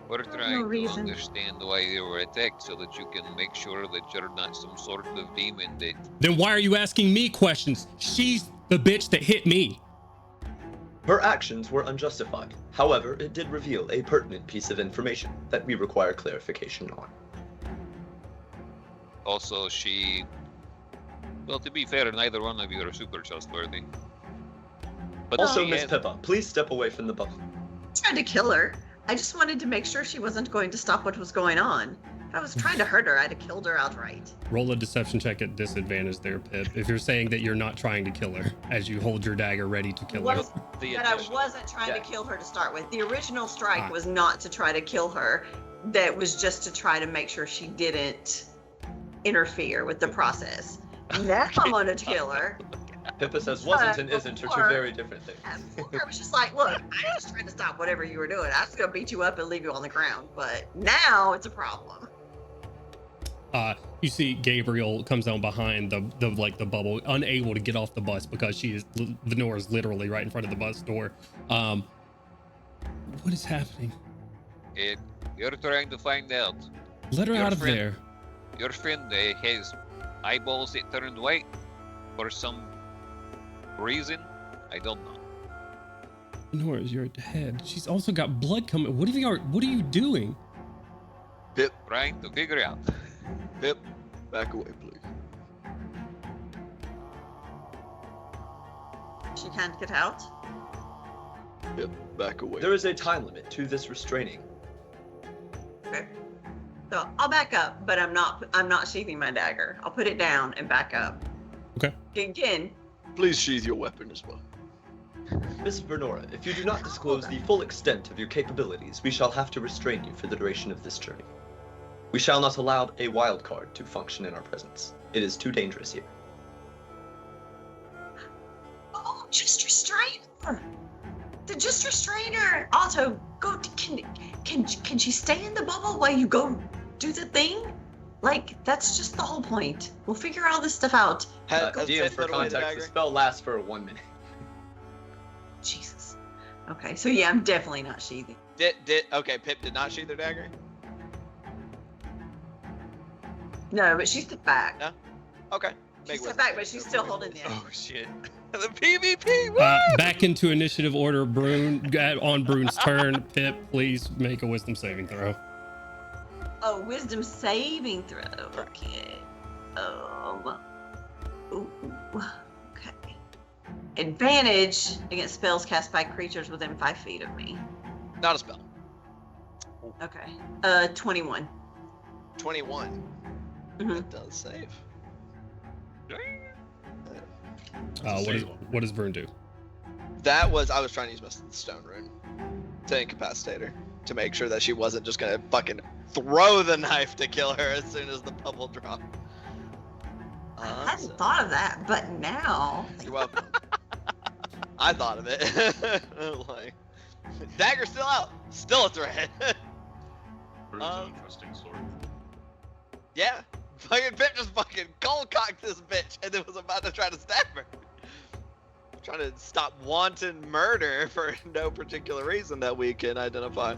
We're trying to reason. understand why you were attacked so that you can make sure that you're not some sort of demon that... Then why are you asking me questions? She's the bitch that hit me. Her actions were unjustified. However, it did reveal a pertinent piece of information that we require clarification on. Also, she... Well, to be fair, neither one of you are super trustworthy. But Also, she Miss has- Pippa, please step away from the bubble. I tried to kill her. I just wanted to make sure she wasn't going to stop what was going on. If I was trying to hurt her, I'd have killed her outright. Roll a deception check at disadvantage there, Pip. If you're saying that you're not trying to kill her as you hold your dagger ready to kill her. Was- the But I additional- wasn't trying to kill her to start with. The original strike Ah. was not to try to kill her. That was just to try to make sure she didn't interfere with the process. Now I'm going to kill her. Pippa says wasn't and isn't are two before- very different things. And before I was just like, look, I was trying to stop whatever you were doing. I was going to beat you up and leave you on the ground. But now it's a problem. You see Gabriel comes down behind the bubble, unable to get off the bus because Lenore is literally right in front of the bus door. What is happening? You're trying to find out. Let her Your out of friend- there. Your friend has eyeballs that turned white for some reason. I don't know. Lenore, you're dead. She's also got blood coming. What are you doing? Pip, Trying to figure out. Pip, back away, please. She can't get out. Pip, back away. There is a time limit to this restraining. Okay. So I'll back up, but I'm not sheathing my dagger. I'll put it down and back up. Okay. Again, Please sheathe your weapon as well. Miss Bernora, if you do not disclose the full extent of your capabilities, we shall have to restrain you for the duration of this journey. We shall not allow a wild card to function in our presence. It is too dangerous here. oh, just restrain her. Just restrain her. Also, go. Can she stay in the bubble while you go do the thing? Like, that's just the whole point. We'll figure all this stuff out. Has DM, Pip for put away the context, the dagger? spell lasts for 1 minute. Jesus. Okay, so yeah, I'm definitely not sheathing. Okay, Pip did not sheath her dagger? No, but she's stepped back. No? Okay. She's Make stepped back, but she's still holding the. Oh shit. The PvP. Woo! Back into initiative order. On Brune's turn. Pip, please make a wisdom saving throw. Oh, wisdom saving throw. Okay. Ooh, okay. Advantage against spells cast by creatures within 5 feet of me. Not a spell. Okay. 21. 21. Mhm. That does save. What does Brune do? That was, I was trying to use my stone rune to incapacitate her. to make sure that she wasn't just gonna fucking throw the knife to kill her as soon as the bubble dropped. I hadn't thought of that, but now. You're welcome. I thought of it. Like, dagger still out, still a threat. Brune's an interesting sword. Yeah, fucking Pip just fucking cold cocked this bitch and then was about to try to stab her. Trying to stop wanton murder for no particular reason that we can identify.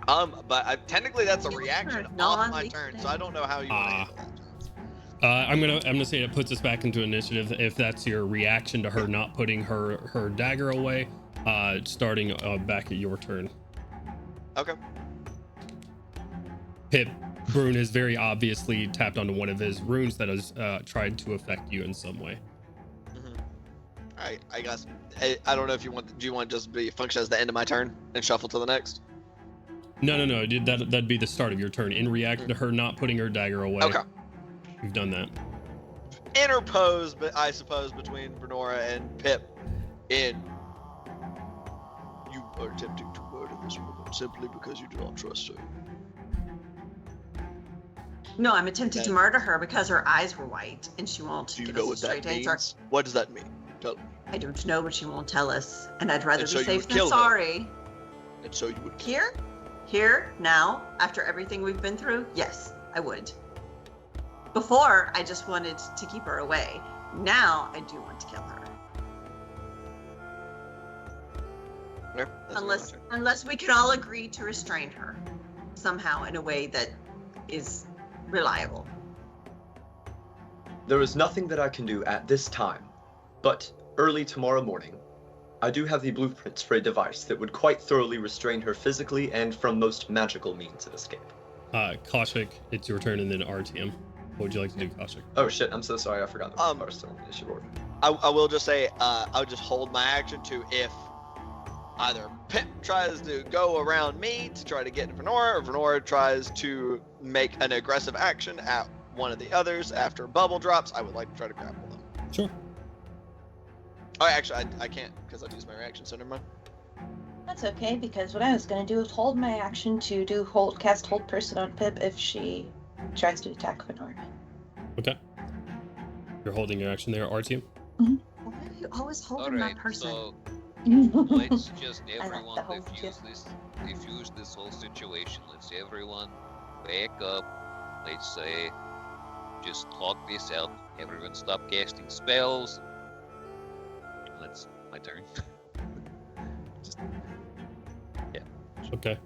But technically that's a reaction off my turn, so I don't know how you want to handle that. I'm gonna say it puts us back into initiative if that's your reaction to her not putting her dagger away. Starting back at your turn. Okay. Pip, Brune has very obviously tapped onto one of his runes that has tried to affect you in some way. I guess I don't know if you want. Do you want to just be function as the end of my turn and shuffle to the next? No. That'd be the start of your turn. In reaction to her not putting her dagger away. Okay. You've done that. Interpose, but I suppose between Bernora and Pip. You are attempting to murder this woman simply because you do not trust her. No, I'm attempting to murder her because her eyes were white and she won't Do you give know us a what straight that answer. means? What does that mean? Tell me. I don't know, but she won't tell us, and I'd rather And so be you safe would than kill her. sorry. And so you would kill Here, now, after everything we've been through, yes, I would. Before, I just wanted to keep her away. Now, I do want to kill her. her. Yeah, Unless we can all agree to restrain her somehow in a way that is reliable. There is nothing that I can do at this time, but early tomorrow morning, I do have the blueprints for a device that would quite thoroughly restrain her physically and from most magical means of escape. Kaushik, it's your turn, and then RTM. What would you like to do, Kaushik? Oh shit, I'm so sorry, I forgot that we are still in issue order. I will just say, I would just hold my action to if either Pip tries to go around me to try to get to Venora, or Venora tries to make an aggressive action at one of the others after bubble drops, I would like to try to grapple them. Sure. Oh, actually, I can't because I've used my reaction, so never mind. That's okay, because what I was going to do is hold my action to cast hold person on Pip if she tries to attack Venora. Okay. You're holding your action there, RTM? Why are you always holding that person? So let's just I like everyone the whole diffuse this whole situation. Let's everyone back up. Let's say just talk this out. Everyone stop casting spells. That's my turn. Okay.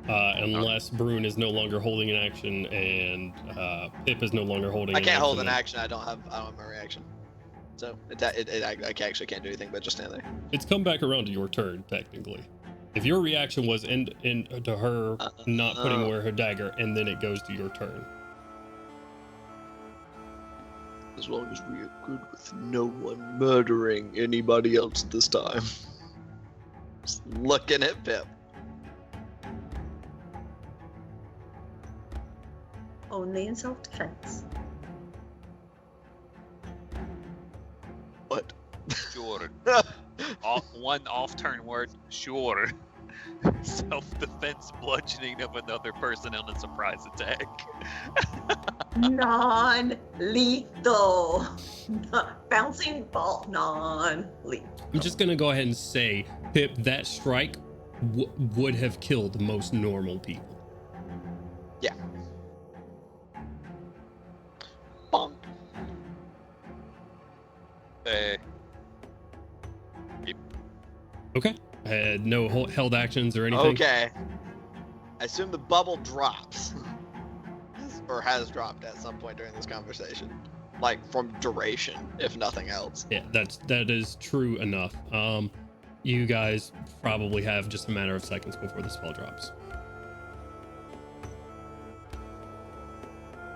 Unless Brune is no longer holding an action and Pip is no longer holding. I can't hold an then action. I don't have my reaction, so I actually can't do anything but just stand there. It's come back around to your turn technically. If your reaction was to her not putting away her dagger, and then it goes to your turn. As long as we are good with no one murdering anybody else this time. Just looking at Pip. Only in self-defense. What? Sure. One off-turn word. Sure. Self-defense bludgeoning of another person on a surprise attack. Non-lethal. Bouncing ball. Non-lethal. I'm just gonna go ahead and say, Pip, that strike would have killed most normal people. Yeah. Bonk. Okay. No held actions or anything. Okay. I assume the bubble drops. Or has dropped at some point during this conversation. Like from duration, if nothing else. Yeah, that is true enough. You guys probably have just a matter of seconds before the spell drops.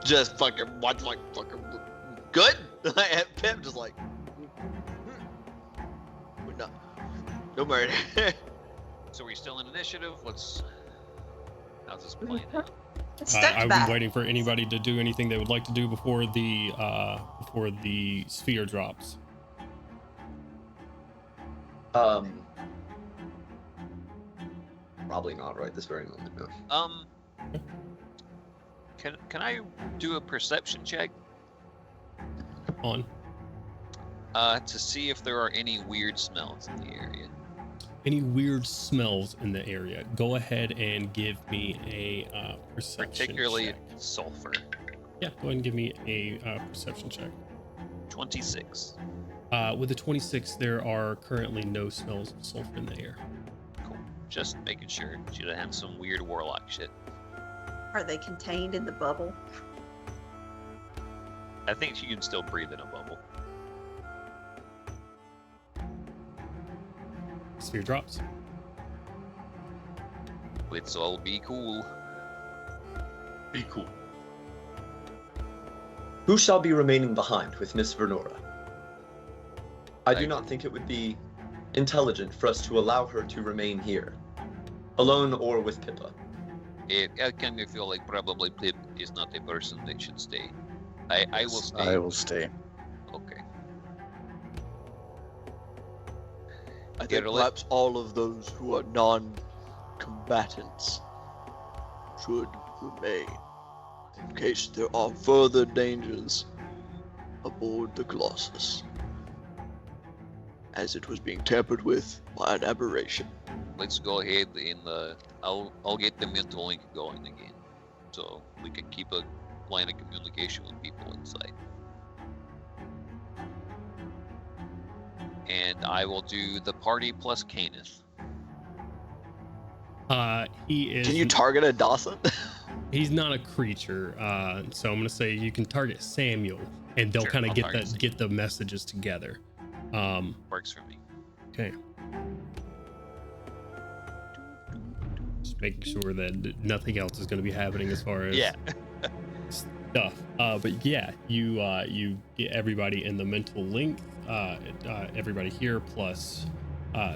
Just fucking what, like fucking good. Pip just like, no, no murder. So we're still in initiative. How's this playing out? I've been waiting for anybody to do anything they would like to do before the sphere drops. Probably not right this very moment, no. Can I do a perception check? On. To see if there are any weird smells in the area. Any weird smells in the area? Go ahead and give me a perception Particularly check. sulfur. Yeah, go ahead and give me a perception check. 26. With the 26, there are currently no smells of sulfur in the air. Cool. Just making sure. She doesn't have some weird warlock shit. Are they contained in the bubble? I think she can still breathe in a bubble. Sphere drops. Let's all be cool. Be cool. Who shall be remaining behind with Miss Vernora? I do not think it would be intelligent for us to allow her to remain here, alone or with Pippa. I kind of feel like probably Pip is not a person that should stay. I will stay. I will stay. Okay. I think perhaps all of those who are non-combatants should remain in case there are further dangers aboard the Colossus, as it was being tampered with by an aberration. Let's go ahead and I'll get the mental link going again, so we can keep a line of communication with people inside. And I will do the party plus Canis. He is. Can you target a Dawson? He's not a creature, so I'm gonna say you can target Samuel, and they'll Sure, kind of I'll get target Samuel. get the messages together. Works for me. Okay. Just making sure that nothing else is going to be happening as far as stuff. But yeah, you get everybody in the mental link. Everybody here plus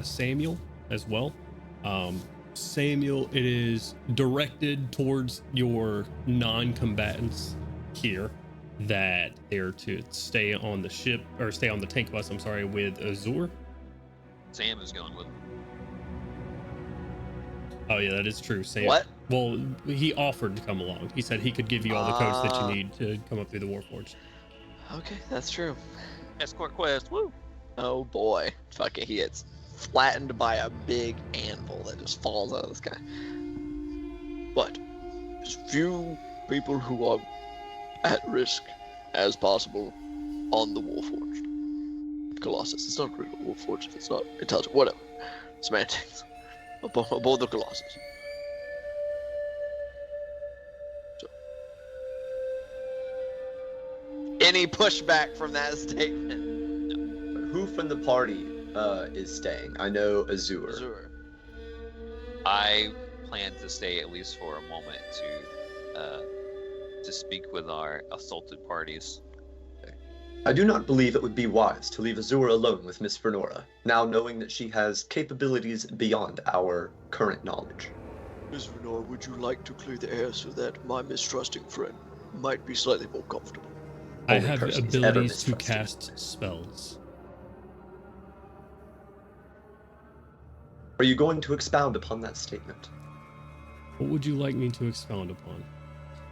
Samuel as well. Samuel, it is directed towards your non-combatants here that they're to stay on the ship or stay on the tank bus. I'm sorry, with Azure. Sam is going with him. Oh yeah, that is true. Sam. What? Well, he offered to come along. He said he could give you all the codes that you need to come up through the Warforged. Okay, that's true. Escort quest, woo! Oh boy. Fucking he gets flattened by a big anvil that just falls out of the sky. But as few people who are at risk as possible on the Warforged. Colossus. It's not really Warforged if it's not intelligent. Whatever. Semantics. Aboard the Colossus. So. Any pushback from that statement? But who from the party is staying? I know Azure. Azure. I plan to stay at least for a moment to speak with our assaulted parties. I do not believe it would be wise to leave Azure alone with Miss Vernora, now knowing that she has capabilities beyond our current knowledge. Miss Vernora, would you like to clear the air so that my mistrusting friend might be slightly more comfortable? I Only have person he's ever abilities to mistrusted. cast spells. Are you going to expound upon that statement? What would you like me to expound upon?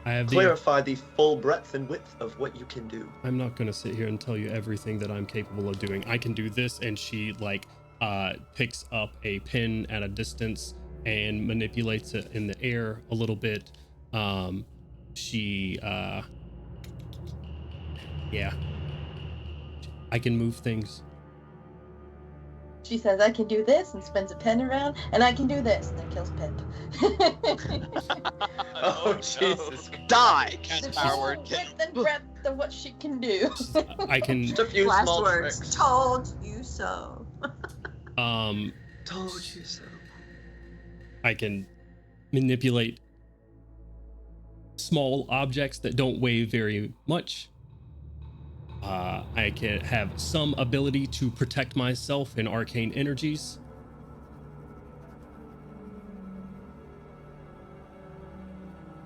I have the. Clarify the full breadth and width of what you can do. I'm not going to sit here and tell you everything that I'm capable of doing. I can do this, and she picks up a pin at a distance and manipulates it in the air a little bit. Yeah, I can move things. She says, I can do this, and spins a pen around, and I can do this, and then kills Pip. Oh, Jesus. Die! The Cast full power. width and breadth of what she can do. I can. Just a few Last small words. tricks. Told you so. Told you so. I can manipulate small objects that don't weigh very much. I can have some ability to protect myself in arcane energies.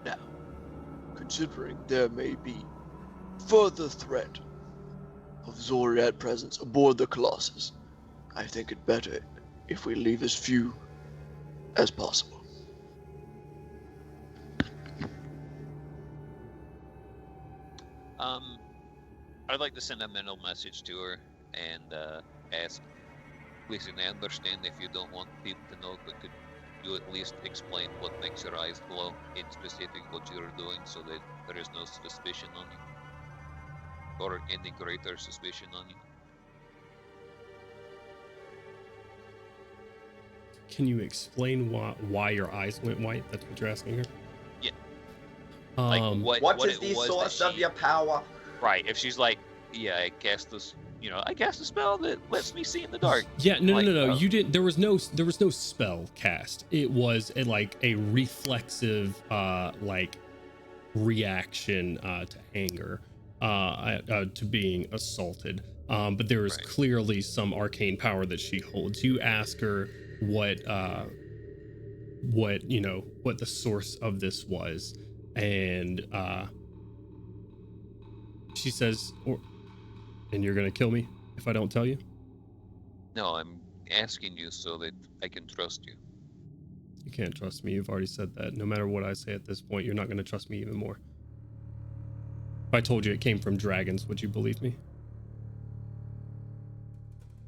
Now, considering there may be further threat of Zoriat presence aboard the Colossus, I think it better if we leave as few as possible. I'd like to send a mental message to her and ask, listen, I understand if you don't want people to know, but could you at least explain what makes your eyes glow, in specific what you're doing, so that there is no suspicion on you? Or any greater suspicion on you? Can you explain why your eyes went white? That's what you're asking her? Yeah. Like, What is it the was source that of your power? Right, if she's like, yeah, I cast this, I cast a spell that lets me see in the dark. Yeah, no. Oh. You didn't. There was no spell cast. It was a reflexive, reaction to anger, to being assaulted. But there is clearly some arcane power that she holds. You ask her what the source of this was, and she says, and you're gonna kill me if I don't tell you? No, I'm asking you so that I can trust you. You can't trust me. You've already said that. No matter what I say at this point, you're not going to trust me even more. If I told you it came from dragons, would you believe me?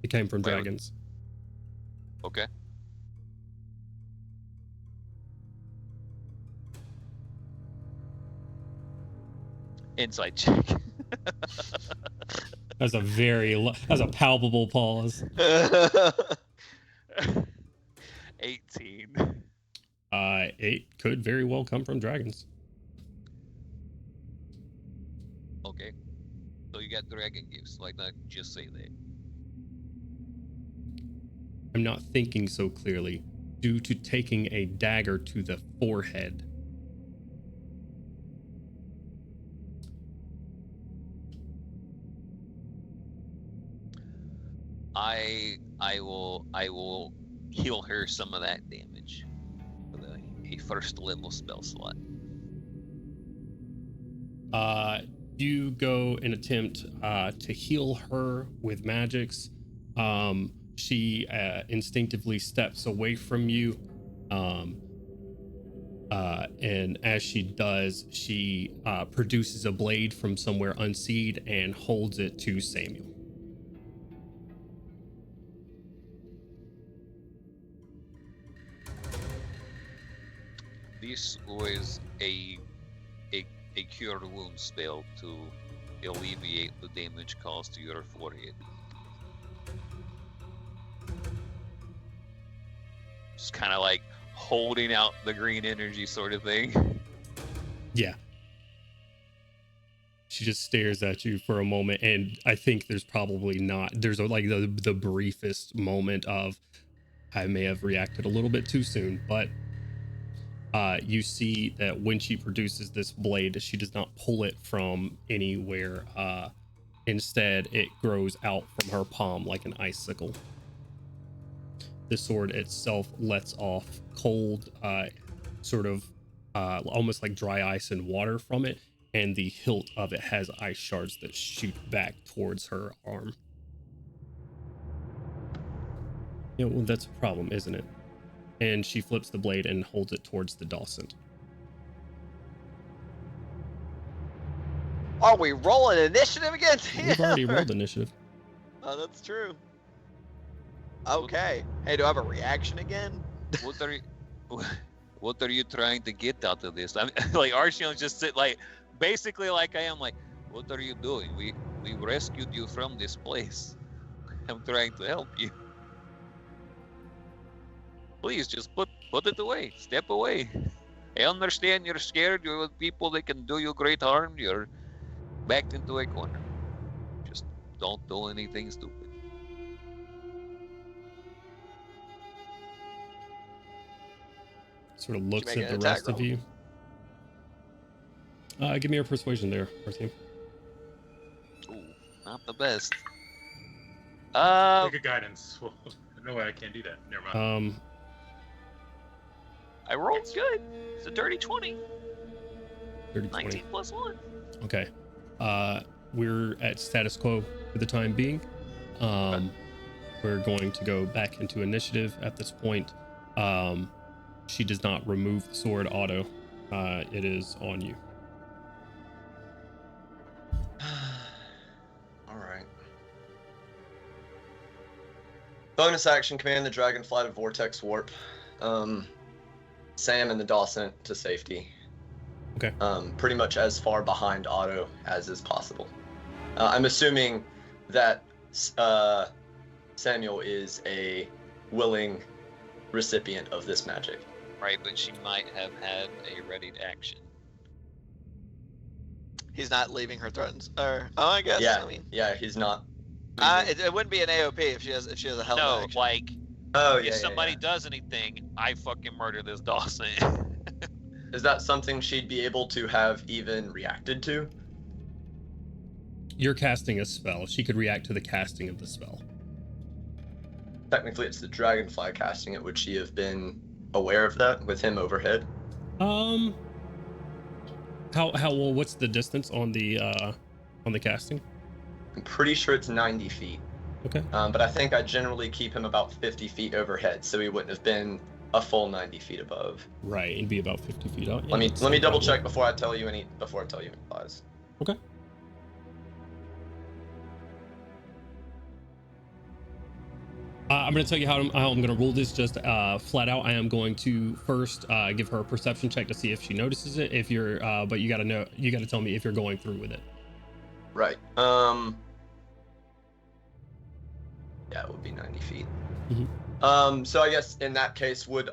It came from dragons. Okay. Insight check. That's a palpable pause. 18. It could very well come from dragons. Okay. So you got dragon gifts. Why not just say that? I'm not thinking so clearly due to taking a dagger to the forehead. I will heal her some of that damage with a first level spell slot. You go and attempt to heal her with magics. She instinctively steps away from you, and as she does, she produces a blade from somewhere unseen and holds it to Samuel. This was a cure wound spell to alleviate the damage caused to your forehead. Just kind of like holding out the green energy sort of thing. Yeah. She just stares at you for a moment, and I think there's the briefest moment of, I may have reacted a little bit too soon, but you see that when she produces this blade, she does not pull it from anywhere. Instead, it grows out from her palm like an icicle. The sword itself lets off cold, almost like dry ice and water from it, and the hilt of it has ice shards that shoot back towards her arm. Well, that's a problem, isn't it? And she flips the blade and holds it towards the Dawson. Are we rolling initiative against him? We've already rolled initiative. Oh, that's true. Okay. Hey, do I have a reaction again? What are you trying to get out of this? I mean, like Archeon's just sit basically like I am. Like, what are you doing? We rescued you from this place. I'm trying to help you. Please just put it away. Step away. I understand you're scared. You're with people that can do you great harm. You're backed into a corner. Just don't do anything stupid. Sort of looks at the rest of you. Give me your persuasion there, Artyom. Ooh, not the best. Take a guidance. Well, no way, I can't do that. Never mind. I rolled good. It's a dirty 20. 30, 19 20. plus 1. Okay. We're at status quo for the time being. We're going to go back into initiative at this point. She does not remove the sword auto. It is on you. Bonus action, command the dragonfly to vortex warp. Sam and the Dawson to safety. Okay. Pretty much as far behind Otto as is possible. I'm assuming that Samuel is a willing recipient of this magic. Right, but she might have had a readied action. He's not leaving her threatens. Or I guess. Yeah, I mean, yeah, he's not. it wouldn't be an AOP if she has a held No, action. like Oh yeah. if somebody yeah. does anything, I fucking murder this Dawson. Is that something she'd be able to have even reacted to? You're casting a spell. She could react to the casting of the spell. Technically, it's the dragonfly casting it. Would she have been aware of that with him overhead? How well? What's the distance on the casting? I'm pretty sure it's 90 feet. Okay. But I think I generally keep him about 50 feet overhead, so he wouldn't have been a full 90 feet above. Right, it'd be about 50 feet out. Let me double check before I tell you any lies. Okay. I'm going to tell you how I'm going to rule this just flat out. I am going to first give her a perception check to see if she notices it. If you're, but you got to tell me if you're going through with it. Right. Yeah, it would be 90 feet. Mm-hmm. So I guess in that case, would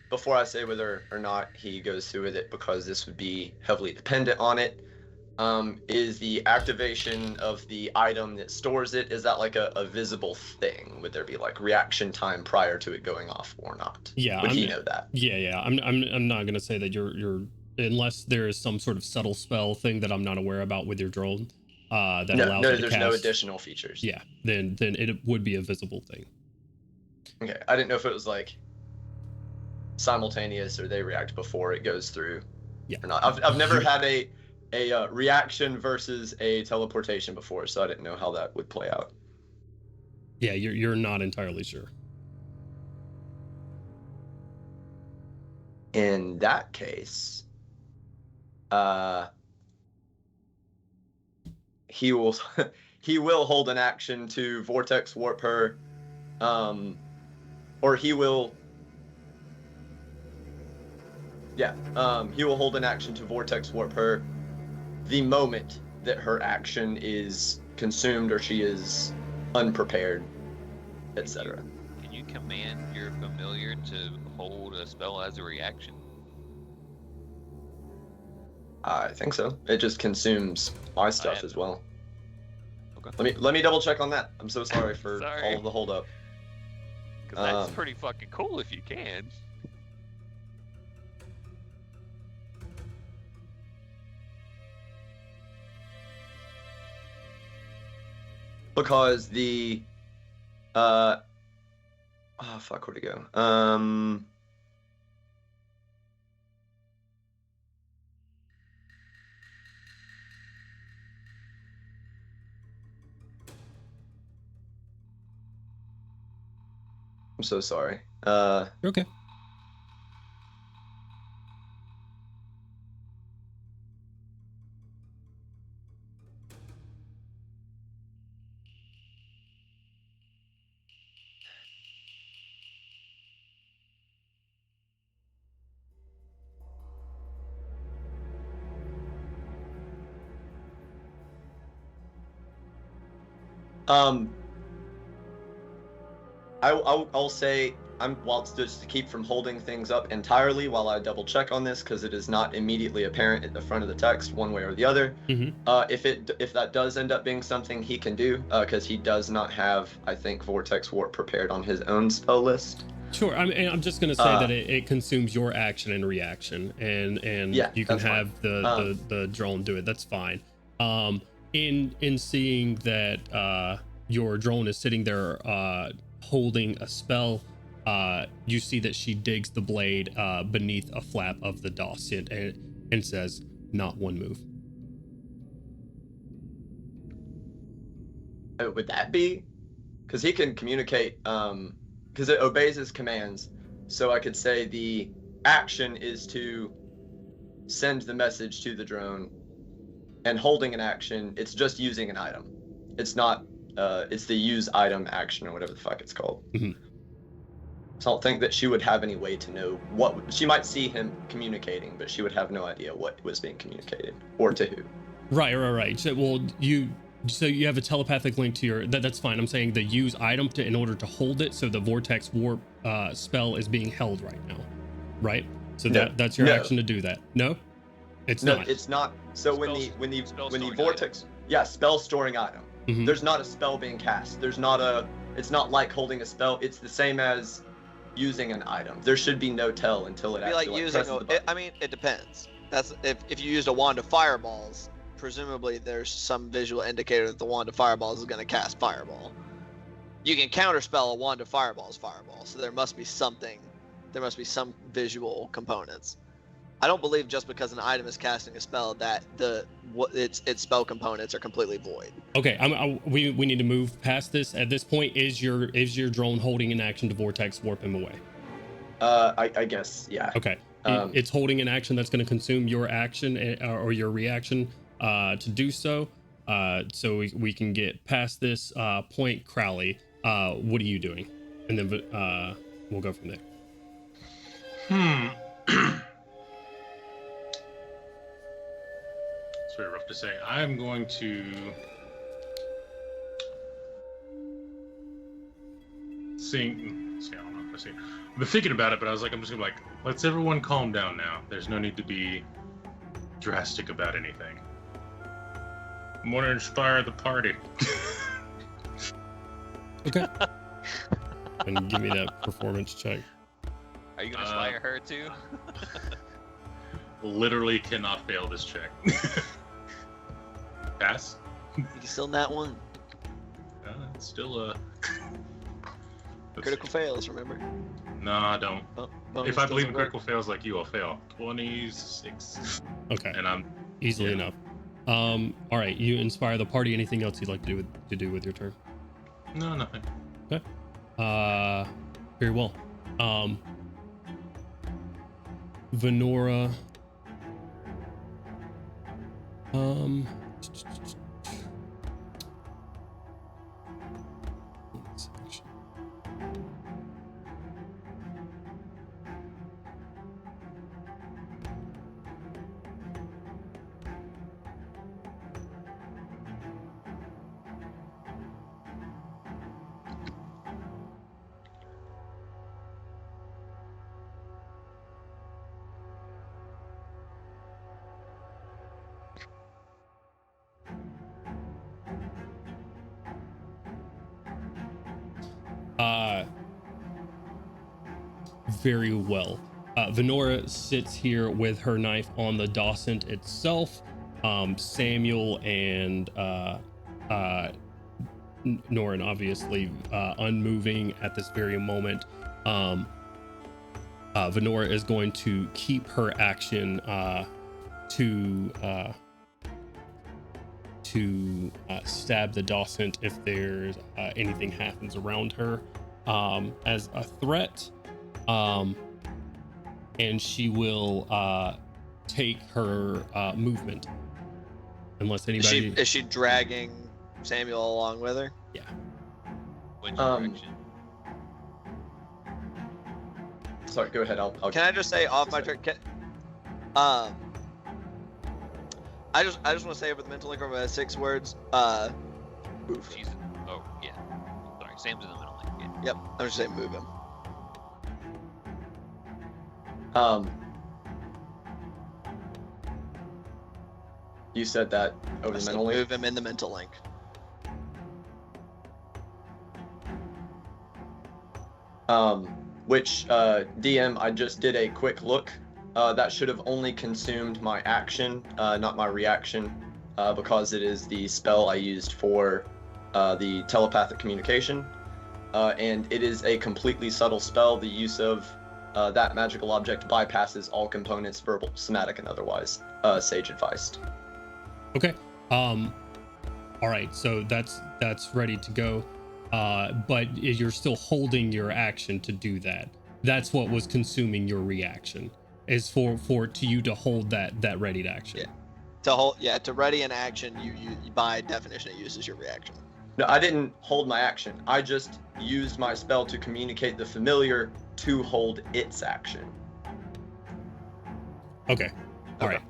before I say whether or not he goes through with it, because this would be heavily dependent on it. Is the activation of the item that stores it, is that like a visible thing? Would there be like reaction time prior to it going off or not? Yeah. Would he know that? Yeah. I'm not gonna say that you're unless there is some sort of subtle spell thing that I'm not aware about with your drone. That allows you to there's cast. no additional features. Yeah. Then it would be a visible thing. Okay. I didn't know if it was like simultaneous or they react before it goes through. Yeah. Or not. I've never had a reaction versus a teleportation before, so I didn't know how that would play out. Yeah, you're not entirely sure. In that case, he will hold an action to vortex warp her, or he will. Yeah, he will hold an action to vortex warp her the moment that her action is consumed or she is unprepared, etc. Can you command your familiar to hold a spell as a reaction? I think so. It just consumes my stuff as well. Okay. Let me double check on that. I'm so sorry for all of the hold up. Because that's pretty fucking cool if you can. Because the fuck, where'd it go? I'm so sorry. Okay. I'll say just to keep from holding things up entirely while I double check on this, because it is not immediately apparent at the front of the text one way or the other. Mm-hmm. If that does end up being something he can do, because he does not have, I think, vortex warp prepared on his own spell list. Sure. I'm just gonna say that it consumes your action and reaction, and yeah, you can have the drone do it. That's fine. In seeing that your drone is sitting there holding a spell, you see that she digs the blade beneath a flap of the Dawson and says, "Not one move." Would that be? Because he can communicate, because it obeys his commands. So I could say the action is to send the message to the drone, and holding an action, it's just using an item. It's not it's the use item action or whatever the fuck it's called. Mhm. So I don't think that she would have any way to know what she might see him communicating, but she would have no idea what was being communicated or to who. Right. So, you have a telepathic link to your. That's fine. I'm saying the use item in order to hold it. So the vortex warp spell is being held right now, right? So that's your action to do that. No, it's not. It's not. So when the vortex, spell storing item. Mhm. There's not a spell being cast. It's not like holding a spell. It's the same as using an item. There should be no tell until it It'd be actually like using. presses the button. I mean, it depends. That's if you used a wand of fireballs. Presumably, there's some visual indicator that the wand of fireballs is going to cast fireball. You can counterspell a wand of fireball, so there must be something. There must be some visual components. I don't believe just because an item is casting a spell that its spell components are completely void. Okay, we need to move past this. At this point, is your drone holding an action to vortex warp him away? I guess, yeah. Okay, it's holding an action that's going to consume your action or your reaction to do so. So we can get past this point. Crowley, what are you doing? And then we'll go from there. It's very rough to say. I'm going to see, I don't know if I see. I've been thinking about it, but I was like, I'm just gonna let's everyone calm down now. There's no need to be drastic about anything. I want to inspire the party. Okay. And give me that performance check. Are you gonna inspire her too? Literally cannot fail this check. Pass? You can still nat one. It's still a... Critical fails, remember? No, I don't. If I believe in critical work. fails like you, I'll fail. 26. Okay. And I'm... Easily enough. All right, you inspire the party. Anything else you'd like to do with your turn? No, nothing. Okay. Very well. Venora. Very well. Venora sits here with her knife on the Dawson itself. Samuel and Norin obviously unmoving at this very moment. Venora is going to keep her action to stab the Dawson if there's anything happens around her as a threat. And she will take her movement unless anybody Is she dragging Samuel along with her? Yeah. Which direction? Sorry, go ahead. I'll Can I just say off my turn? I just want to say over the mental link over 6 words. Move. She's. Oh yeah. Sorry, Sam's in the middle. Yeah. Yep. I'm just saying move him. You said that over the mental link? Move him in the mental link. Which DM, I just did a quick look. That should have only consumed my action, not my reaction, because it is the spell I used for the telepathic communication. And it is a completely subtle spell. The use of that magical object bypasses all components, verbal, somatic, and otherwise. Sage advised. Okay. All right. So that's ready to go. But you're still holding your action to do that. That's what was consuming your reaction. Is for you to hold that readied action. Yeah. To ready an action, you by definition it uses your reaction. No, I didn't hold my action. I just used my spell to communicate the familiar to hold its action. Okay. All right.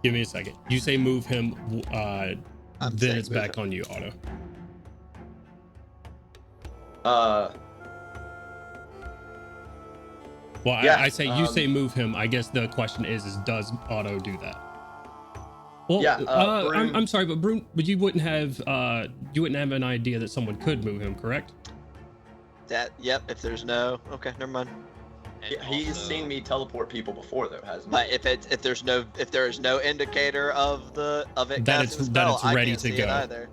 Give me a second. You say move him, then it's back on you, Otto. Well, yeah, I say you say move him. I guess the question is does Otto do that? Well, yeah. I'm sorry, but Brune, but you wouldn't have an idea that someone could move him, correct? Yep. If there's no, okay, never mind. He's seen me teleport people before, though, hasn't he? But if there is no indicator of it that casting the spell, it's ready I can't to see go. it either.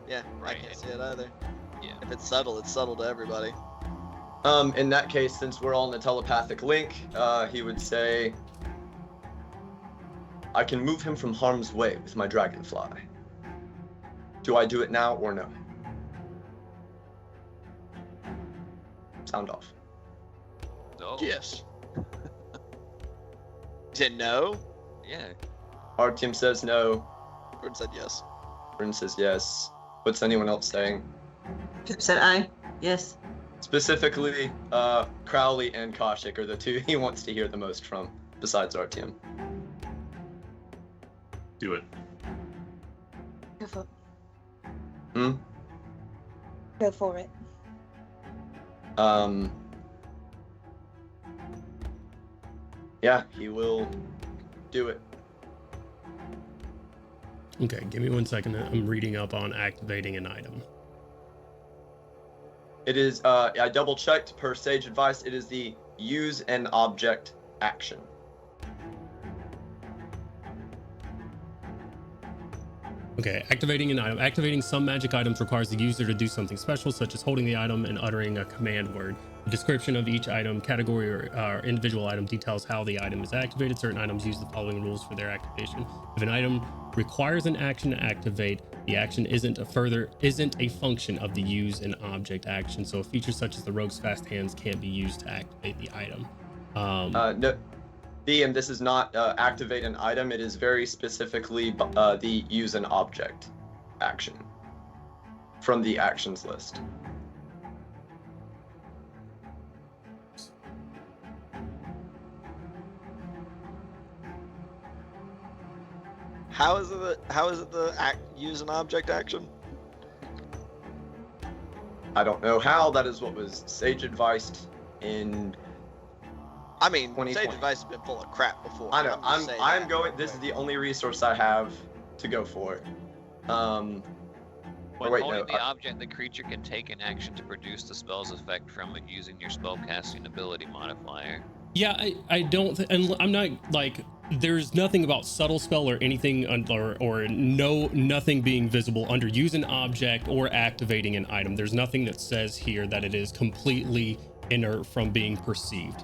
Yeah, Right. I can't see it either. Yeah. If it's subtle to everybody. In that case, since we're all in a telepathic link, he would say, I can move him from harm's way with my dragonfly. Do I do it now or no? Sound off. No. Yes. Said no. Yeah. Artyom says no. Gordon said yes. Bryn says yes. What's anyone else saying? Said I. Yes. Specifically, Crowley and Kaushik are the two he wants to hear the most from, besides Artyom. Do it. Go for it. Hmm? Go for it. Yeah, he will do it. Okay, give me 1 second. I'm reading up on activating an item. It is, I double checked per sage advice, it is the use an object action. Okay, activating an item. Activating some magic items requires the user to do something special, such as holding the item and uttering a command word. The description of each item, category, or individual item details how the item is activated. Certain items use the following rules for their activation. If an item requires an action to activate, the action isn't a function of the use an object action. So a feature such as the rogue's fast hands can't be used to activate the item. No, DM, this is not activate an item. It is very specifically the use an object action from the actions list. How is it the use an object action? I don't know how. That is what was sage advised in. I mean, 2020. sage advice has been full of crap before. I know. just saying I'm that. going. This is the only resource I have to go for. When wait, holding no, the object, the creature can take an action to produce the spell's effect from it using your spellcasting ability modifier. Yeah, I don't, and I'm not like, there's nothing about subtle spell or anything or nothing being visible under use an object or activating an item. There's nothing that says here that it is completely inert from being perceived.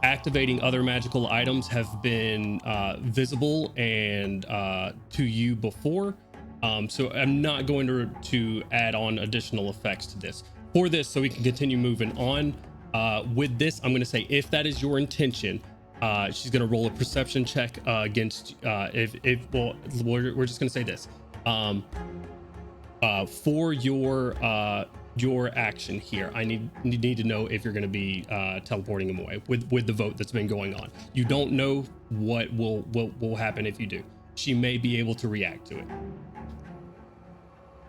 Activating other magical items have been visible and to you before. So I'm not going to add on additional effects to this. For this, so we can continue moving on. With this, I'm going to say if that is your intention, she's going to roll a perception check against. Well, we're just going to say this. For your action here, I need to know if you're going to be teleporting him away with the vote that's been going on. You don't know what will happen if you do. She may be able to react to it.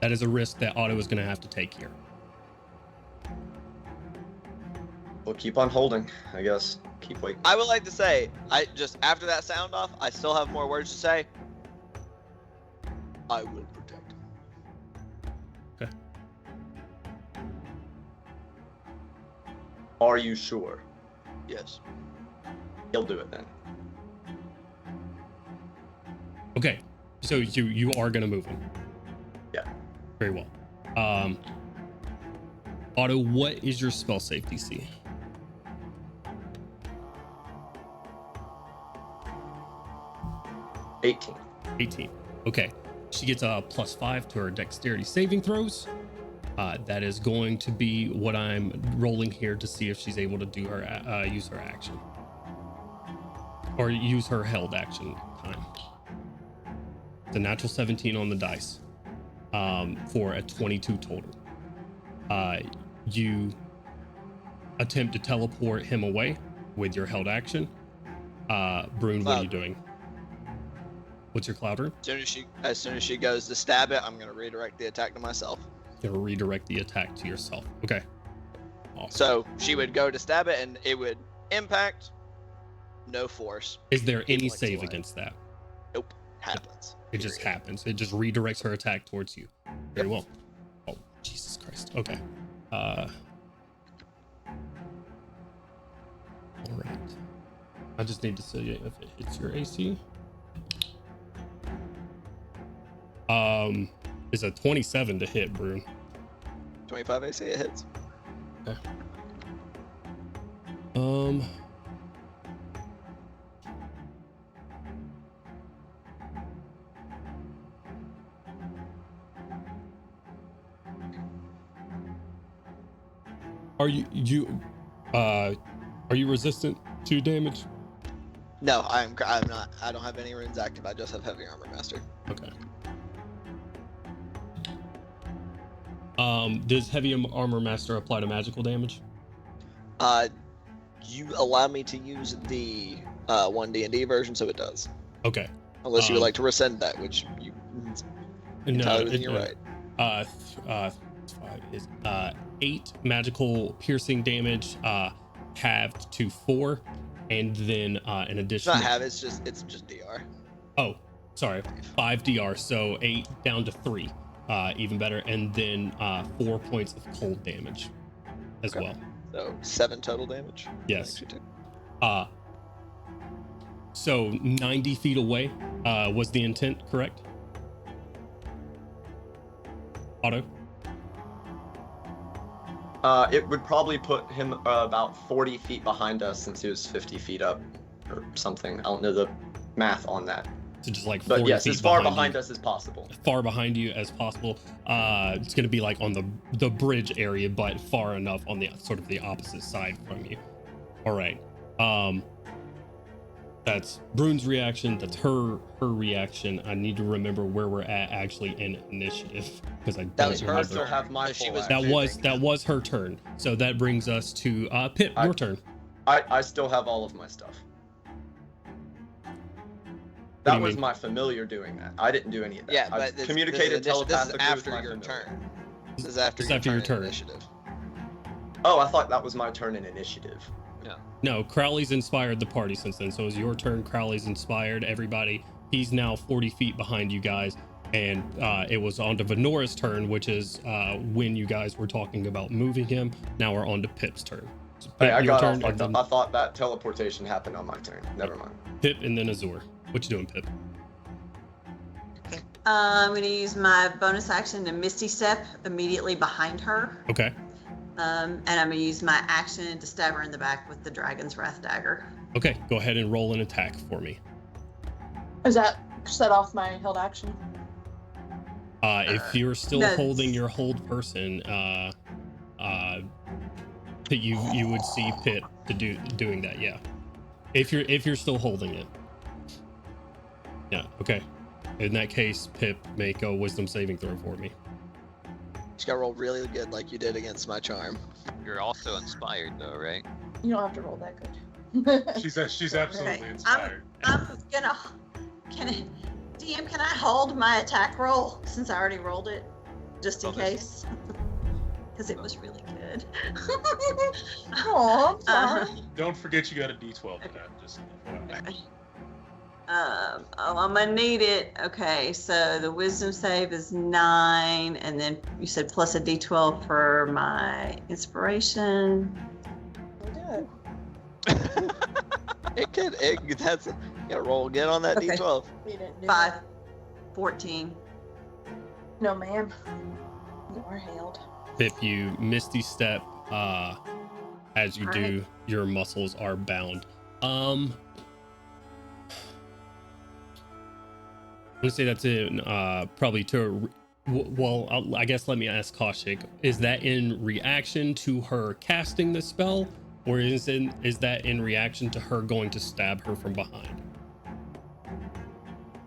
That is a risk that Otto is going to have to take here. We'll keep on holding, I guess. Keep waiting. I would like to say, after that sound off, I still have more words to say. I will protect. Okay. Are you sure? Yes. He'll do it then. Okay. So you are going to move him. Yeah. Very well. Otto, what is your spell save DC? 18. Okay. She gets a +5 to her dexterity saving throws. That is going to be what I'm rolling here to see if she's able to do her use her action. Or use her held action time. It's a natural 17 on the dice. for a 22 total. You attempt to teleport him away with your held action. Brune, what are you doing? What's your cloud rune? As soon as she goes to stab it, I'm gonna redirect the attack to myself. You're gonna redirect the attack to yourself. Okay. Awesome. So she would go to stab it, and it would impact. No force. Is there any Deflects save away. against that? Nope. Happens. It just happens. It just redirects her attack towards you. Very well. Oh, Jesus Christ. Okay. All right. I just need to see if it hits your AC. Is a 27 to hit, Brune. 25 AC, it hits. Okay. Are you resistant to damage? No, I'm not. I don't have any runes active. I just have Heavy Armor Master. Okay. Does Heavy Armor Master apply to magical damage? You allow me to use the 1D&D version, so it does. Okay. Unless you would like to rescind that, which you entirely within your right. 5 is 8 magical piercing damage, halved to 4, and then an additional. Not half. It's just DR. Oh, sorry, 5 DR, so 8 down to 3, even better, and then 4 points of cold damage as well. So 7 total damage. Yes. So 90 feet away was the intent, correct? Otto? It would probably put him about 40 feet behind us since he was 50 feet up or something. I don't know the math on that. So just like 40 But yes, feet as far behind behind us as possible. Far behind you as possible. It's going to be like on the bridge area, but far enough on the sort of the opposite side from you. All right. That's Brune's reaction. That's her reaction. I need to remember where we're at actually in initiative because I That was don't her. remember. Still have my full That was her turn. So that brings us to Pip. Your turn. I still have all of my stuff. That was my familiar doing that. I didn't do any of that. Yeah, I but communicated telepathically this is with after my your familiar. turn. This is after your turn. Initiative. Oh, I thought that was my turn in initiative. No, Crowley's inspired the party since then. So it's your turn. Crowley's inspired everybody. He's now 40 feet behind you guys. And it was on to Venora's turn, which is when you guys were talking about moving him. Now we're on to Pip's turn. So Pip, Hey, I your got turn, all and fucked up. then I thought that teleportation happened on my turn. Never mind. Pip and then Azur. What you doing, Pip? I'm going to use my bonus action to Misty Step immediately behind her. Okay. And I'm going to use my action to stab her in the back with the Dragon's Wrath Dagger. Okay, go ahead and roll an attack for me. Is that set off my held action? If you're still holding your hold person, you would see Pip to doing that. Yeah, if you're still holding it. Yeah. Okay. In that case, Pip, make a wisdom saving throw for me. Just gotta roll really good, like you did against my charm. You're also inspired, though, right? You don't have to roll that good. She's absolutely inspired. I'm gonna. DM, can I hold my attack roll since I already rolled it, just in case? Because it was really good. Oh, I'm sorry. Don't forget you got a D12 for that. Just I'm gonna need it. Okay, so the wisdom save is 9, and then you said plus a D12 for my inspiration. That's you gotta roll again on that Okay. D12. 5, 14. No, ma'am. You are hailed. Pip, you misty step. As you do, your muscles are bound. I'm gonna say that's in probably to. Well, I guess let me ask Kaushik. Is that in reaction to her casting the spell, or is that in reaction to her going to stab her from behind?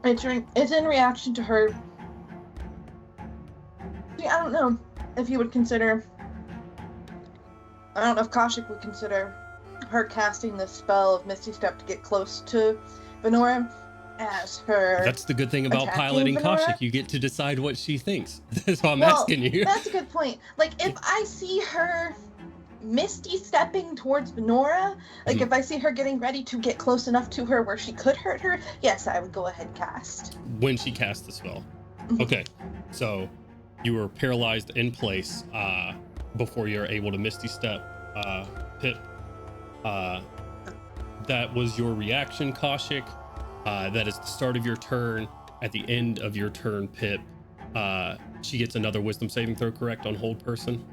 It's in reaction to her See, I don't know if you would consider. I don't know if Kaushik would consider her casting the spell of Misty Step to get close to Venora as her. That's the good thing about attacking piloting Venora? Kaushik. You get to decide what she thinks. That's why I'm Well, asking you. That's a good point. Like, if I see her Misty stepping towards Venora, like if I see her getting ready to get close enough to her where she could hurt her, yes, I would go ahead and cast. When she casts the spell. Okay, so you were paralyzed in place before you're able to Misty Step, Pip. That was your reaction, Kaushik. That is the start of your turn. At the end of your turn, Pip, she gets another wisdom saving throw, correct, on hold person?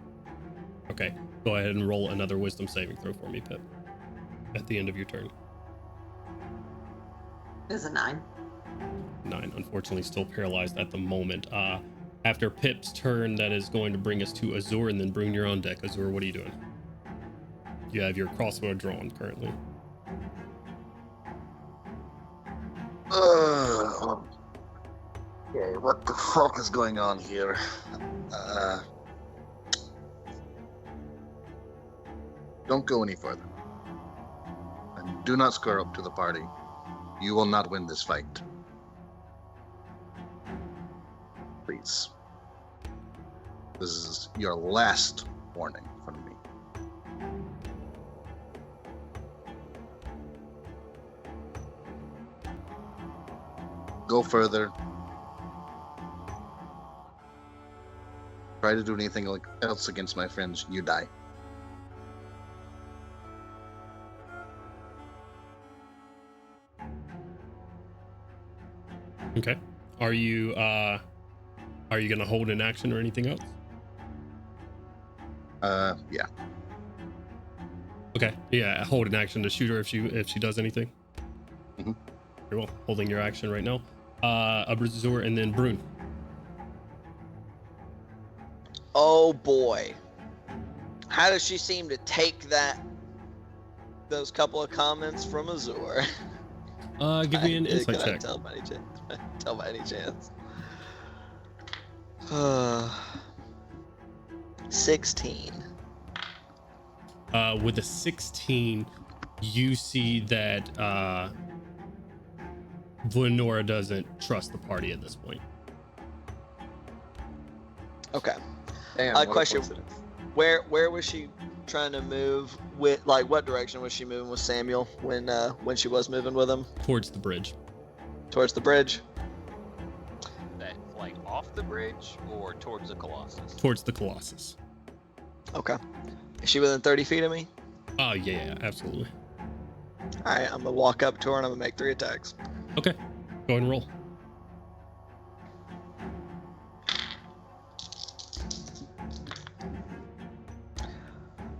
Okay, go ahead and roll another wisdom saving throw for me, Pip, at the end of your turn. Is a 9. 9, unfortunately still paralyzed at the moment. After Pip's turn, that is going to bring us to Azur, and then Brune, you're on deck. Azur, what are you doing? You have your crossbow drawn currently. Okay, what the fuck is going on here? Don't go any further. And do not square up to the party. You will not win this fight. Please. This is your last warning from me. Go further. Try to do anything else against my friends, you die. Okay. Are you gonna hold an action or anything else? Yeah. Okay. Yeah, hold an action to shoot her if she does anything. Mhm. You're well, holding your action right now. Azur and then Brune. Oh boy. How does she seem to take those couple of comments from Azur? Give me an insight Can I check. tell by any chance? Tell by any chance. 16. With a 16, you see that Lenora doesn't trust the party at this point. Okay. Damn, what a Question. coincidence. Where was she trying to move with, like, what direction was she moving with Samuel when she was moving with him? Towards the bridge. Towards the bridge? That, like, off the bridge or towards the Colossus? Towards the Colossus. Okay. Is she within 30 feet of me? Oh, yeah, absolutely. Alright, I'm gonna walk up to her and I'm gonna make 3 attacks. Okay. Go ahead and roll.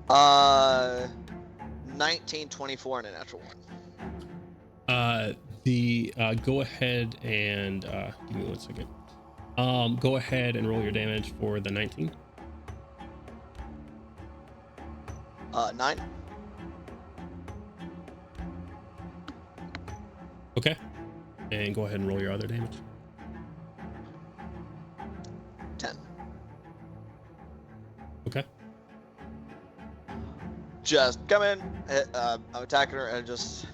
Uh, 19, 24, and a natural 1. Go ahead and give me 1 second. Go ahead and roll your damage for the 19. 9. Okay. And go ahead and roll your other damage. 10. Okay. Just come in. I'm attacking her and just.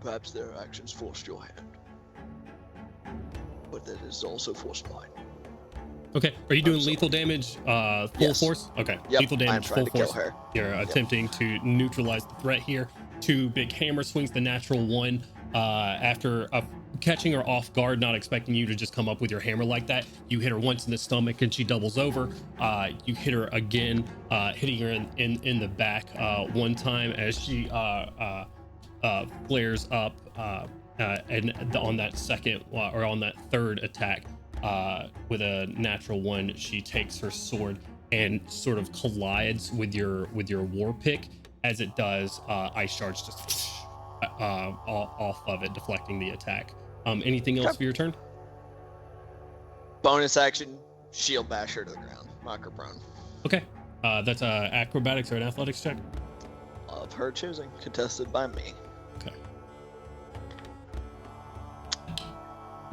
Perhaps their actions forced your hand, but that is also forced mine. Okay. Are you doing lethal damage full Yes. force? Okay. Yep, Lethal I'm damage trying full to kill force. her. You're attempting to neutralize the threat here. 2 big hammer swings, the natural 1. After catching her off guard, not expecting you to just come up with your hammer like that, you hit her once in the stomach and she doubles over. You hit her again, hitting her in the back 1 time as she flares up, and on that second or on that third attack with a natural 1, she takes her sword and sort of collides with your war pick. As it does, ice shards just off of it, deflecting the attack. Anything else for your turn? Bonus action, shield bash her to the ground, knock her prone. Okay. That's acrobatics or an athletics check. Of her choosing, contested by me. Okay.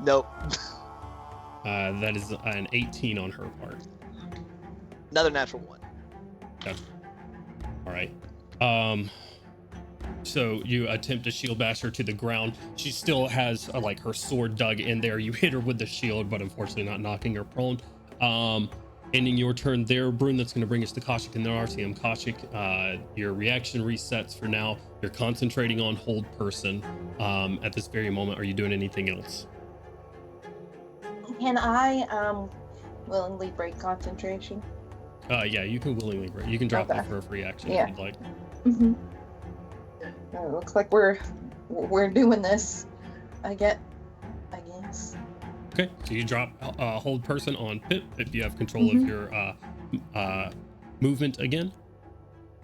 Nope. That is an 18 on her part. Another natural 1. Gotcha. All right. So you attempt to shield bash her to the ground. She still has like her sword dug in there. You hit her with the shield, but unfortunately not knocking her prone. Ending your turn there, Brune. That's going to bring us to Kaushik and then RTM. Kaushik, your reaction resets for now. You're concentrating on hold person at this very moment. Are you doing anything else? Can I willingly break concentration? Yeah, you can willingly break. You can drop Okay. that for a free action Yeah. if you'd like. Mm-hmm. It looks like we're doing this. I guess. Okay, so you drop hold person on Pip if you have control of your movement again.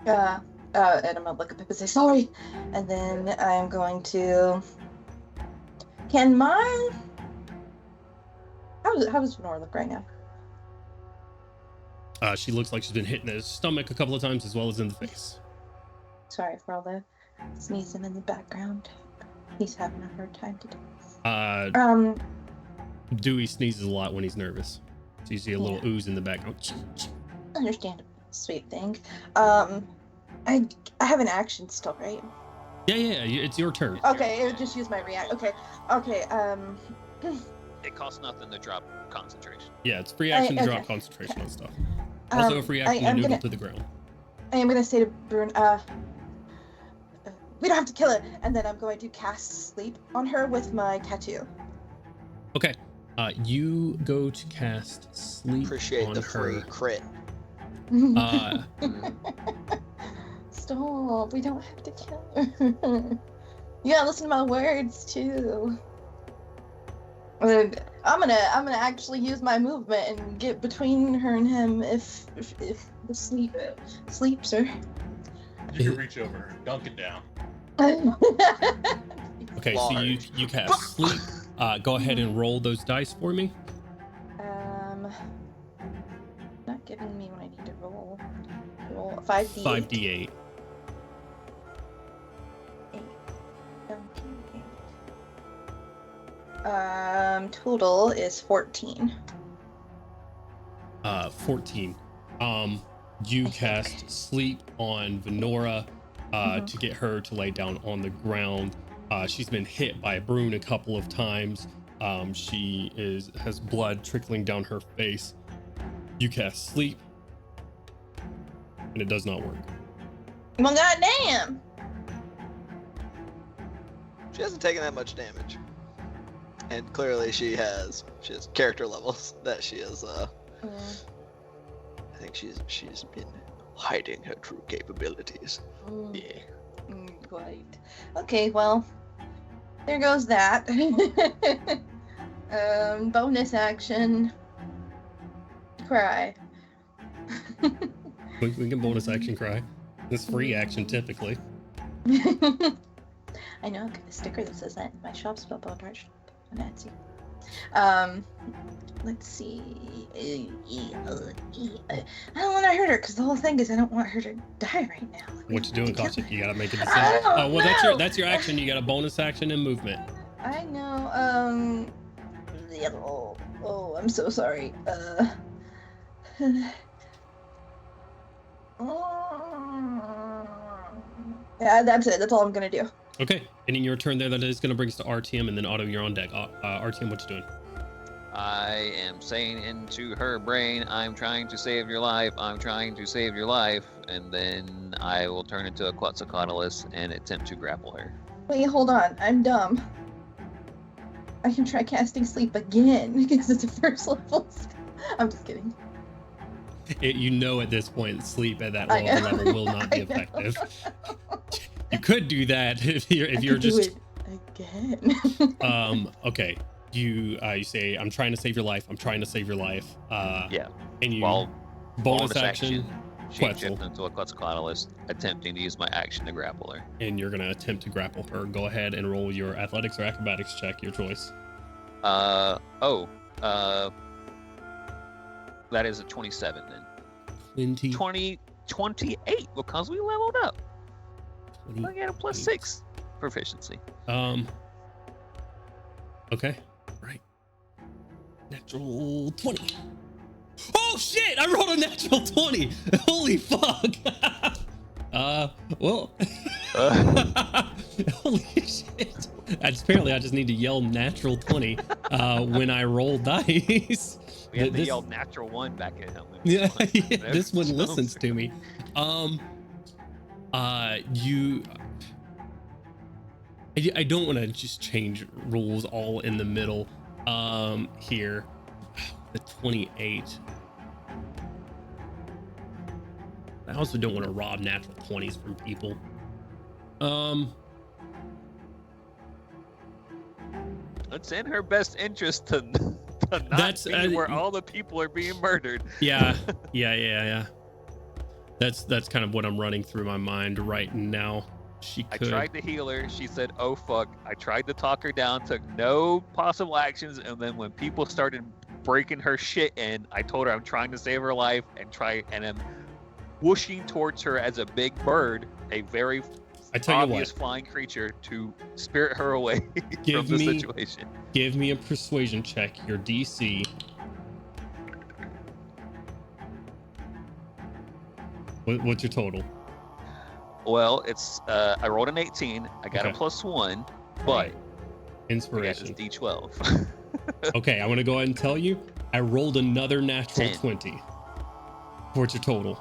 And I'm gonna look at Pip and say sorry, and then I'm going to. Can my how does Venora look right now? She looks like she's been hit in the stomach a couple of times as well as in the face. Sorry for all the sneezing in the background. He's having a hard time today. Dewey sneezes a lot when he's nervous. So you see a little Yeah. ooze in the background. Understandable, sweet thing. I have an action still, right? Yeah, it's your turn. Okay, it would just use my react. Okay. It costs nothing to drop concentration. Yeah, it's free action to drop okay. concentration on stuff. Also a free action to noodle to the ground. I am gonna say to Brune, we don't have to kill it, and then I'm going to cast sleep on her with my tattoo. Okay. You go to cast sleep Appreciate on the her. free crit. Stop! We don't have to kill her. You gotta listen to my words too. I'm gonna actually use my movement and get between her and him if the sleeps her. You can reach over her, dunk it down. Okay, so you cast sleep. Go ahead and roll those dice for me. Not giving me what I need to roll. Roll 5d8. 5d8. 8. Total is 14. 14. You cast sleep on Venora to get her to lay down on the ground. She's been hit by Brune a couple of times. She has blood trickling down her face. You cast sleep, and it does not work. Well, goddamn! She hasn't taken that much damage, and clearly she has character levels that she is. I think she's been hiding her true capabilities. Yeah. Great. Okay, well, there goes that. Bonus action. Cry. We can bonus action cry. It's free action typically. I know, I've got a sticker that says that in my shop, Spellbound Art Shop on Etsy. Let's see. I don't want to hurt her because the whole thing is I don't want her to die right now. What you doing, Kaushik? You gotta make a decision. I don't know. That's your action. You got a bonus action and movement. I know. I'm so sorry. Yeah, that's it. That's all I'm gonna do. Okay, ending your turn there. That is gonna bring us to RTM, and then Otto, you're on deck. RTM, what you doing? I am saying into her brain, I'm trying to save your life, I'm trying to save your life, and then I will turn into a Quetzalcoatlus and attempt to grapple her. Wait, hold on. I'm dumb. I can try casting sleep again because it's a first level spell. I'm just kidding. You know at this point, sleep at that level will not be effective. You could do that if you're just. Do it again. Okay. You say, I'm trying to save your life. I'm trying to save your life. Yeah. And you Well, bonus action. Change it into a Quetzalcoatlus, attempting to use my action to grapple her. And you're gonna attempt to grapple her. Go ahead and roll your athletics or acrobatics check, your choice. That is a 27 then. 28 because we leveled up. I get a +6 proficiency. Okay. Right. Natural 20. Oh shit! I rolled a natural 20. Holy fuck! Well. Holy shit! Apparently, I just need to yell natural 20 when I roll dice. We had to yell natural 1 back at him. Yeah, this one listens to me. I don't want to just change rules all in the middle. Here, the 28. I also don't want to rob natural 20s from people. It's in her best interest to not be where all the people are being murdered. Yeah. That's kind of what I'm running through my mind right now. I tried to heal her. She said, "Oh fuck." I tried to talk her down, took no possible actions, and then when people started breaking her shit in, I told her I'm trying to save her life and I'm whooshing towards her as a big bird, a very obvious flying creature, to spirit her away from the situation. Give me a persuasion check. Your DC. What's your total? Well, it's I rolled an 18. I got a +1, but inspiration. I got this D12. Okay, I want to go ahead and tell you, I rolled another natural 10. 20. What's your total?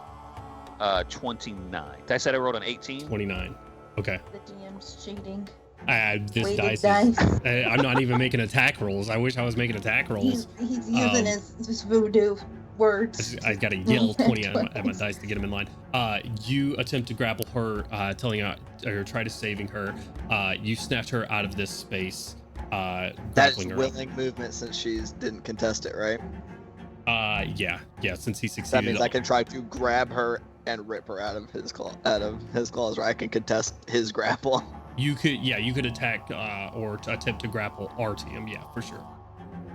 29. I said I rolled an 18. 29. Okay. The DM's cheating. This Weighted dice is, I'm not even making attack rolls. I wish I was making attack rolls. He's using his voodoo words. I gotta yell 20 at my dice to get him in line. You attempt to grapple her, telling her, or try to saving her. You snatch her out of this space. That's willing movement since she didn't contest it, right? Yeah. Since he succeeded. That means I can try to grab her and rip her out of his claws, right? I can contest his grapple. You could attack or attempt to grapple Artyom, yeah, for sure.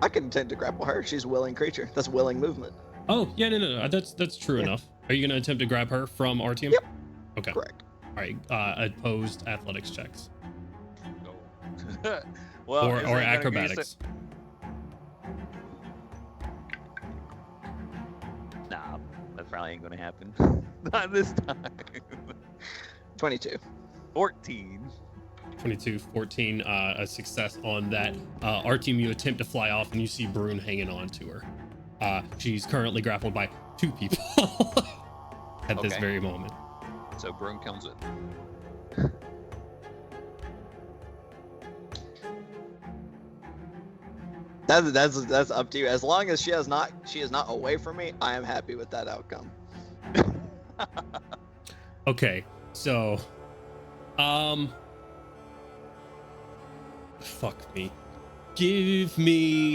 I can attempt to grapple her. She's a willing creature. That's willing movement. Oh, yeah, no. That's true enough. Are you gonna attempt to grab her from Artyom? Yep. Okay. Correct. All right. Opposed athletics checks. Well, or acrobatics. Nah, that probably ain't gonna happen. Not this time. 22. 14. 22, 14, a success on that. Artyom, you attempt to fly off and you see Brune hanging on to her. She's currently grappled by 2 people at this very moment. So Brune comes with. That's up to you. As long as she is not away from me, I am happy with that outcome. Okay, so fuck me.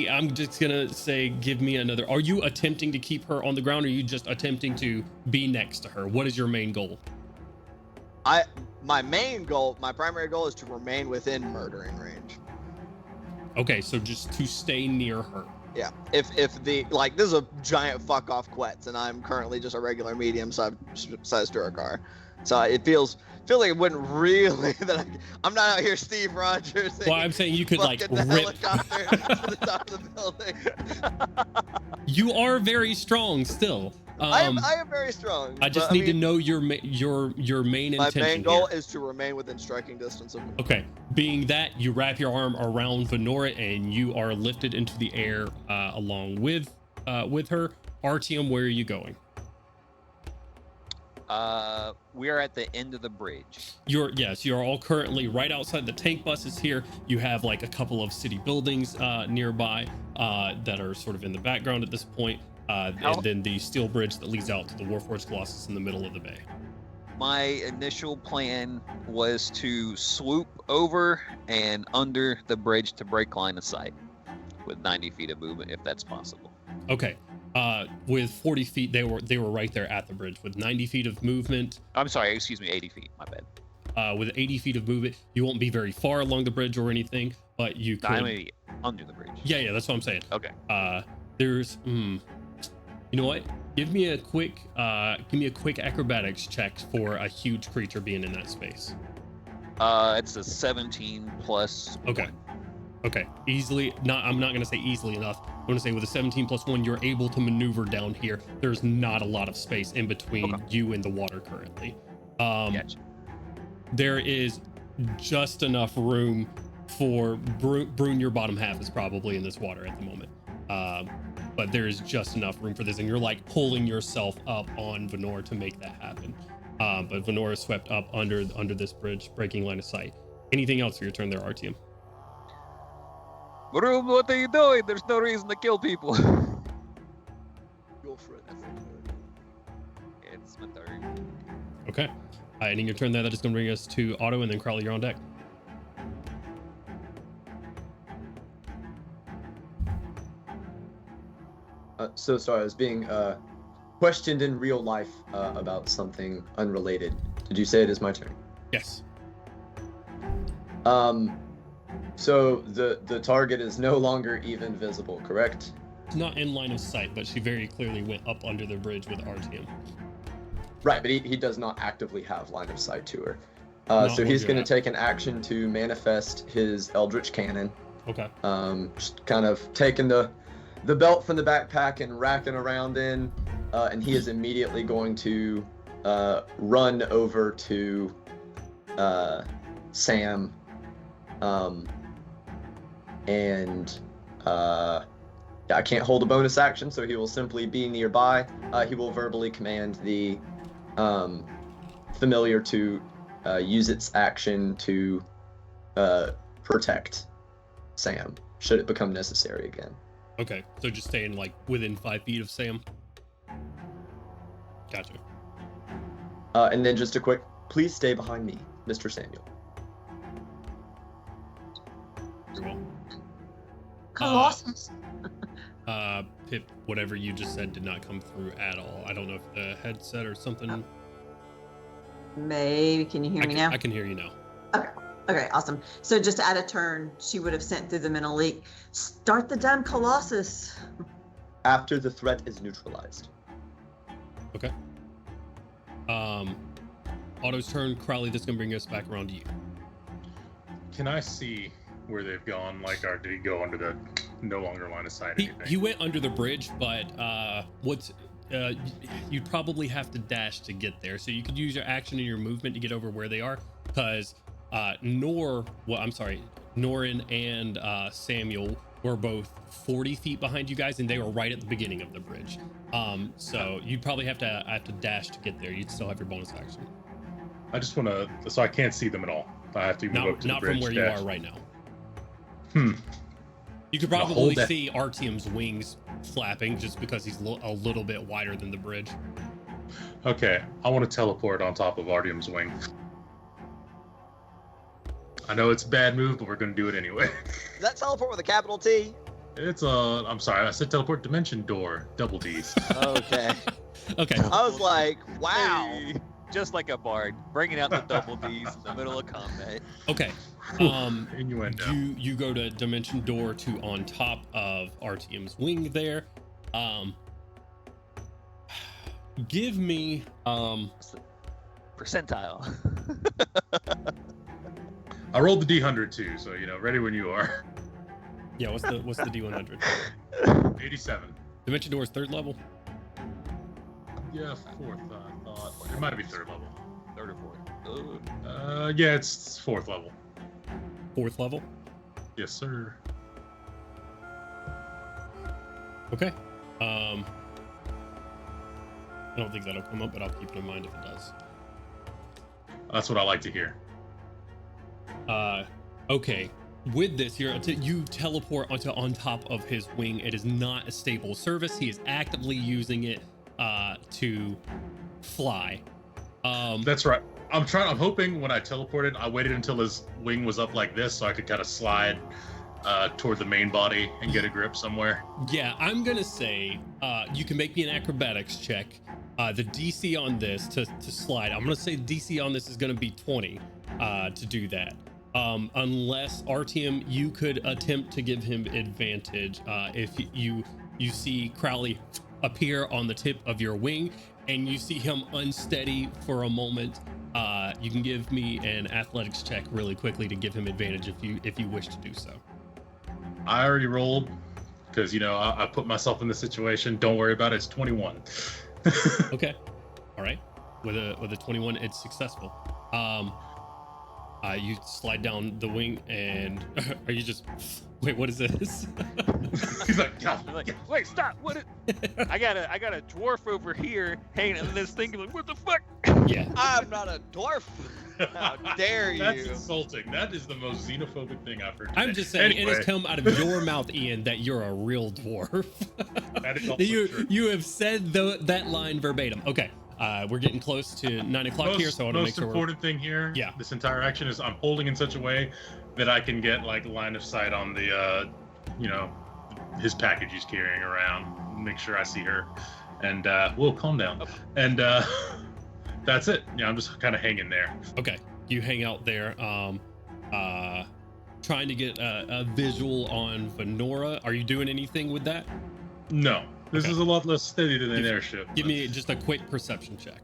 I'm just gonna say give me another. Are you attempting to keep her on the ground, or are you just attempting to be next to her? What is your main goal? My primary goal is to remain within murdering range. Okay, so just to stay near her. Yeah. If this is a giant fuck off Quetz, and I'm currently just a regular medium-sized Duergar, so it feels like it wouldn't really I'm not out here Steve Rogers. Well, I'm saying you could like rip helicopter to the top of the building. You are very strong still. I am very strong. I just need to know your main intention. My main goal is to remain within striking distance of me. Okay, being that, you wrap your arm around Venora and you are lifted into the air along with her. Artyom, where are you going? We are at the end of the bridge. You're all currently right outside. The tank bus is here. You have like a couple of city buildings nearby that are sort of in the background at this point. And then the steel bridge that leads out to the Warforged Colossus in the middle of the bay. My initial plan was to swoop over and under the bridge to break line of sight with 90 feet of movement, if that's possible. Okay. With 40 feet, they were right there at the bridge. With 90 feet of movement. I'm sorry, excuse me, 80 feet. My bad. With 80 feet of movement, you won't be very far along the bridge or anything, but you could. I mean, under the bridge. Yeah, that's what I'm saying. Okay. There's. You know what? Give me a quick acrobatics check for a huge creature being in that space. It's a 17 plus. Okay. 1. Okay. Easily. I'm not gonna say easily enough, want to say with a 17 plus 1, you're able to maneuver down here. There's not a lot of space in between you and the water currently. Gotcha. There is just enough room for Brune. Your bottom half is probably in this water at the moment, but there is just enough room for this, and you're like pulling yourself up on Venor to make that happen. But Venor is swept up under this bridge, breaking line of sight. Anything else for your turn there, Artyom? Brune, what are you doing? There's no reason to kill people. Your friend. It's my turn. Okay. Ending your turn there, that is going to bring us to Otto, and then Crowley, you're on deck. So sorry, I was being questioned in real life about something unrelated. Did you say it is my turn? Yes. So the target is no longer even visible, correct? It's not in line of sight, but she very clearly went up under the bridge with Artyom. Right, but he does not actively have line of sight to her. Not So he's while going you're to take an action to manifest his Eldritch Cannon. Okay. Just kind of taking the belt from the backpack and wrapping around in, and he is immediately going to run over to Sam, and I can't hold a bonus action, so he will simply be nearby. He will verbally command the familiar to use its action to protect Sam, should it become necessary again. Okay, so just staying like within 5 feet of Sam. Gotcha. And then just a quick, please stay behind me, Mr. Samuel. You're welcome. Colossus. Pip, whatever you just said did not come through at all. I don't know if the headset or something. Maybe, can you hear me now? I can hear you now. Okay, awesome. So just to add a turn, she would have sent through the mental leak. Start the damn Colossus. After the threat is neutralized. Okay. Otto's turn. Crowley, this is gonna bring us back around to you. Can I see where they've gone? Like, or did he go under the no longer line of sight? He went under the bridge, but you'd probably have to dash to get there. So you could use your action and your movement to get over where they are, because Norin and Samuel were both 40 feet behind you guys, and they were right at the beginning of the bridge. So you'd probably have to dash to get there. You'd still have your bonus action. I just want to, so I can't see them at all. I have to move up to the bridge. Not from where dash. you are right now. Hmm. You could probably see Artyom's wings flapping just because he's a little bit wider than the bridge. Okay, I want to teleport on top of Artyom's wing. I know it's a bad move, but we're going to do it anyway. Is that teleport with a capital T? It's I'm sorry, I said teleport dimension door, double D's. Okay. Okay. I was like, wow. Hey, just like a bard, bringing out the double D's in the middle of combat. Okay. Innuendo. You go to dimension door to on top of Artyom's wing there. Give me Percentile. I rolled the D100 too, so ready when you are. Yeah, what's the D100? 87. Dimension door is 3rd level. Yeah, 4th. I thought it might be 3rd level. 3rd or 4th. Yeah, it's 4th level. 4th level. Yes, sir. Okay. I don't think that'll come up, but I'll keep it in mind if it does. That's what I like to hear. Okay. With this, you teleport on top of his wing. It is not a stable service. He is actively using it to fly. That's right. I'm hoping when I teleported, I waited until his wing was up like this so I could kind of slide toward the main body and get a grip somewhere. Yeah, I'm gonna say you can make me an acrobatics check. The DC on this to slide, I'm gonna say the DC on this is gonna be 20 to do that. Unless Artyom, you could attempt to give him advantage if you see Crowley appear on the tip of your wing and you see him unsteady for a moment. You can give me an athletics check really quickly to give him advantage if you wish to do so. I already rolled. because I put myself in the situation. Don't worry about it. It's 21. Okay. All right. With a 21, it's successful. You slide down the wing, and are you just? Wait, what is this? He's like, I'm like, wait, stop! What? I got a dwarf over here hanging in this thing. Like, what the fuck? Yeah. I'm not a dwarf. How dare you? That's insulting. That is the most xenophobic thing I've heard today. I'm just saying, Anyway. it has come out of your mouth, Ian, that you're a real dwarf. That is also true. You have said that line verbatim. Okay. We're getting close to 9 o'clock here, so I want to make sure. Most important thing here, Yeah. this entire action is I'm holding in such a way that I can get like line of sight on the, his package he's carrying around. Make sure I see her, and we'll calm down. And that's it. Yeah, I'm just kind of hanging there. Okay, you hang out there, trying to get a visual on Venora. Are you doing anything with that? No, this Okay. is a lot less steady than an airship. Give me just a quick perception check.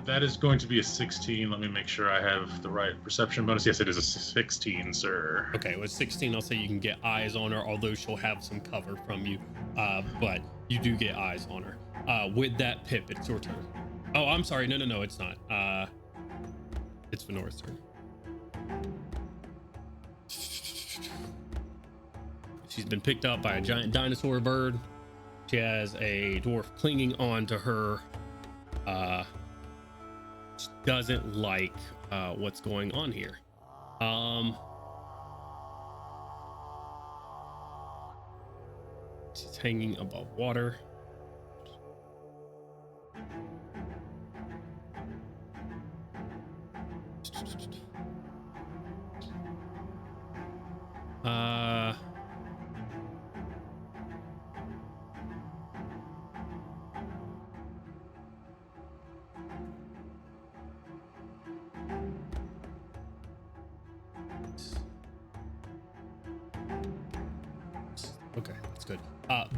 That is going to be a 16. Let me make sure I have the right perception bonus. Yes, it is a 16, sir. Okay, with 16, I'll say you can get eyes on her, although she'll have some cover from you. But you do get eyes on her. With that, Pip, it's your turn. Oh, I'm sorry. No, it's not. It's Venora's turn. She's been picked up by a giant dinosaur bird. She has a dwarf clinging on to her. She doesn't like what's going on here. She's hanging above water. Okay, that's good.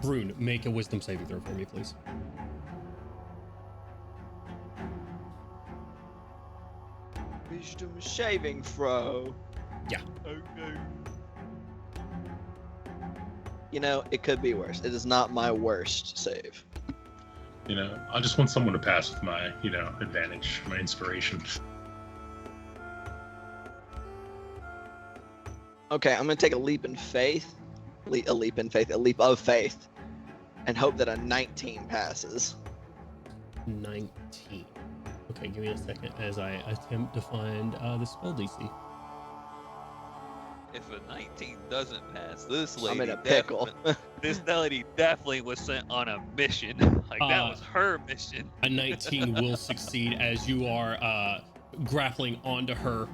Brune, make a wisdom saving throw for me, please. Wisdom saving throw. Yeah. Okay. It could be worse. It is not my worst save. I just want someone to pass with my, advantage, my inspiration. Okay, I'm gonna take a leap of faith, and hope that a 19 passes. 19. Okay, give me a second as I attempt to find the spell DC. If a 19 doesn't pass, this lady, I'm in a pickle. this lady definitely was sent on a mission. Like that was her mission. A 19 will succeed as you are grappling onto her.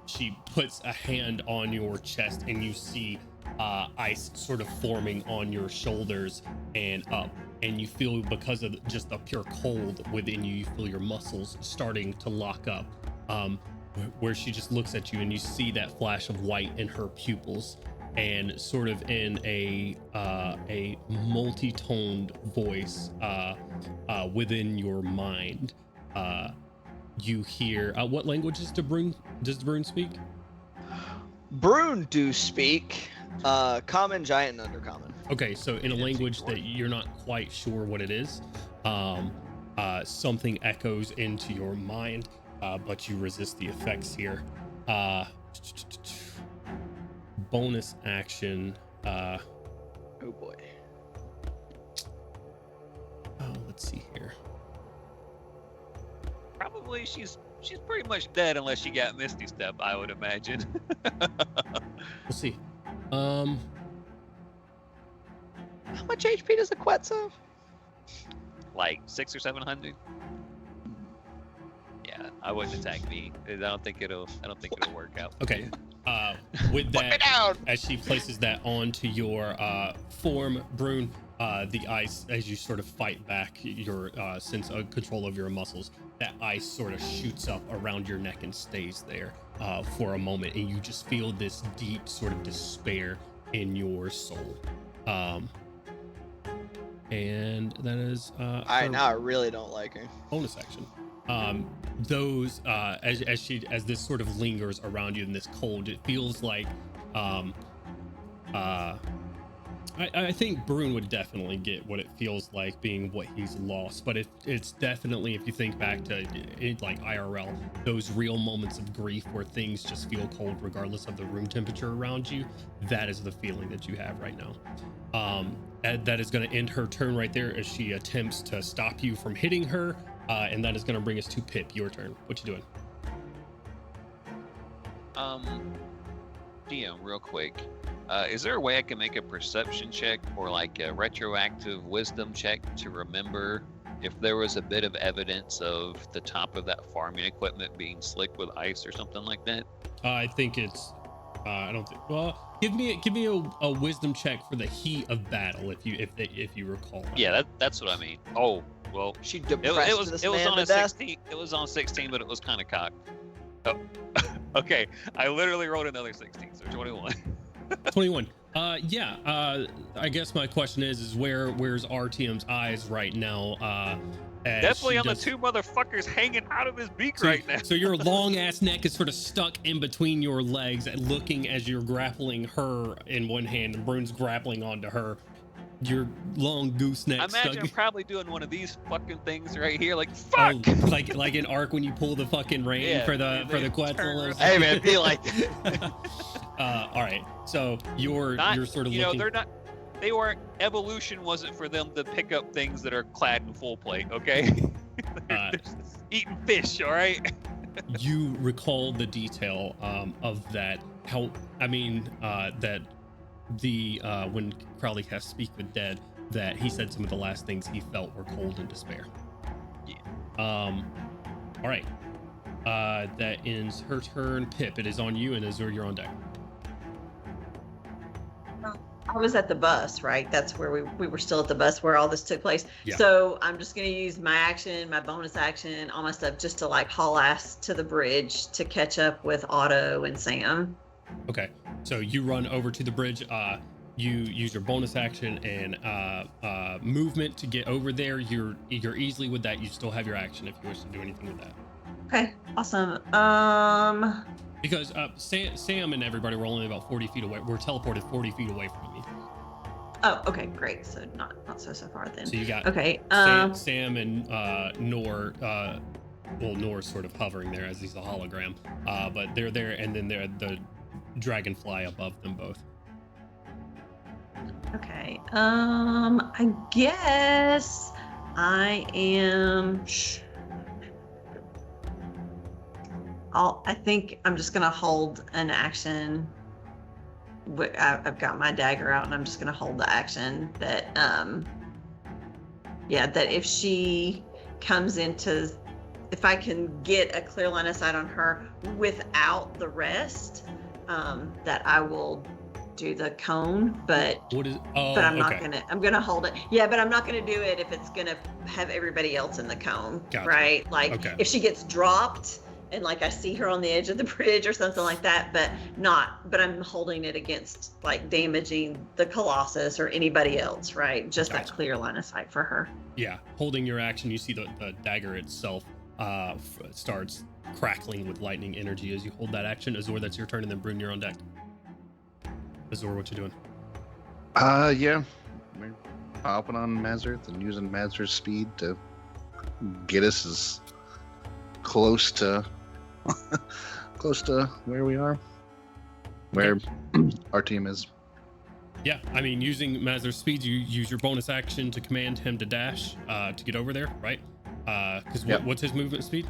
She puts a hand on your chest, and you see ice sort of forming on your shoulders and up. And you feel, because of just the pure cold within you, you feel your muscles starting to lock up. Where she just looks at you, and you see that flash of white in her pupils, and sort of in a multi-toned voice within your mind, you hear what languages does Brune speak? Brune do speak common, giant, and undercommon. Okay, so in a language that you're not quite sure what it is, something echoes into your mind, but you resist the effects here. Bonus action. Oh boy. Oh, let's see here. Probably she's pretty much dead unless she got Misty Step, I would imagine. We'll see. How much HP does a Quetz have? Like 600 or 700. Yeah, I wouldn't attack me. I don't think it'll work out. Okay. With that, as she places that onto your form, Brune, the ice, as you sort of fight back your sense of control of your muscles, that ice sort of shoots up around your neck and stays there for a moment, and you just feel this deep sort of despair in your soul. And that is Alright, now I really don't like her. bonus action. those as this sort of lingers around you in this cold, it feels like I think Brune would definitely get what it feels like being what he's lost, but it's definitely, if you think back to it, like IRL, those real moments of grief where things just feel cold regardless of the room temperature around you, that is the feeling that you have right now. That is going to end her turn right there as she attempts to stop you from hitting her, and that is going to bring us to Pip. Your turn. What you doing? DM, real quick. Is there a way I can make a perception check or like a retroactive wisdom check to remember if there was a bit of evidence of the top of that farming equipment being slick with ice or something like that? I think it's. I don't think. Well, give me a wisdom check for the heat of battle if you recall. Yeah, that's what I mean. Oh, well, She it depressed was this it was man on to a death. 16. It was on 16, but it was kind of cocked. Oh, okay. I literally rolled another 16, so 21. 21. Yeah. I guess my question is where's RTM's eyes right now? As Definitely she on the does- two motherfuckers hanging out of his beak So, right now. so your long ass neck is sort of stuck in between your legs, looking as you're grappling her in one hand, and Brune's grappling onto her. Your long gooseneck I imagine stuck. I'm probably doing one of these fucking things right here, like Oh, fuck. like in Ark when you pull the fucking rein Yeah, for the and then Quetzal. turn or around. something. Hey man, be like All right. So you're sort of you know, looking. they're not. They weren't. Evolution wasn't for them to pick up things that are clad in full plate. Okay. They're just eating fish. All right. You recall the detail of that. That the when Crowley has speak with Dead, that he said some of the last things he felt were cold and despair. Yeah. All right. That ends her turn. Pip, it is on you, and Azur, you're on deck. I was at the bus, right? That's where we were still at the bus where all this took place. Yeah. So I'm just going to use my action, my bonus action, all my stuff just to like haul ass to the bridge to catch up with Otto and Sam. Okay. So you run over to the bridge. You use your bonus action and movement to get over there. You're easily with that. You still have your action if you wish to do anything with that. Okay, awesome. Because Sam and everybody were only about 40 feet away. We're teleported 40 feet away from you. Oh, okay, great. So not so far then. So you got okay. Sam and Nor. Well, Nor's sort of hovering there as he's a hologram. But they're there, and then they're the dragonfly above them both. Okay. I guess I am. I think I'm just gonna hold an action. I've got my dagger out, and I'm just gonna hold the action that, that if she comes into, if I can get a clear line of sight on her without the rest, that I will do the cone. But What is? Oh, but I'm okay. not gonna. I'm gonna hold it. Yeah, but I'm not gonna do it if it's gonna have everybody else in the cone, Gotcha. right? Like Okay. if she gets dropped and like I see her on the edge of the bridge or something like that, but I'm holding it against like damaging the Colossus or anybody else, right? Just that Gotcha. clear line of sight for her. Yeah, holding your action, you see the dagger itself starts crackling with lightning energy as you hold that action. Azor, that's your turn, and then Brune, you're on deck. Azor, what you doing? Yeah. We're hopping on Mazurth and using Mazurth's speed to get us as close to where we are, where our team is. Yeah, I mean, using Mazur's speed, you use your bonus action to command him to dash to get over there, right? Because Yep. what's his movement speed?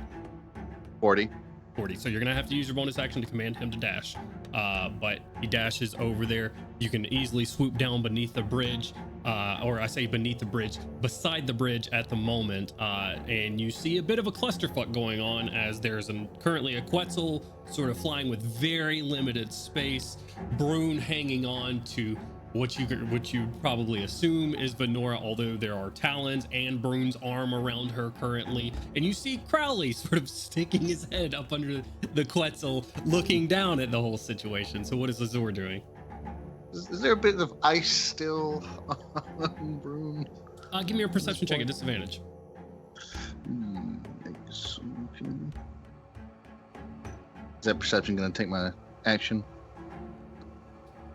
40. 40. So you're gonna have to use your bonus action to command him to dash. But he dashes over there. You can easily swoop down beneath the bridge, or I say beneath the bridge, beside the bridge at the moment, and you see a bit of a clusterfuck going on as there's currently a Quetzal sort of flying with very limited space, Brune hanging on to what you probably assume is Venora, although there are talons and Brune's arm around her currently, and you see Crowley sort of sticking his head up under the Quetzal, looking down at the whole situation. So what is Azor doing? Is there a bit of ice still on Brune? Give me a perception check at disadvantage. Make some Is that perception going to take my action?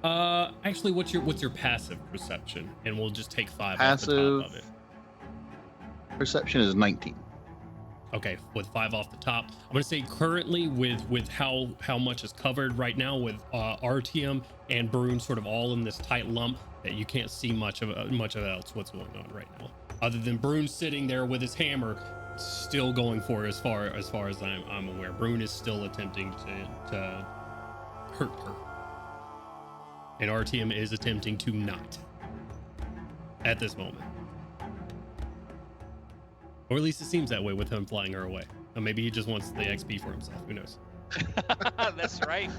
Actually, what's your passive perception? And we'll just take 5 off the Passive top of it. perception is 19. Okay, with 5 off the top, I'm gonna say currently with how much is covered right now with RTM and Brune sort of all in this tight lump that you can't see much of else what's going on right now, other than Brune sitting there with his hammer, still going for it as far as I'm aware. Brune is still attempting to hurt her, and RTM is attempting to not at this moment. Or at least it seems that way with him flying her away. Or maybe he just wants the XP for himself. Who knows? That's right.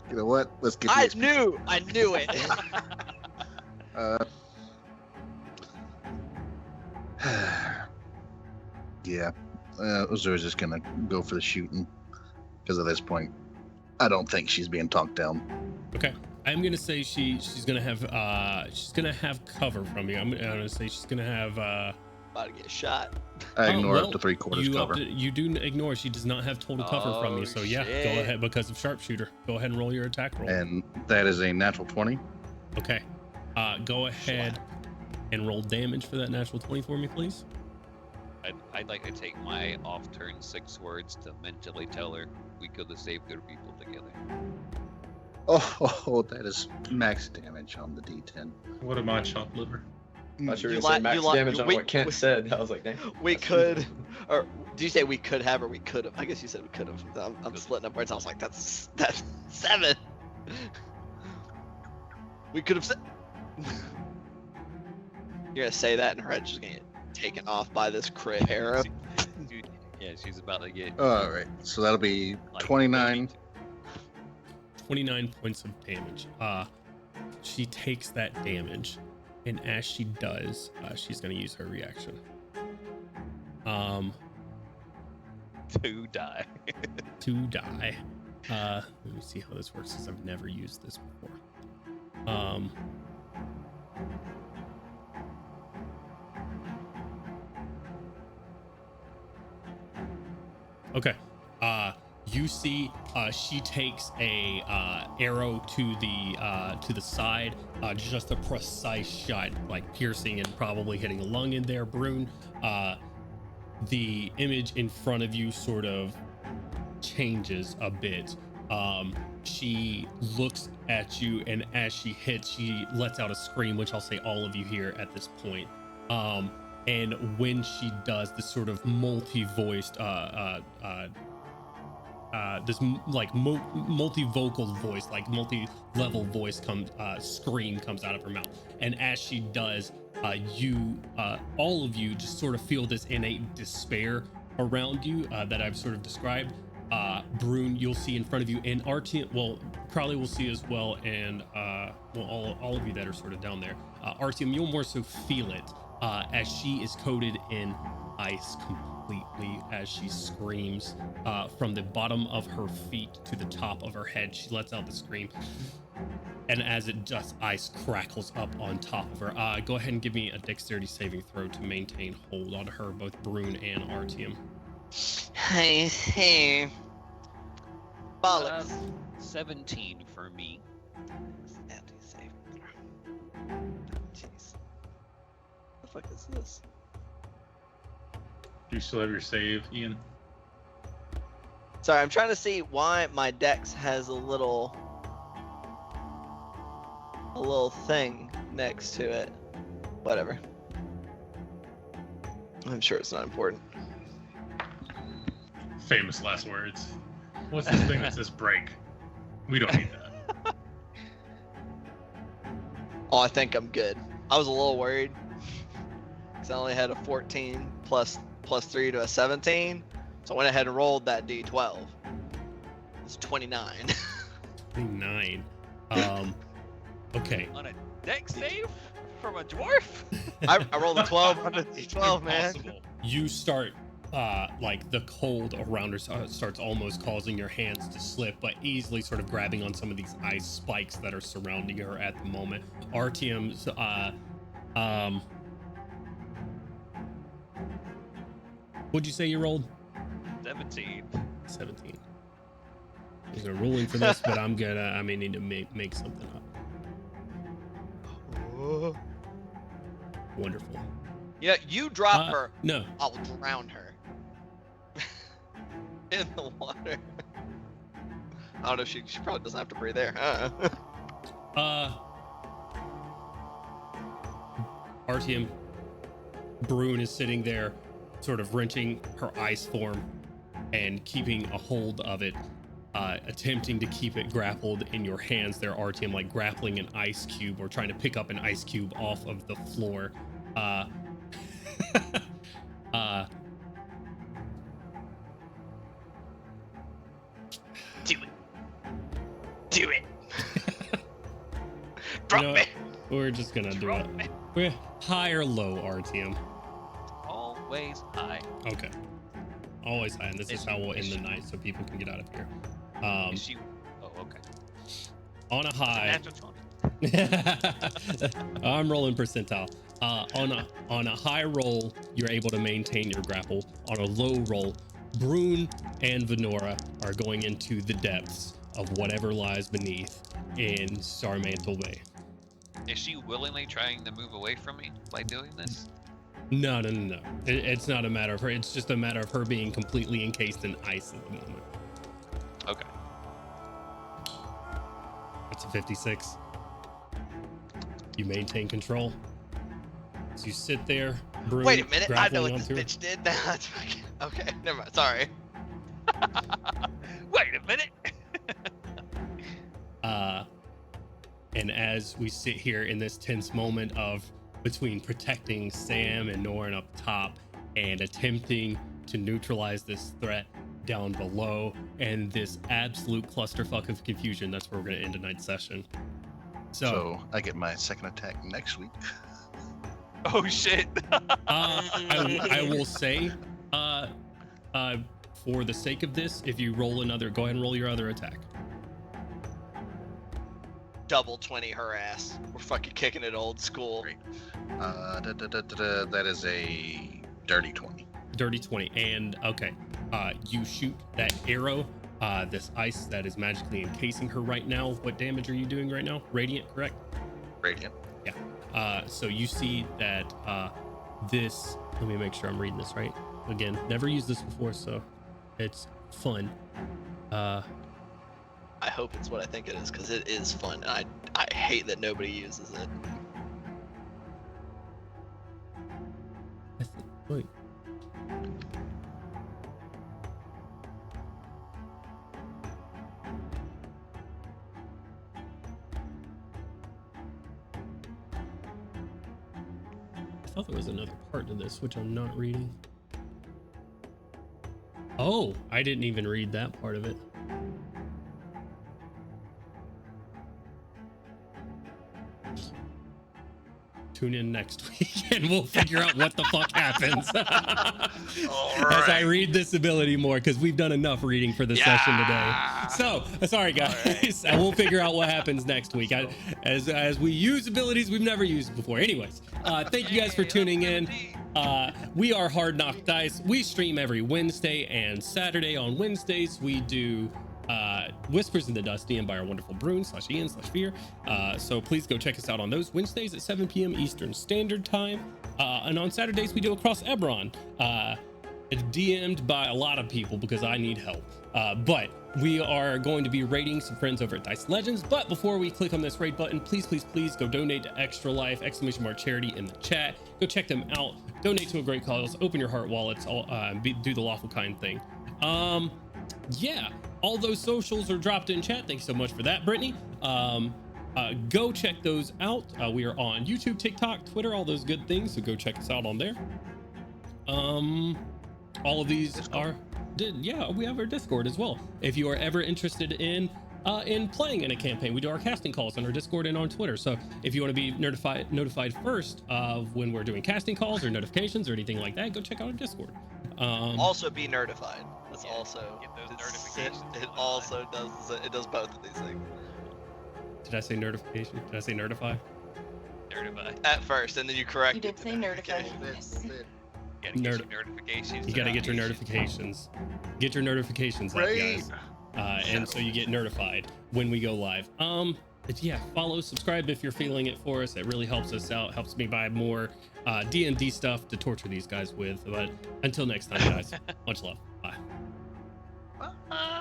You know what? Let's get. I knew it. Yeah. Azura's just gonna go for the shooting because at this point, I don't think she's being talked down. Okay, I'm gonna say she's gonna have cover from you. I'm gonna say she's gonna have. About to get shot. I ignore up to 3/4 cover. You do ignore. She does not have total cover from you. So yeah, shit. go ahead because of sharpshooter. Go ahead and roll your attack roll. And that is a natural 20. Okay. Go ahead and roll damage for that natural 20 for me, please. I'd like to take my off-turn 6 words to mentally tell her we could have saved good people together. Oh, that is max damage on the D10. What am I, chopped liver? I'm not sure You you said max li- damage on we- what Kent we- said. I was like, dang. We could, or do you say we could have, or we could have? I guess you said we could have. I'm splitting up words. I was like, that's 7. We could have said. You're gonna say that, and her head's just gonna get taken off by this crit arrow. Dude, yeah, she's about to get. All right, so that'll be like 29. 29 points of damage. She takes that damage, and as she does, she's gonna use her reaction. To die. To die. Let me see how this works since I've never used this before. Okay. You see, she takes a arrow to the side, just a precise shot, like piercing and probably hitting a lung in there. Brune, the image in front of you sort of changes a bit. She looks at you, and as she hits, she lets out a scream, which I'll say all of you hear at this point. And when she does, this sort of multi-voiced, multi-vocal voice, like multi-level voice scream comes out of her mouth. And as she does, all of you just sort of feel this innate despair around you that I've sort of described. Brune, you'll see in front of you, and Artyom, well, Crowley will see as well, and all of you that are sort of down there. Artyom, you'll more so feel it as she is coated in ice completely as she screams from the bottom of her feet to the top of her head. She lets out the scream, and as it does, ice crackles up on top of her. Go ahead and give me a dexterity saving throw to maintain hold on her, both Brune and Artyom. Hey. Bollocks. 17 for me. Jeez. The fuck is this? Do you still have your save, Ian? Sorry, I'm trying to see why my dex has a little thing next to it. Whatever. I'm sure it's not important. Famous last words. What's this thing that says break? We don't need that. Oh, I think I'm good. I was a little worried because I only had a 14 plus 3 to a 17, so I went ahead and rolled that d12. It's 29. 29. Okay. On a dex save from a dwarf? I rolled a 12 on the d12, man. Impossible. You start like the cold around her starts almost causing your hands to slip, but easily sort of grabbing on some of these ice spikes that are surrounding her at the moment. Artyom's what'd you say you rolled? 17. 17. There's no ruling for this, but I may need to make something up. Wonderful. Yeah, you drop her. No. I'll drown her. In the water. I don't know, she probably doesn't have to breathe there. Artyom, Brune is sitting there, sort of wrenching her ice form and keeping a hold of it, attempting to keep it grappled in your hands there, Artyom, like grappling an ice cube or trying to pick up an ice cube off of the floor. Do it. Drop me. We're just gonna do it. We're high or low, Artyom? Always high. Okay. Always high, and this is how we'll end the night so people can get out of here. Oh, okay. On a high. Natural 20. I'm rolling percentile. On a high roll, you're able to maintain your grapple. On a low roll, Brune and Venora are going into the depths of whatever lies beneath in Starmantle Bay. Is she willingly trying to move away from me by doing this? No. It's not a matter of her. It's just a matter of her being completely encased in ice at the moment. Okay. That's a 56. You maintain control. So you sit there, Brune. Wait a minute, I know grappling what this onto her. bitch did. Okay, never mind. Sorry. Wait a minute. And as we sit here in this tense moment of between protecting Sam and Norin up top and attempting to neutralize this threat down below and this absolute clusterfuck of confusion, that's where we're going to end tonight's session. So I get my second attack next week. Oh shit. I will say, for the sake of this, if you roll another, go ahead and roll your other attack. Double 20 her ass. We're fucking kicking it old school. That is a dirty 20. Dirty 20. And okay, you shoot that arrow, this ice that is magically encasing her right now. What damage are you doing right now? Radiant, correct? Radiant. Yeah. So you see that this, let me make sure I'm reading this right. Again, never used this before, so it's fun. I hope it's what I think it is, because it is fun. And I hate that nobody uses it. Wait. I thought there was another part to this, which I'm not reading. Oh, I didn't even read that part of it. Tune in next week and we'll figure out what the fuck happens. As I read this ability more, because we've done enough reading for the session today. So, sorry guys, and we'll figure out what happens next week. As we use abilities we've never used before. Anyways, thank you guys for tuning in. We are Hard Knock Dice. We stream every Wednesday and Saturday. On Wednesdays, we do Whispers in the Dusty and by our wonderful Brune /Ian/Fear. So please go check us out on those Wednesdays at 7 p.m. Eastern Standard Time. And on Saturdays, we do Across Eberron. It's DM'd by a lot of people because I need help. But we are going to be raiding some friends over at Dice Legends. But before we click on this raid button, please go donate to Extra Life, ! Charity in the chat. Go check them out. Donate to a great cause. Open your heart wallets. Do the lawful kind thing. Yeah, all those socials are dropped in chat. Thanks so much for that, Brittany. Go check those out. We are on YouTube, TikTok, Twitter, all those good things. So go check us out on there. All of these Discord. We have our Discord as well. If you are ever interested in playing in a campaign, we do our casting calls on our Discord and on Twitter. So if you want to be notified first of when we're doing casting calls or notifications or anything like that, go check out our Discord. Also be notified. That's also get those notifications. It also does both of these things. Did I say notification? Did I say notify? Notify. At first, and then you correct. You did say notify. Gotta get your notifications. You gotta get your notifications. Get your notifications up, guys. and so you get notified when we go live. But yeah, follow, subscribe if you're feeling it for us. That really helps us out, helps me buy more D&D stuff to torture these guys with. But until next time, guys, much love. Bye. Bye.